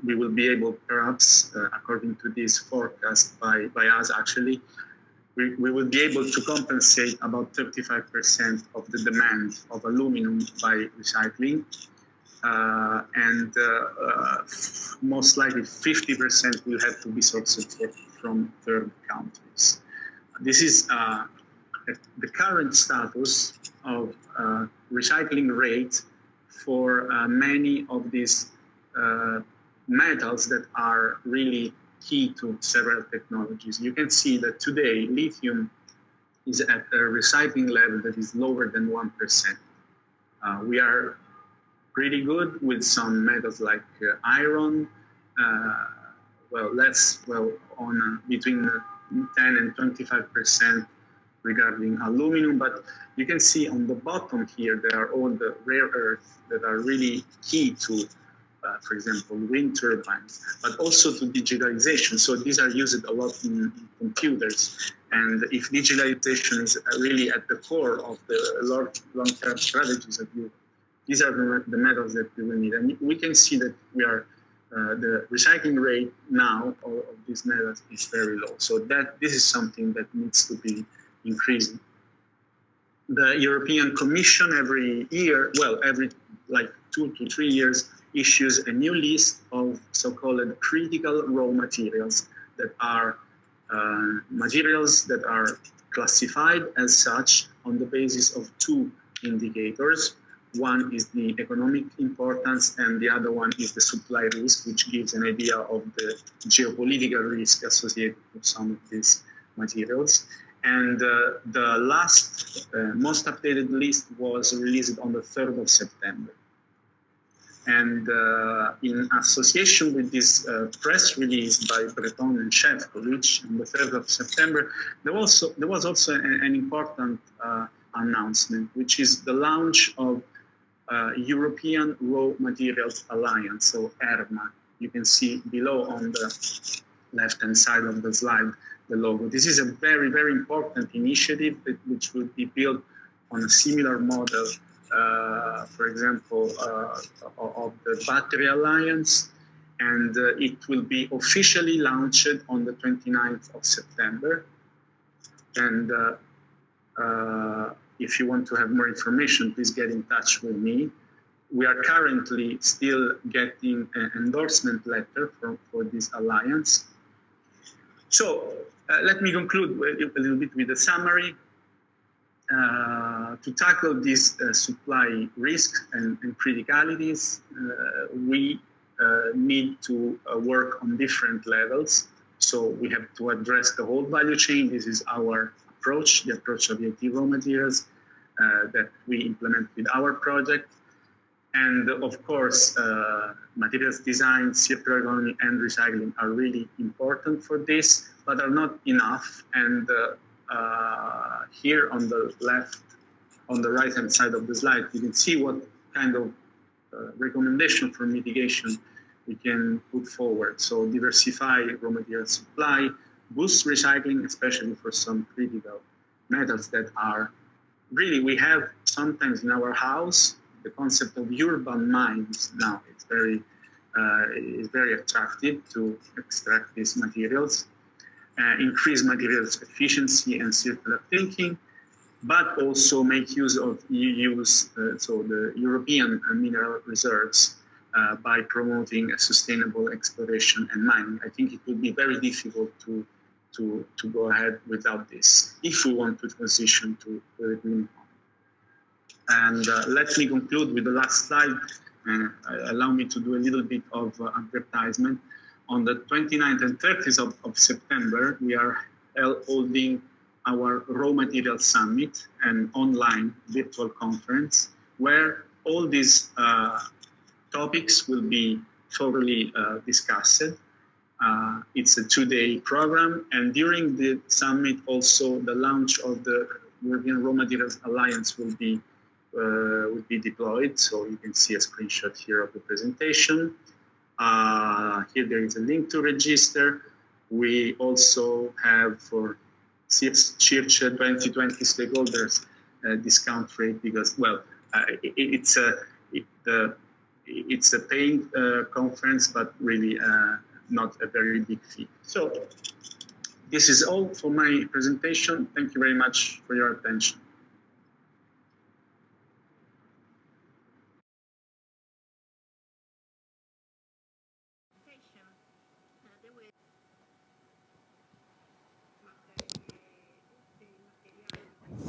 We will be able, perhaps, according to this forecast by us actually, we will be able to compensate about 35% of the demand of aluminum by recycling. And most likely 50% will have to be sourced from third countries. This is the current status of recycling rate for many of these metals that are really key to several technologies. You can see that today lithium is at a recycling level that is lower than 1%. We are pretty good with some metals like iron, on between 10 and 25% regarding aluminum, but you can see on the bottom here, there are all the rare earths that are really key to, for example, wind turbines, but also to digitalization. So these are used a lot in computers. And if digitalization is really at the core of the long-term strategies of Europe, these are the metals that we will need. And we can see that we are, the recycling rate now of these metals is very low. So this is something that needs to be increasing. The European Commission every year, every like 2 to 3 years, issues a new list of so-called critical raw materials that are materials that are classified as such on the basis of 2 indicators. One is the economic importance, and the other one is the supply risk, which gives an idea of the geopolitical risk associated with some of these materials. And the last, most updated list was released on the 3rd of September. And in association with this press release by Breton and Shevkovich on the 3rd of September, there was also an important announcement, which is the launch of European Raw Materials Alliance, so ERMA. You can see below on the left-hand side of the slide the logo. This is a very, very important initiative which will be built on a similar model, for example, of the Battery Alliance, and it will be officially launched on the 29th of September. And if you want to have more information, please get in touch with me. We are currently still getting an endorsement letter for this alliance. So let me conclude a little bit with a summary. To tackle these supply risks and criticalities, we need to work on different levels. So we have to address the whole value chain. This is our approach, the approach of ENG raw materials that we implement with our project. And of course, materials design, circular economy, and recycling are really important for this, but are not enough. And here on the left, on the right-hand side of the slide, you can see what kind of recommendation for mitigation we can put forward. So diversify raw material supply, boost recycling, especially for some critical metals that are really, we have sometimes in our house, the concept of urban mines now. It's very attractive to extract these materials, increase materials efficiency and circular thinking, but also make use of EU's, so the European mineral reserves by promoting a sustainable exploration and mining. I think it would be very difficult to go ahead without this if we want to transition to the green economy. And let me conclude with the last slide. Allow me to do a little bit of advertisement. On the 29th and 30th of September, we are holding our Raw Materials Summit, an online virtual conference where all these topics will be thoroughly discussed. It's a 2-day program, and during the summit also the launch of the European Raw Materials Alliance will be deployed. So you can see a screenshot here of the presentation. Here there is a link to register. We also have for Church 2020 stakeholders a discount rate because, well, it's a paying conference, but really not a very big fee. So this is all for my presentation. Thank you very much for your attention.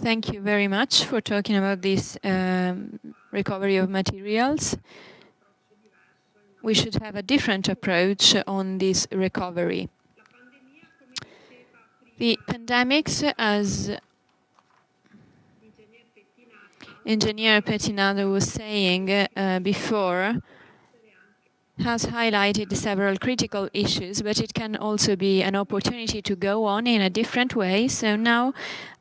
Thank you very much for talking about this recovery of materials. We should have a different approach on this recovery. The pandemics, as Engineer Pettinado was saying before, has highlighted several critical issues, but it can also be an opportunity to go on in a different way. So now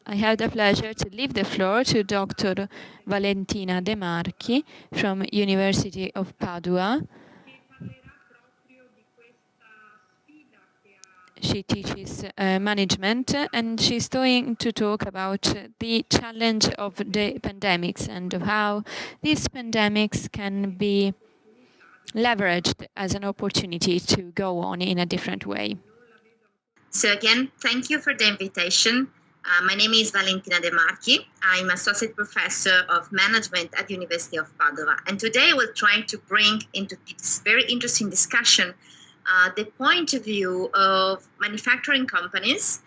I have the pleasure to leave the floor to Dr. Valentina De Marchi from University of Padua. She teaches management, and she's going to talk about the challenge of the pandemics and of how these pandemics can be leveraged as an opportunity to go on in a different way. So again, thank you for the invitation. My name is Valentina De Marchi. I'm Associate Professor of Management at the University of Padua. And today we're trying to bring into this very interesting discussion the point of view of manufacturing companies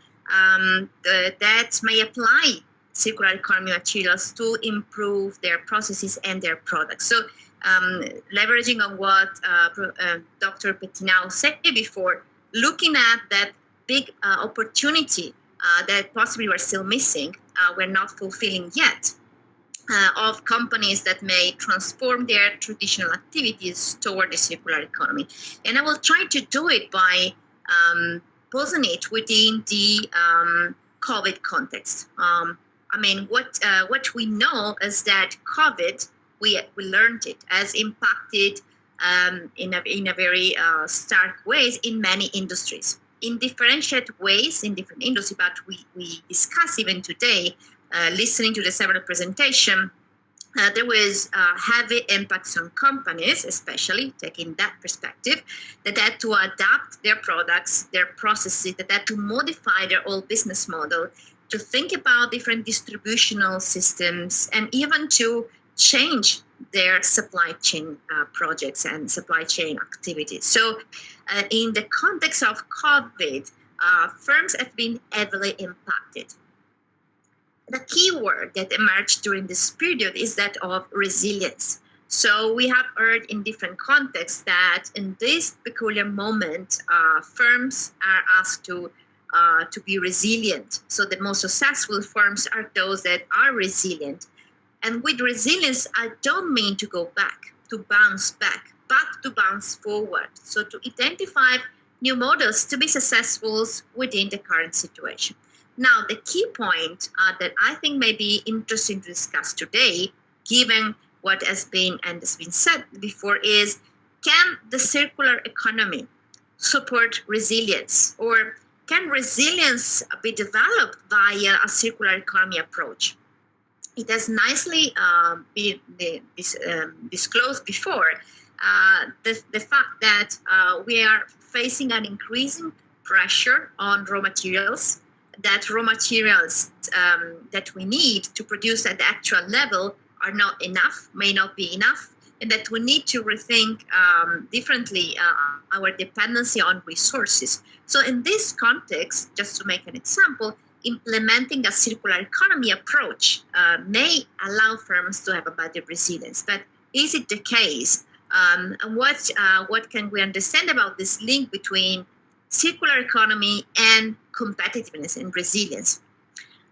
that may apply circular economy materials to improve their processes and their products. So leveraging on what Dr. Pettinado said before, looking at that big opportunity that possibly we're still missing, we're not fulfilling yet, of companies that may transform their traditional activities toward the circular economy. And I will try to do it by posing it within the COVID context. I mean, what we know is that COVID, we learned it, has impacted in a very stark ways in many industries. In differentiated ways in different industries, but we discuss even today, listening to the several presentations, there was heavy impacts on companies, especially taking that perspective, that had to adapt their products, their processes, that had to modify their whole business model, to think about different distributional systems, and even to change their supply chain projects and supply chain activities. So in the context of COVID, firms have been heavily impacted. The key word that emerged during this period is that of resilience. So we have heard in different contexts that in this peculiar moment, firms are asked to be resilient. So the most successful firms are those that are resilient. And with resilience, I don't mean to go back, to bounce back, but to bounce forward. So to identify new models to be successful within the current situation. Now, the key point that I think may be interesting to discuss today, given what has been said before, is can the circular economy support resilience, or can resilience be developed via a circular economy approach? It has nicely been disclosed before the fact that we are facing an increasing pressure on raw materials, that raw materials that we need to produce at the actual level are not enough, may not be enough, and that we need to rethink differently our dependency on resources. So in this context, just to make an example, implementing a circular economy approach may allow firms to have a better resilience. But is it the case? And what can we understand about this link between circular economy and competitiveness and resilience?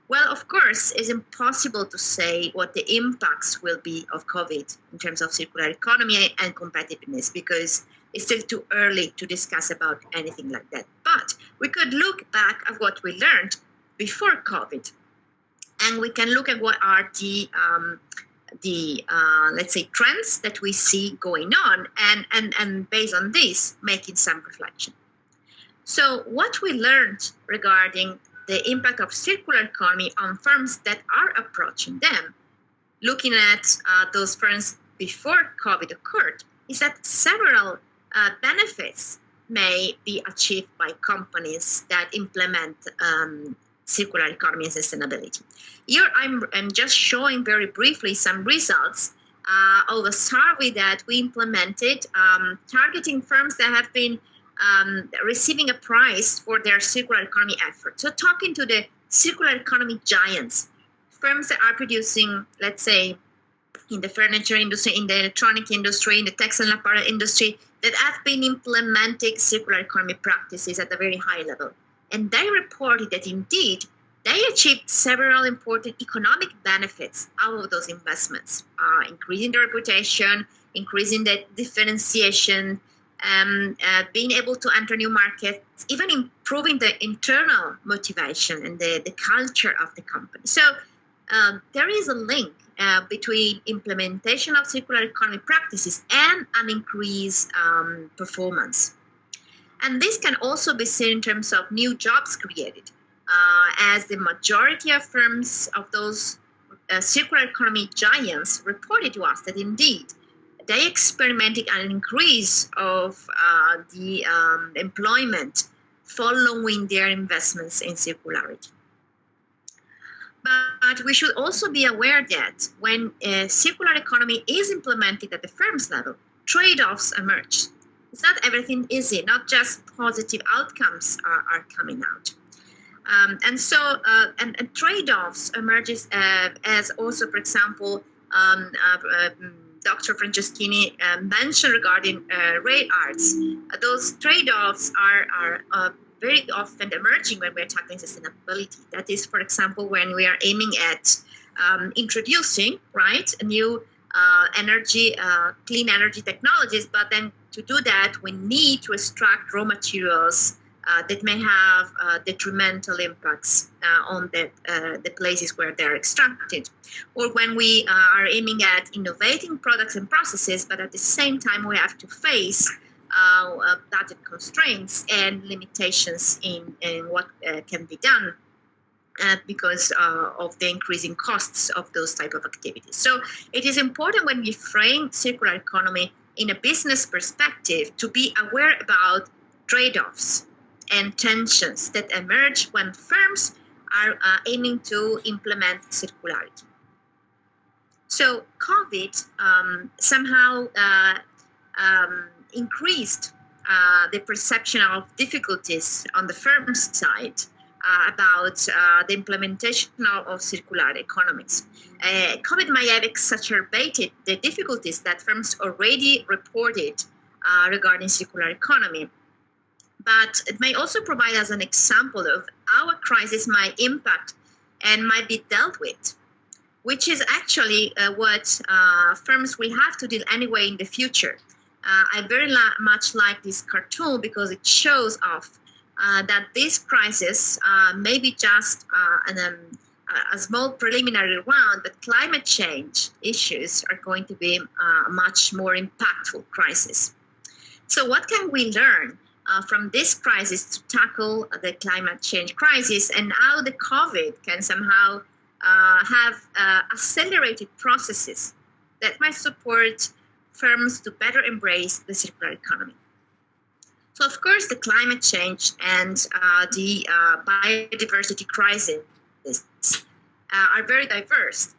Well, of course, it's impossible to say what the impacts will be of COVID in terms of circular economy and competitiveness, because it's still too early to discuss about anything like that. But we could look back at what we learned before COVID, and we can look at what are the let's say trends that we see going on, and based on this, making some reflection. So what we learned regarding the impact of circular economy on firms that are approaching them, looking at those firms before COVID occurred, is that several benefits may be achieved by companies that implement circular economy and sustainability. Here I'm just showing very briefly some results of a survey that we implemented targeting firms that have been receiving a prize for their circular economy effort. So talking to the circular economy giants, firms that are producing, let's say, in the furniture industry, in the electronic industry, in the textile and apparel industry, that have been implementing circular economy practices at a very high level. And they reported that indeed, they achieved several important economic benefits out of those investments, increasing their reputation, increasing the differentiation, being able to enter new markets, even improving the internal motivation and the culture of the company. So there is a link between implementation of circular economy practices and an increased performance. And this can also be seen in terms of new jobs created, as the majority of firms of those circular economy giants reported to us that indeed they experimented an increase of the employment following their investments in circularity. But we should also be aware that when a circular economy is implemented at the firm's level, trade-offs emerge. It's not everything easy, not just positive outcomes are coming out. And so trade-offs emerges as also, for example, Dr. Franceschini mentioned regarding rare arts. Those trade-offs are very often emerging when we're tackling sustainability. That is, for example, when we are aiming at introducing, right, a new energy, clean energy technologies, but then to do that, we need to extract raw materials that may have detrimental impacts on the places where they're extracted. Or when we are aiming at innovating products and processes, but at the same time we have to face budget constraints and limitations in what can be done because of the increasing costs of those type of activities. So it is important when we frame circular economy in a business perspective to be aware about trade-offs and tensions that emerge when firms are aiming to implement circularity. So COVID somehow increased the perception of difficulties on the firm's side about the implementation of circular economies. COVID may have exacerbated the difficulties that firms already reported regarding circular economy, but it may also provide us an example of how a crisis might impact and might be dealt with, which is actually what firms will have to deal anyway in the future. I very much like this cartoon because it shows off that this crisis may be just a small preliminary round, but climate change issues are going to be a much more impactful crisis. So what can we learn from this crisis to tackle the climate change crisis, and how the COVID can somehow have accelerated processes that might support firms to better embrace the circular economy? So, of course, the climate change and the biodiversity crisis are very diverse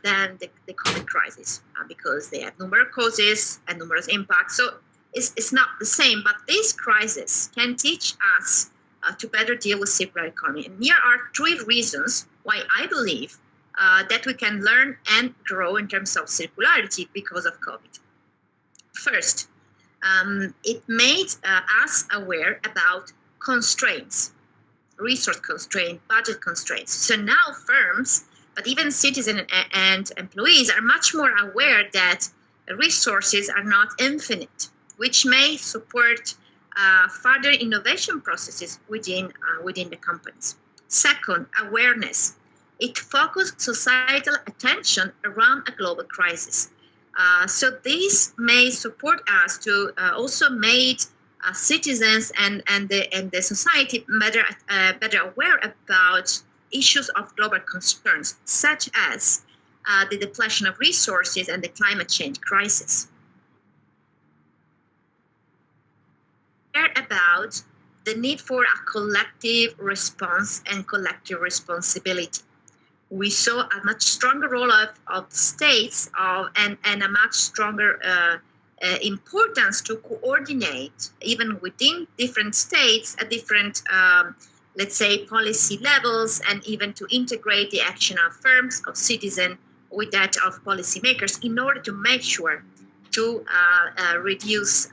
than the COVID crisis because they have numerous causes and numerous impacts. So it's not the same, but this crisis can teach us to better deal with circular economy. And here are 3 reasons why I believe that we can learn and grow in terms of circularity because of COVID. First, it made us aware about constraints, resource constraints, budget constraints. So now firms, but even citizens and employees are much more aware that resources are not infinite, which may support further innovation processes within the companies. Second, awareness. It focused societal attention around a global crisis. So this may support us to also make citizens and the society better aware about issues of global concerns, such as the depletion of resources and the climate change crisis. About the need for a collective response and collective responsibility. We saw a much stronger role of states and a much stronger importance to coordinate, even within different states, at different, let's say, policy levels, and even to integrate the action of firms, of citizens, with that of policymakers in order to make sure to reduce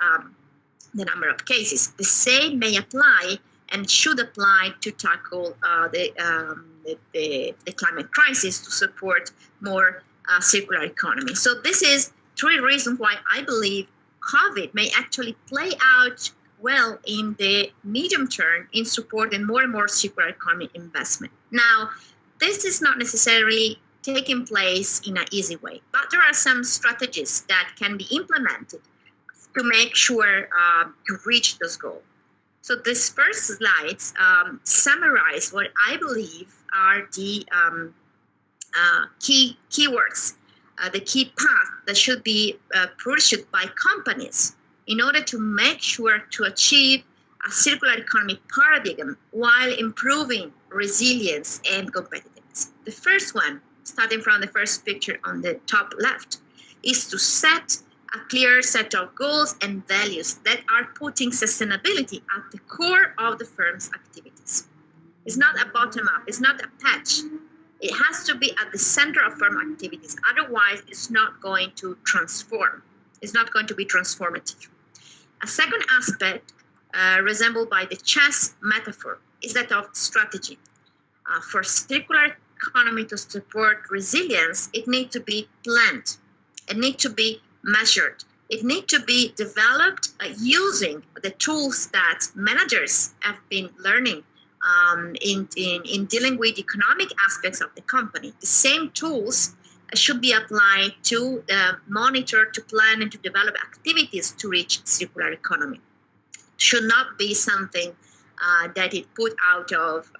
the number of cases. The same may apply and should apply to tackle the climate crisis, to support more circular economy. So this is 3 reasons why I believe COVID may actually play out well in the medium term in supporting more and more circular economy investment. Now, this is not necessarily taking place in an easy way, but there are some strategies that can be implemented to make sure to reach those goals. So this first slides summarize what I believe are the keywords, the key path that should be pursued by companies in order to make sure to achieve a circular economy paradigm while improving resilience and competitiveness. The first one, starting from the first picture on the top left, is to set a clear set of goals and values that are putting sustainability at the core of the firm's activities. It's not a bottom-up, it's not a patch. It has to be at the center of firm activities. Otherwise, it's not going to transform. It's not going to be transformative. A second aspect, resembled by the chess metaphor, is that of strategy. For circular economy to support resilience, it needs to be planned. It needs to be measured. It needs to be developed using the tools that managers have been learning in dealing with economic aspects of the company. The same tools should be applied to monitor, to plan, and to develop activities to reach circular economy. Should not be something that it put out of,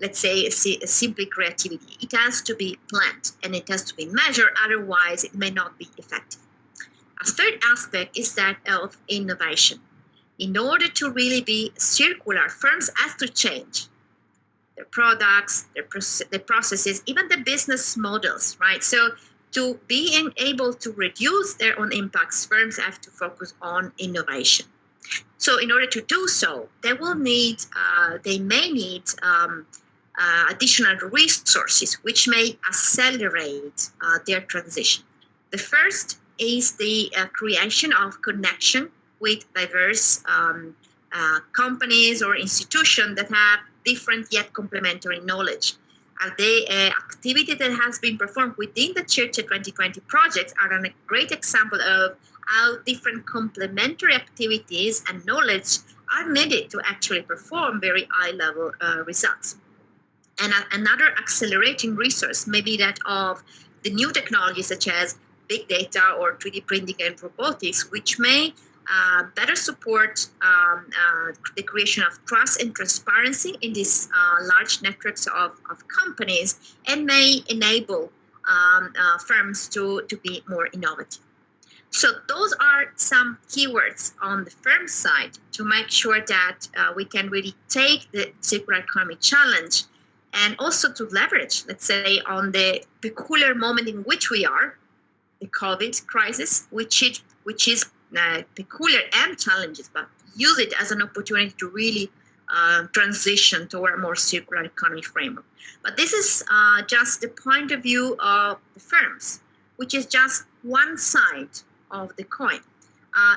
let's say, simply creativity. It has to be planned and it has to be measured, otherwise it may not be effective. A third aspect is that of innovation. In order to really be circular, firms have to change their products, their processes, even the business models, right? So to being able to reduce their own impacts, firms have to focus on innovation. So in order to do so, they may need additional resources which may accelerate their transition. The first is the creation of connection with diverse companies or institutions that have different yet complementary knowledge. The activity that has been performed within the CIRCE 2020 projects are a great example of how different complementary activities and knowledge are needed to actually perform very high-level results. And another accelerating resource may be that of the new technologies such as big data or 3D printing and robotics, which may better support the creation of trust and transparency in these large networks of companies, and may enable firms to be more innovative. So those are some keywords on the firm side to make sure that we can really take the circular economy challenge, and also to leverage, let's say, on the peculiar moment in which we are, the COVID crisis, which is peculiar and challenges, but use it as an opportunity to really transition toward a more circular economy framework. But this is just the point of view of the firms, which is just one side of the coin.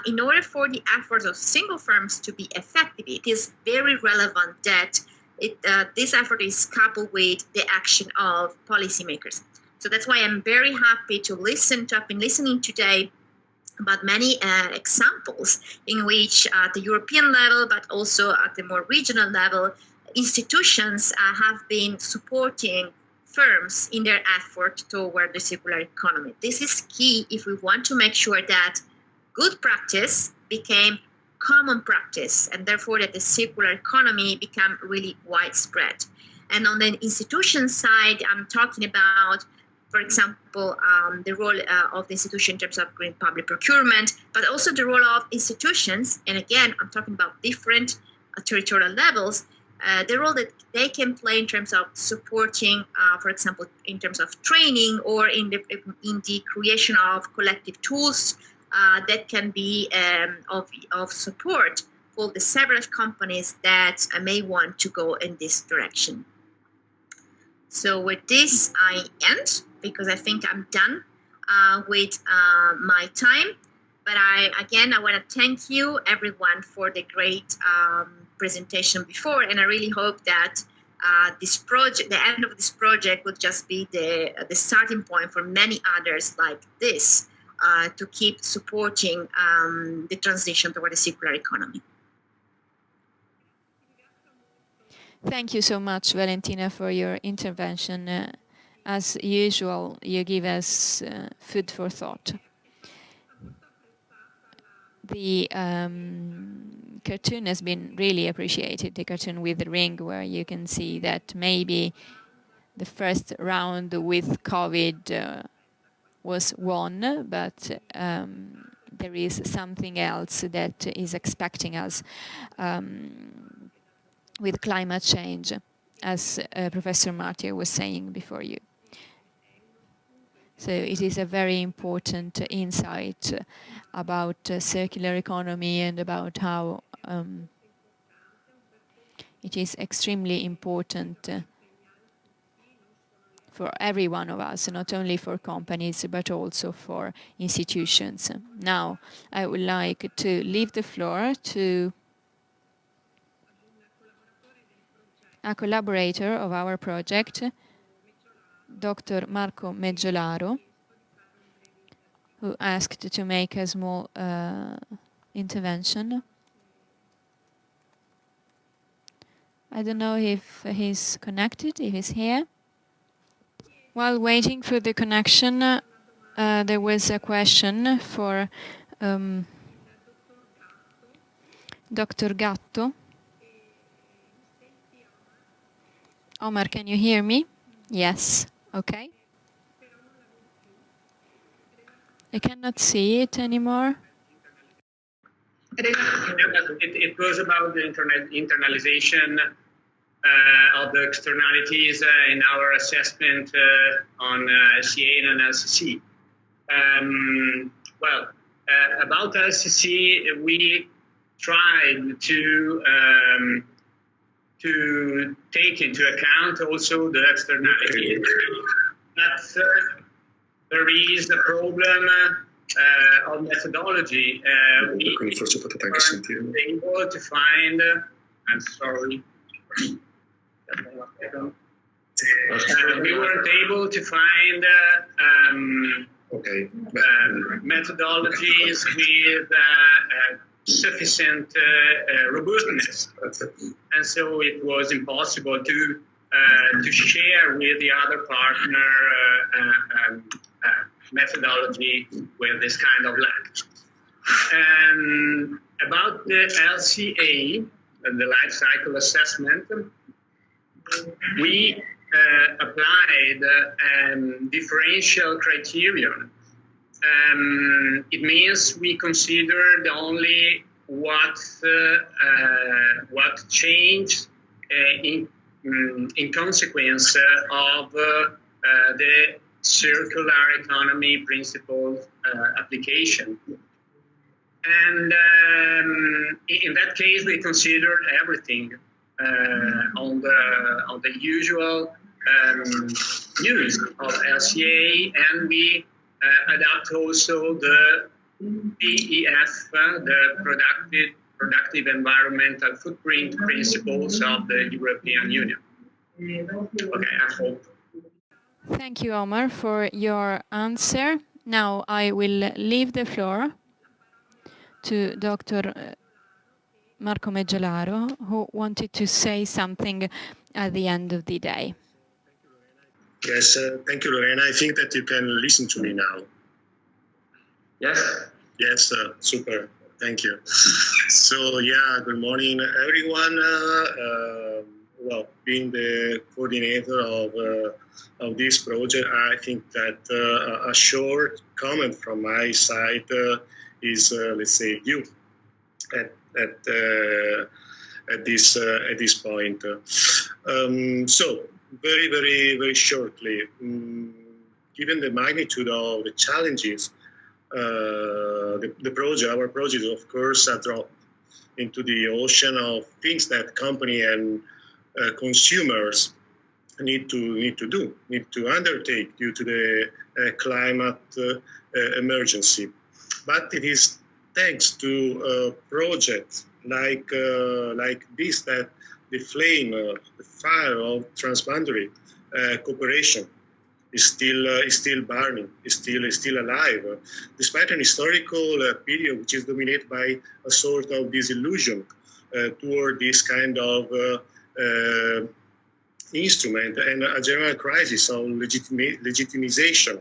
In order for the efforts of single firms to be effective, it is very relevant that this effort is coupled with the action of policymakers. So that's why I'm very happy to I've been listening today about many examples in which at the European level, but also at the more regional level, institutions have been supporting firms in their effort toward the circular economy. This is key if we want to make sure that good practice became common practice, and therefore that the circular economy become really widespread. And on the institution side, I'm talking about, for example, the role of the institution in terms of green public procurement, but also the role of institutions, and again, I'm talking about different territorial levels, the role that they can play in terms of supporting, for example, in terms of training or in the creation of collective tools that can be of support for the several companies that may want to go in this direction. So with this, I end, because I think I'm done with my time. But I want to thank you, everyone, for the great presentation before, and I really hope that this project, the end of this project, will just be the starting point for many others like this to keep supporting the transition toward a circular economy. Thank you so much, Valentina, for your intervention. As usual, you give us food for thought. The cartoon has been really appreciated, the cartoon with the ring, where you can see that maybe the first round with COVID was won, but there is something else that is expecting us with climate change, as Professor Martyr was saying before you. So it is a very important insight about circular economy and about how it is extremely important for every one of us, not only for companies, but also for institutions. Now, I would like to leave the floor to a collaborator of our project, Dr. Marco Meggiolaro, who asked to make a small intervention. I don't know if he's connected, if he's here. While waiting for the connection, there was a question for Dr. Gatto. Omar, can you hear me? Yes. Okay. I cannot see it anymore. It was about the internalization of the externalities in our assessment on LCA and LCC. About LCC, we tried to take into account also the externalities. But there is a problem of methodology. We weren't able to find, I'm sorry, we weren't able to find methodologies with sufficient robustness, and so it was impossible to share with the other partner methodology with this kind of lack. About the LCA, the life cycle assessment, we applied differential criterion. It means we considered only what changed in consequence of the circular economy principle application. And in that case, we considered everything on the usual use of LCA, and we adapt also the PEF, the productive environmental footprint principles of the European Union. Okay, I hope. Thank you, Omar, for your answer. Now I will leave the floor to Dr. Marco Meggiolaro, who wanted to say something at the end of the day. Yes, thank you, Lorena. I think that you can listen to me now. Yes. Yes, super. Thank you. So, yeah, good morning, everyone. Well, being the coordinator of this project, I think that a short comment from my side is, let's say, due at this point. So, very shortly, given the magnitude of the challenges, our project, of course, a drop into the ocean of things that company and consumers need to undertake due to the climate emergency. But it is thanks to projects like this that the flame, the fire of transboundary cooperation is still burning, is still alive, despite an historical period which is dominated by a sort of disillusion toward this kind of instrument and a general crisis of legitimization,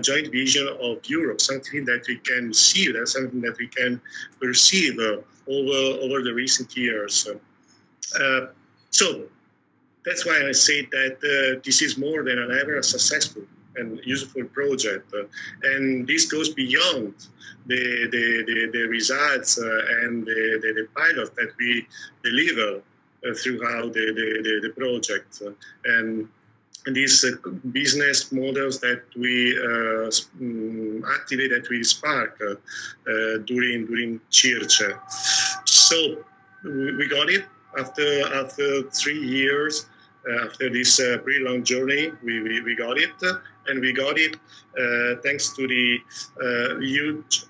joint vision of Europe, something that we can see, that's something that we can perceive over the recent years. So that's why I say that this is more than ever a successful and useful project, and this goes beyond the results and the pilot that we deliver throughout the project, and these business models that we activate, that we spark during CIRCE. So we got it after 3 years. After this pretty long journey, we got it, and we got it thanks to the huge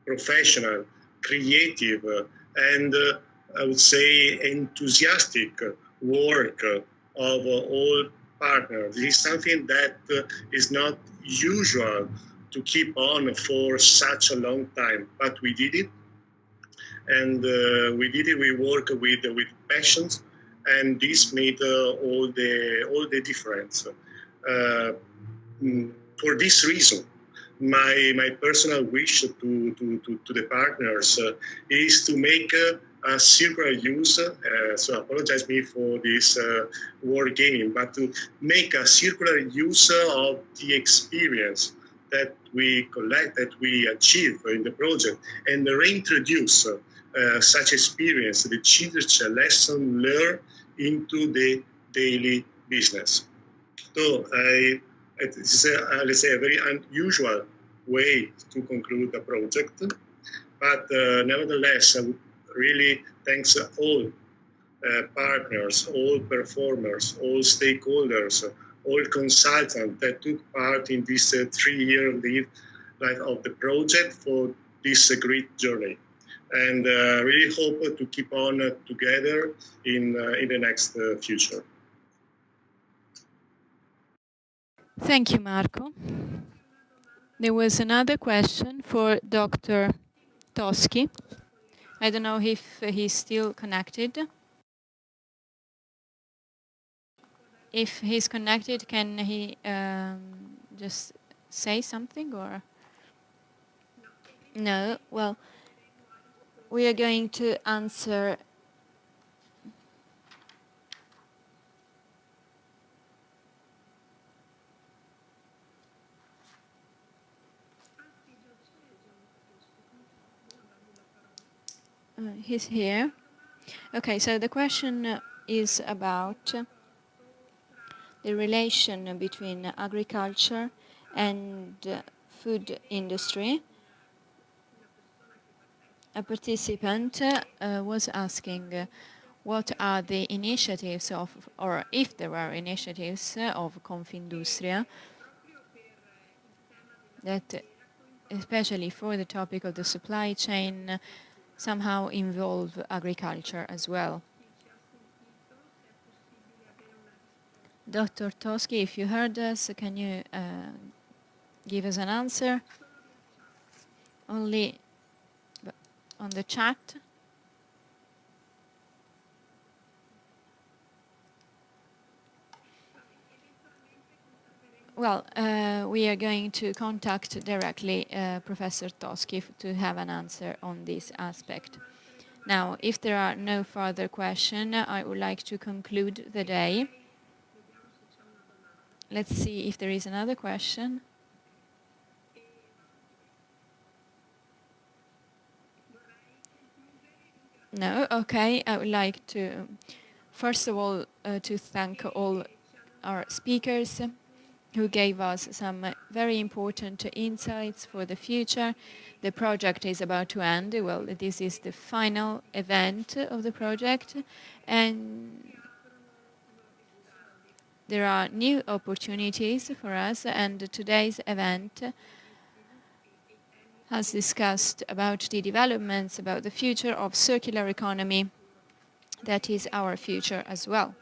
professional, creative, and I would say enthusiastic work of all partners. This is something that is not usual to keep on for such a long time, but we did it. And we did it. We work with passion, and this made all the difference. For this reason, my personal wish to the partners is to make a circular use. So apologize me for this word gaming, but to make a circular use of the experience that we collect, that we achieve in the project, and reintroduce such experience, the CIRCE lesson learned, into the daily business. So it's let's say a very unusual way to conclude the project. But nevertheless, I would really thanks all partners, all performers, all stakeholders, all consultants that took part in this 3-year life of the project for this great journey. And really hope to keep on together in the next future. Thank you, Marco. There was another question for Dr. Toschi. I don't know if he's still connected. If he's connected, can he just say something or? No, well, we are going to answer he's here. Okay, so the question is about the relation between agriculture and food industry. A participant was asking what are the initiatives of, or if there are initiatives of Confindustria that, especially for the topic of the supply chain, somehow involve agriculture as well. Dr. Toschi, if you heard us, can you give us an answer? Only on the chat. Well, we are going to contact directly Professor Toschi to have an answer on this aspect. Now, if there are no further questions, I would like to conclude the day. Let's see if there is another question. No? Okay, I would like to, first of all, to thank all our speakers who gave us some very important insights for the future. The project is about to end. Well, this is the final event of the project, and there are new opportunities for us, and today's event has discussed about the developments, about the future of circular economy. That is our future as well.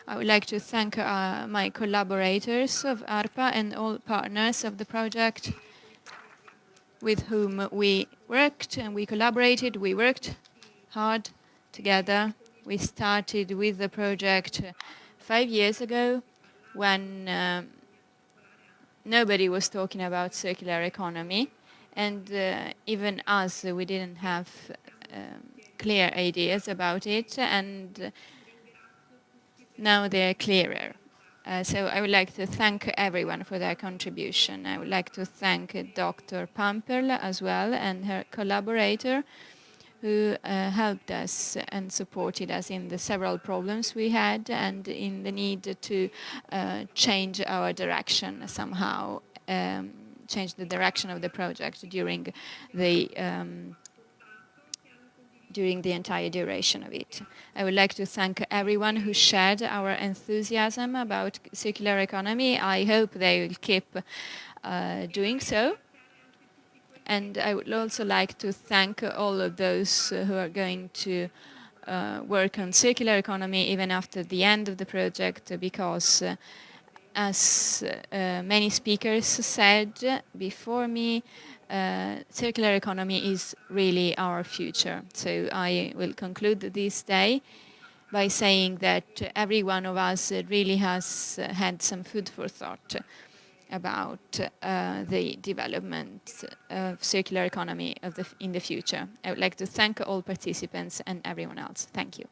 I would like to thank my collaborators of ARPA and all partners of the project with whom we worked and we collaborated. We worked hard together. We started with the project 5 years ago when nobody was talking about circular economy, and even us, we didn't have clear ideas about it, and now they're clearer. So I would like to thank everyone for their contribution. I would like to thank Dr. Pamperl as well and her collaborator who helped us and supported us in the several problems we had and in the need to change our direction somehow, change the direction of the project during the entire duration of it. I would like to thank everyone who shared our enthusiasm about circular economy. I hope they will keep doing so. And I would also like to thank all of those who are going to work on circular economy even after the end of the project, because as many speakers said before me, circular economy is really our future. So I will conclude this day by saying that every one of us really has had some food for thought about the development of circular economy in the future. I would like to thank all participants and everyone else. Thank you.